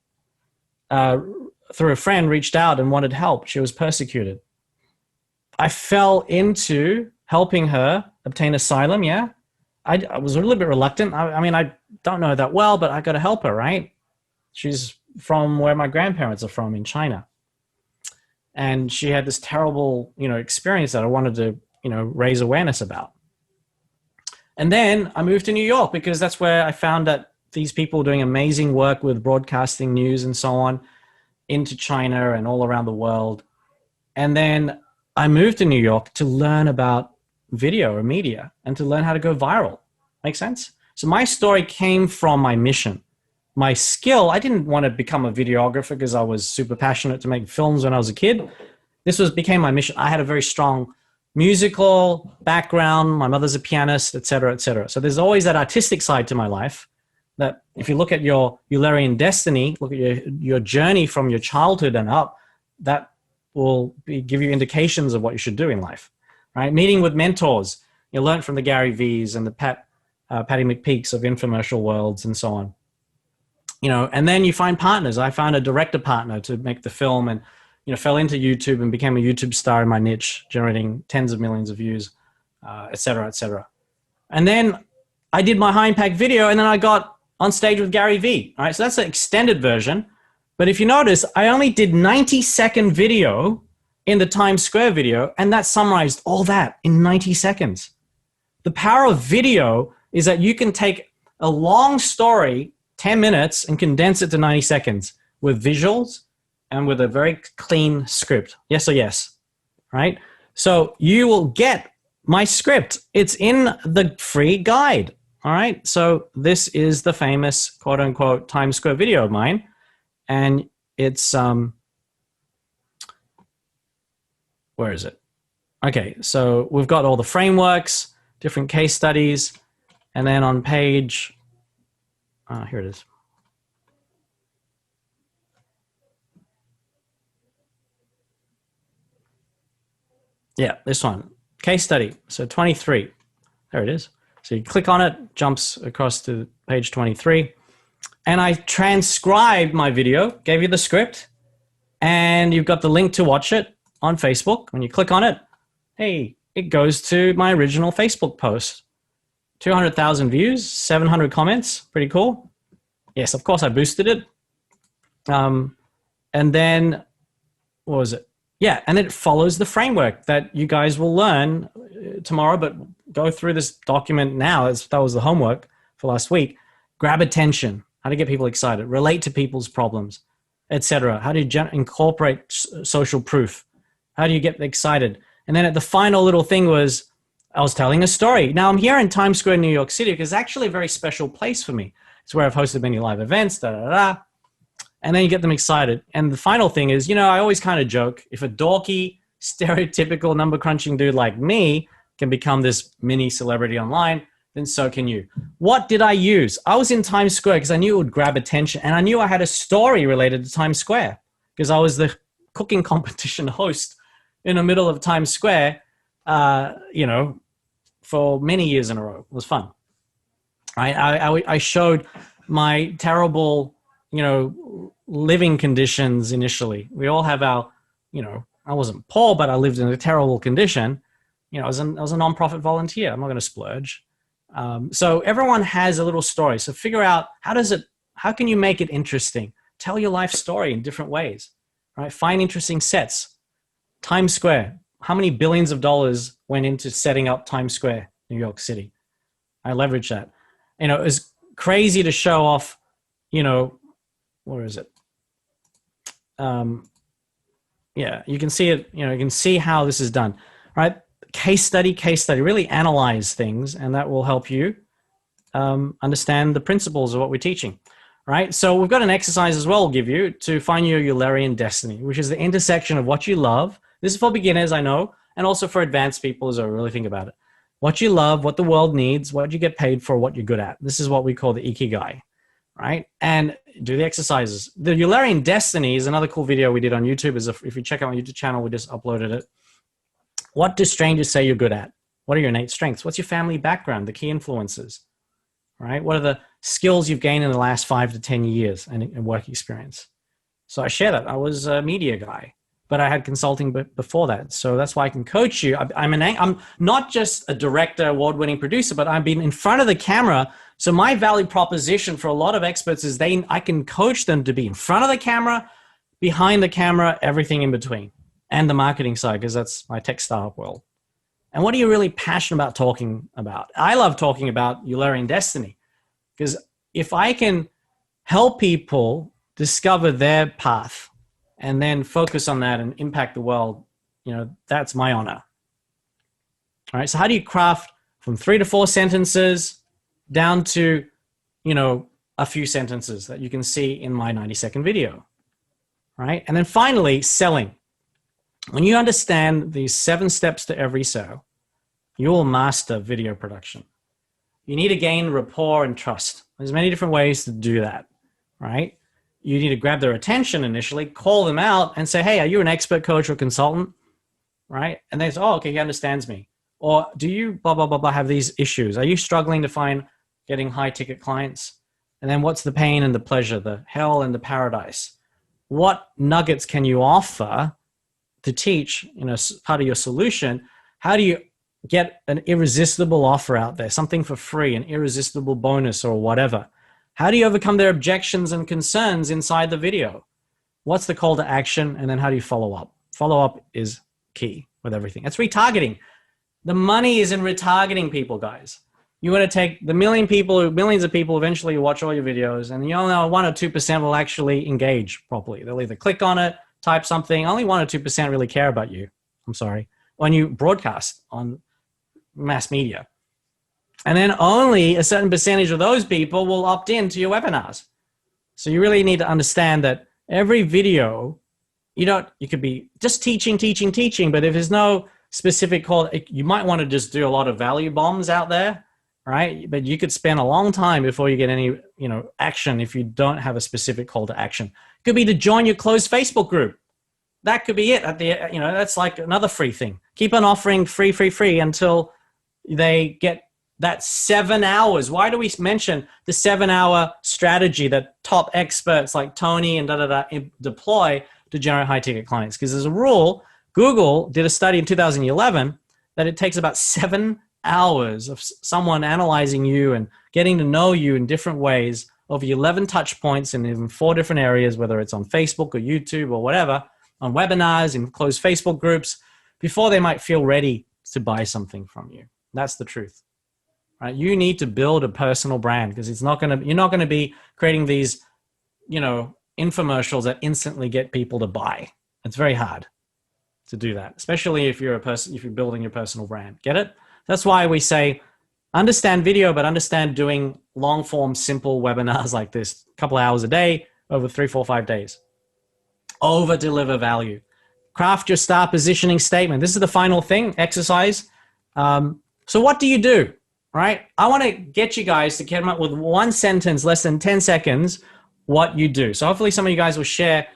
through a friend, reached out and wanted help. She was persecuted. I fell into helping her obtain asylum. Yeah. I was a little bit reluctant. I don't know her that well, but I got to help her, right? She's from where my grandparents are from in China. And she had this terrible, experience that I wanted to, raise awareness about. And then I moved to New York because that's where I found that these people doing amazing work with broadcasting news and so on into China and all around the world. And then I moved to New York to learn about video or media and to learn how to go viral. Make sense? So my story came from my mission. My skill, I didn't want to become a videographer because I was super passionate to make films when I was a kid. Became my mission. I had a very strong musical background. My mother's a pianist, et cetera, et cetera. So there's always that artistic side to my life that if you look at your Eulerian destiny, look at your journey from your childhood and up, that will give you indications of what you should do in life, right? Meeting with mentors. You learn from the Gary V's and the Patty McPeaks of infomercial worlds and so on. And then you find partners. I found a director partner to make the film and, fell into YouTube and became a YouTube star in my niche, generating tens of millions of views, et cetera, et cetera. And then I did my high impact video and then I got on stage with Gary Vee. All right, so that's the extended version. But if you notice, I only did 90-second video in the Times Square video, and that summarized all that in 90 seconds. The power of video is that you can take a long story, 10 minutes, and condense it to 90 seconds with visuals and with a very clean script. Yes or yes, right? So you will get my script. It's in the free guide, all right? So this is the famous quote-unquote Times Square video of mine, and it's, where is it? Okay, so we've got all the frameworks, different case studies, and then on page, here it is. Yeah, this one, case study. So 23, there it is. So you click on it, jumps across to page 23. And I transcribed my video, gave you the script, and you've got the link to watch it on Facebook. When you click on it, hey, it goes to my original Facebook post. 200,000 views, 700 comments, pretty cool. Yes, of course I boosted it. And then, what was it? Yeah, and it follows the framework that you guys will learn tomorrow, but go through this document now. That was the homework for last week. Grab attention, how to get people excited, relate to people's problems, etc. How do you incorporate social proof? How do you get excited? And then at the final little thing was, I was telling a story. Now I'm here in Times Square, New York City, because it's actually a very special place for me. It's where I've hosted many live events, and then you get them excited. And the final thing is, I always kind of joke, if a dorky, stereotypical number crunching dude like me can become this mini celebrity online, then so can you. What did I use? I was in Times Square because I knew it would grab attention, and I knew I had a story related to Times Square because I was the cooking competition host in the middle of Times Square, for many years in a row. It was fun. I showed my terrible, living conditions initially. We all have our, I wasn't poor, but I lived in a terrible condition. I was a nonprofit volunteer. I'm not going to splurge. So everyone has a little story. So figure out how can you make it interesting? Tell your life story in different ways, right? Find interesting sets. Times Square. How many billions of dollars went into setting up Times Square, New York City? I leveraged that. It was crazy to show off, where is it? You can see it, you can see how this is done, right? Case study, really analyze things, and that will help you understand the principles of what we're teaching, right? So we've got an exercise as well we'll give you to find your Eulerian destiny, which is the intersection of what you love. This is for beginners, I know, and also for advanced people as I really think about it. What you love, what the world needs, what you get paid for, what you're good at. This is what we call the Ikigai, right? And do the exercises. The Eulerian destiny is another cool video we did on YouTube. If you check out my YouTube channel, we just uploaded it. What do strangers say you're good at? What are your innate strengths? What's your family background, the key influences, right? What are the skills you've gained in the last 5 to 10 years and work experience? So I share that. I was a media guy, but I had consulting before that. So that's why I can coach you. I'm not just a director, award-winning producer, but I've been in front of the camera. So my value proposition for a lot of experts is I can coach them to be in front of the camera, behind the camera, everything in between, and the marketing side, because that's my tech startup world. And what are you really passionate about talking about? I love talking about Eulerian destiny, because if I can help people discover their path and then focus on that and impact the world, that's my honor. All right. So how do you craft from 3 to 4 sentences down to, a few sentences that you can see in my 90-second video, right? And then finally, selling. When you understand these 7 steps to every sale, you will master video production. You need to gain rapport and trust. There's many different ways to do that, right? You need to grab their attention initially, call them out and say, hey, are you an expert coach or consultant? Right? And they say, oh, okay, he understands me. Or do you blah, blah, blah, blah, have these issues? Are you struggling to find getting high ticket clients? And then what's the pain and the pleasure, the hell and the paradise? What nuggets can you offer to teach, part of your solution? How do you get an irresistible offer out there, something for free, an irresistible bonus or whatever? How do you overcome their objections and concerns inside the video? What's the call to action? And then how do you follow up? Follow up is key with everything. It's retargeting. The money is in retargeting people, guys. You want to take the millions of people eventually watch all your videos, and you only know 1 or 2% will actually engage properly. They'll either click on it, type something. Only 1 or 2% really care about you. I'm sorry. When you broadcast on mass media. And then only a certain percentage of those people will opt in to your webinars. So you really need to understand that every video, you could be just teaching, but if there's no specific call, you might want to just do a lot of value bombs out there, right? But you could spend a long time before you get any, action if you don't have a specific call to action. It could be to join your closed Facebook group. That could be it. That's like another free thing. Keep on offering free until they get that 7 hours. Why do we mention the 7-hour strategy that top experts like Tony and deploy to generate high ticket clients? Because there's a rule. Google did a study in 2011 that it takes about 7 hours of someone analyzing you and getting to know you in different ways over 11 touch points in even 4 different areas, whether it's on Facebook or YouTube or whatever, on webinars, in closed Facebook groups, before they might feel ready to buy something from you. That's the truth. Right? You need to build a personal brand, because you're not going to be creating these, infomercials that instantly get people to buy. It's very hard to do that, especially if you're building your personal brand. Get it? That's why we say, understand video, but understand doing long form, simple webinars like this, a couple hours a day over 3, 4, 5 days. Over deliver value. Craft your star positioning statement. This is the final thing, exercise. So what do you do? right? I want to get you guys to come up with one sentence, less than 10 seconds, what you do. So hopefully some of you guys will share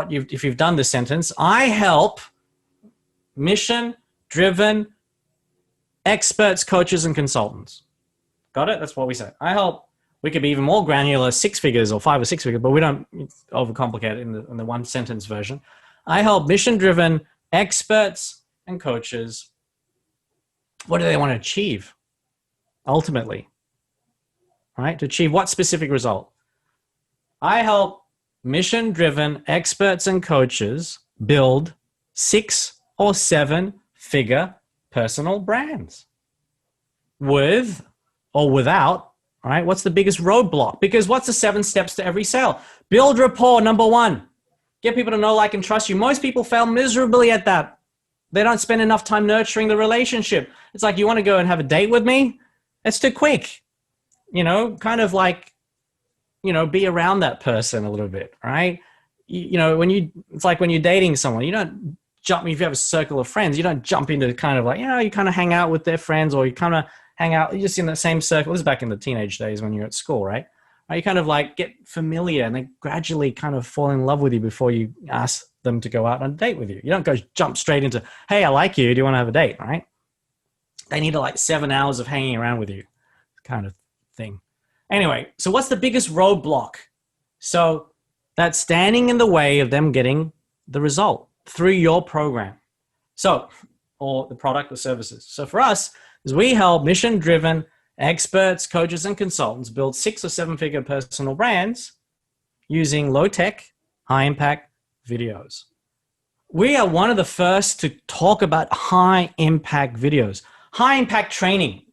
if you've done this sentence. I help mission-driven experts, coaches, and consultants. Got it? That's what we say. I help. We could be even more granular, 6 figures or 5 or 6 figures, but we don't overcomplicate it in the one sentence version. I help mission-driven experts and coaches. What do they want to achieve ultimately? Right? To achieve what specific result? I help mission-driven experts and coaches build 6 or 7 figure personal brands. With or without, right? What's the biggest roadblock? Because what's the 7 steps to every sale? Build rapport, number 1. Get people to know, like, and trust you. Most people fail miserably at that. They don't spend enough time nurturing the relationship. It's like, you want to go and have a date with me? It's too quick. Kind of like, be around that person a little bit, right? It's like when you're dating someone, you don't jump, if you have a circle of friends, you don't jump into kind of like, you kind of hang out with their friends, or you kind of hang out, you're just in the same circle. This is back in the teenage days when you're at school, right? You kind of like get familiar, and they gradually kind of fall in love with you before you ask them to go out on a date with you. You don't go jump straight into, hey, I like you. Do you want to have a date, right? They need 7 hours of hanging around with you kind of thing. Anyway, so what's the biggest roadblock? So that's standing in the way of them getting the result through your program. So, or the product or services. So for us, is we help mission-driven experts, coaches, and consultants build 6 or 7 figure personal brands using low-tech, high-impact videos. We are one of the first to talk about high-impact videos, high-impact training,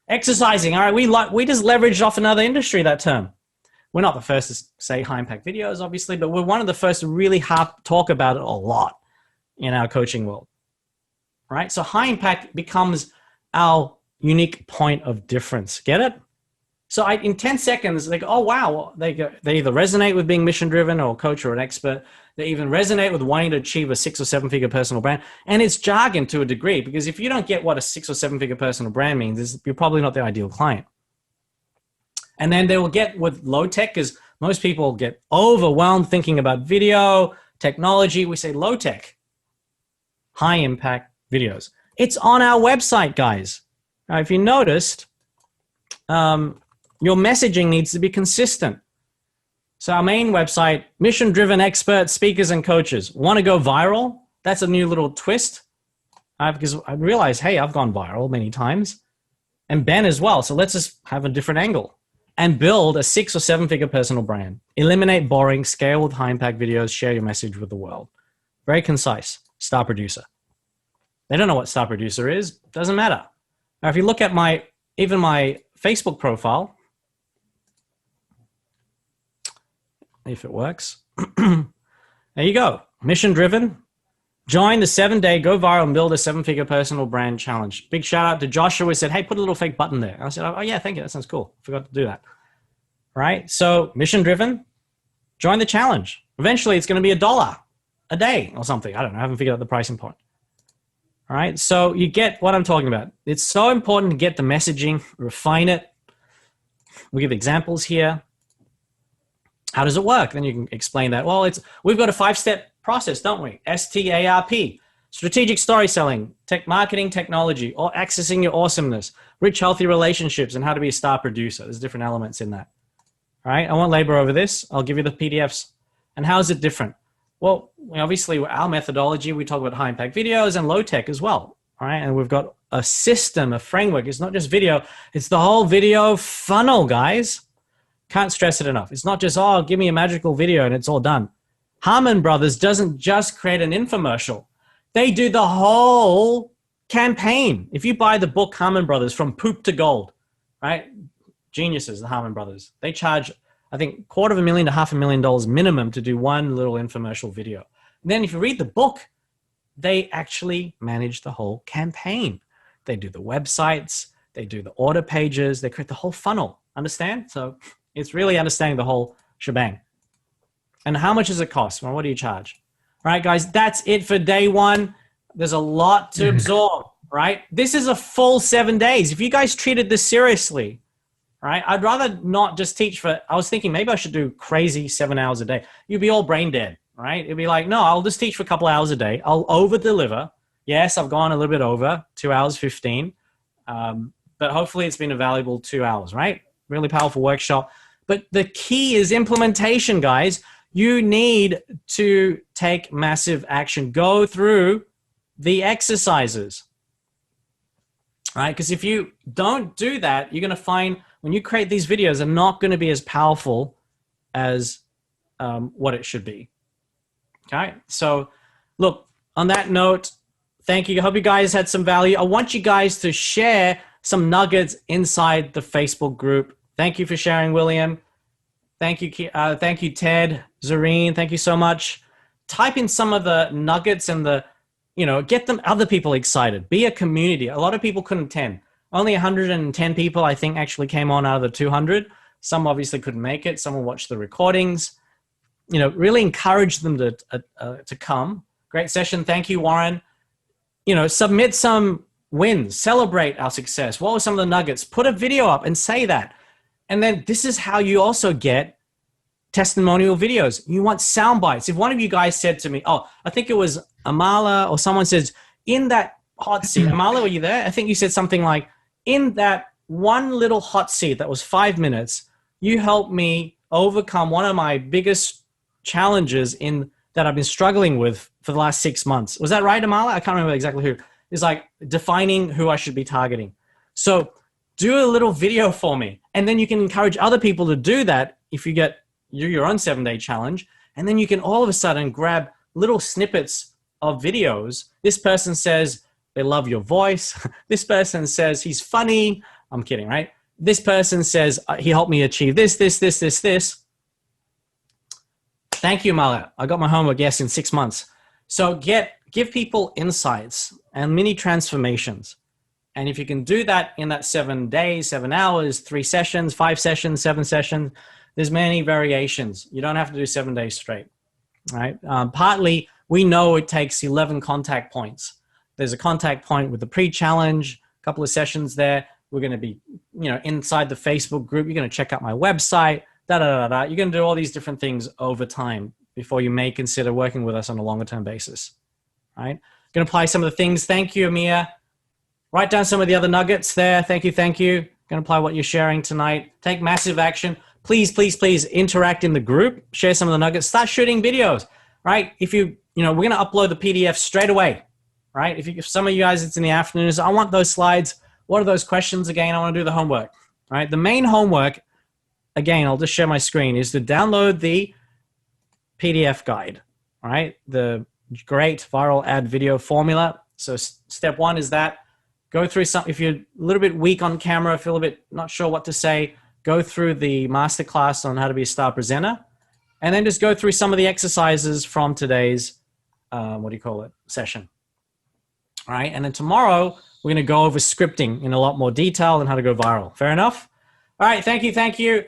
exercising. All right, we just leveraged off another industry, that term. We're not the first to say high-impact videos, obviously, but we're one of the first to really talk about it a lot in our coaching world, right? So high-impact becomes our unique point of difference. Get it? So in 10 seconds, they go, oh, wow. They either resonate with being mission-driven or a coach or an expert. They even resonate with wanting to achieve a 6 or 7 figure personal brand. And it's jargon to a degree, because if you don't get what a 6 or 7 figure personal brand means, you're probably not the ideal client. And then they will get with low tech, because most people get overwhelmed thinking about video, technology. We say low tech, high impact videos. It's on our website, guys. Now, if you noticed, your messaging needs to be consistent. So our main website, mission-driven experts, speakers, and coaches. Want to go viral? That's a new little twist. Because I realized, hey, I've gone viral many times. And Ben as well. So let's just have a different angle. And build a 6 or 7 figure personal brand. Eliminate boring, scale with high-impact videos, share your message with the world. Very concise. Star Producer. They don't know what Star Producer is. Doesn't matter. Now, if you look at even my Facebook profile, if it works, there you go. Mission driven. Join the 7-day Go Viral and Build a 7-Figure Personal Brand Challenge. Big shout out to Joshua who said, hey, put a little fake button there. I said, oh yeah, thank you. That sounds cool. Forgot to do that. Right? So mission driven, join the challenge. Eventually it's going to be $1 a day or something. I don't know. I haven't figured out the pricing point. All right. So you get what I'm talking about. It's so important to get the messaging, refine it. We'll give examples here. How does it work? Then you can explain that. Well, we've got a 5-step process, don't we? STARP, strategic story selling, tech marketing, technology, or accessing your awesomeness, rich, healthy relationships, and how to be a star producer. There's different elements in that. All right. I won't labor over this. I'll give you the PDFs. And how is it different? Well, obviously, our methodology, we talk about high impact videos and low tech as well. All right. And we've got a system, a framework. It's not just video. It's the whole video funnel, guys. Can't stress it enough. It's not just, oh, give me a magical video and it's all done. Harmon Brothers doesn't just create an infomercial. They do the whole campaign. If you buy the book Harmon Brothers, From Poop to Gold, right? Geniuses, the Harmon Brothers. They charge, I think, $250,000 to $500,000 minimum to do one little infomercial video. And then if you read the book, they actually manage the whole campaign. They do the websites, they do the order pages, they create the whole funnel. Understand? So it's really understanding the whole shebang. And how much does it cost? Well, what do you charge? All right, guys, that's it for day one. There's a lot to absorb. right? This is a full 7 days. If you guys treated this seriously, right? I'd rather not just teach for, I was thinking maybe I should do crazy 7 hours a day. You'd be all brain dead, right? It'd be like, no, I'll just teach for a couple hours a day. I'll over deliver. Yes, I've gone a little bit over 2 hours, 15. But hopefully it's been a valuable 2 hours, right? Really powerful workshop. But the key is implementation, guys. You need to take massive action. Go through the exercises, right? Because if you don't do that, you're going to find when you create these videos, they're not going to be as powerful as what it should be. Okay, so look, on that note, thank you. I hope you guys had some value. I want you guys to share some nuggets inside the Facebook group. Thank you for sharing, William. Thank you, Ted, Zareen. Thank you so much. Type in some of the nuggets and get them other people excited. Be a community. A lot of people couldn't attend. Only 110 people, I think, actually came on out of the 200. Some obviously couldn't make it. Some will watch the recordings. Really encourage them to come. Great session. Thank you, Warren. Submit some wins. Celebrate our success. What were some of the nuggets? Put a video up and say that. And then this is how you also get testimonial videos. You want sound bites. If one of you guys said to me, I think it was Amala or someone says, in that hot seat, Amala, were you there? I think you said something like, in that one little hot seat that was 5 minutes, you helped me overcome one of my biggest challenges that I've been struggling with for the last 6 months. Was that right, Amala? I can't remember exactly who. It's like defining who I should be targeting. So do a little video for me. And then you can encourage other people to do that if you get your own 7-day challenge. And then you can all of a sudden grab little snippets of videos. This person says they love your voice. This person says he's funny. I'm kidding, right? This person says he helped me achieve this. Thank you, Mala. I got my homework, yes, in 6 months. So give people insights and mini transformations. And if you can do that in that 7 days, 7 hours, 3 sessions, 5 sessions, 7 sessions, there's many variations. You don't have to do 7 days straight, right? Partly, we know it takes 11 contact points. There's a contact point with the pre-challenge, a couple of sessions there. We're going to be, inside the Facebook group. You're going to check out my website, You're going to do all these different things over time before you may consider working with us on a longer term basis, right? Going to apply some of the things. Thank you, Amir. Write down some of the other nuggets there. Thank you. Going to apply what you're sharing tonight. Take massive action. Please, please, please interact in the group. Share some of the nuggets. Start shooting videos, right? If we're going to upload the PDF straight away, right? If some of you guys, it's in the afternoons, I want those slides. What are those questions again? I want to do the homework, right? The main homework, again, I'll just share my screen, is to download the PDF guide, right? The great viral ad video formula. So step 1 is that. Go through if you're a little bit weak on camera, feel a bit not sure what to say, go through the masterclass on how to be a star presenter, and then just go through some of the exercises from today's, session. All right, and then tomorrow, we're going to go over scripting in a lot more detail and how to go viral. Fair enough? All right, thank you.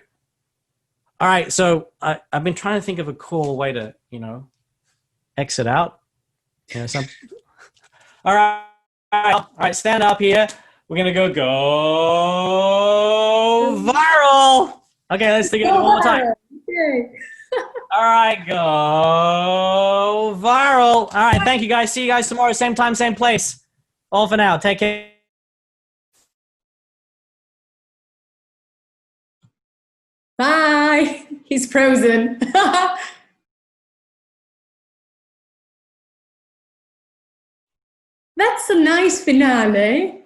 All right, so I've been trying to think of a cool way to, exit out. All right, stand up here. We're going to go viral. Okay, let's do it one more time. Okay. All right, go viral. All right, thank you guys. See you guys tomorrow, same time, same place. All for now. Take care. Bye. He's frozen. That's a nice finale.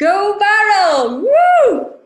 Go viral! Woo!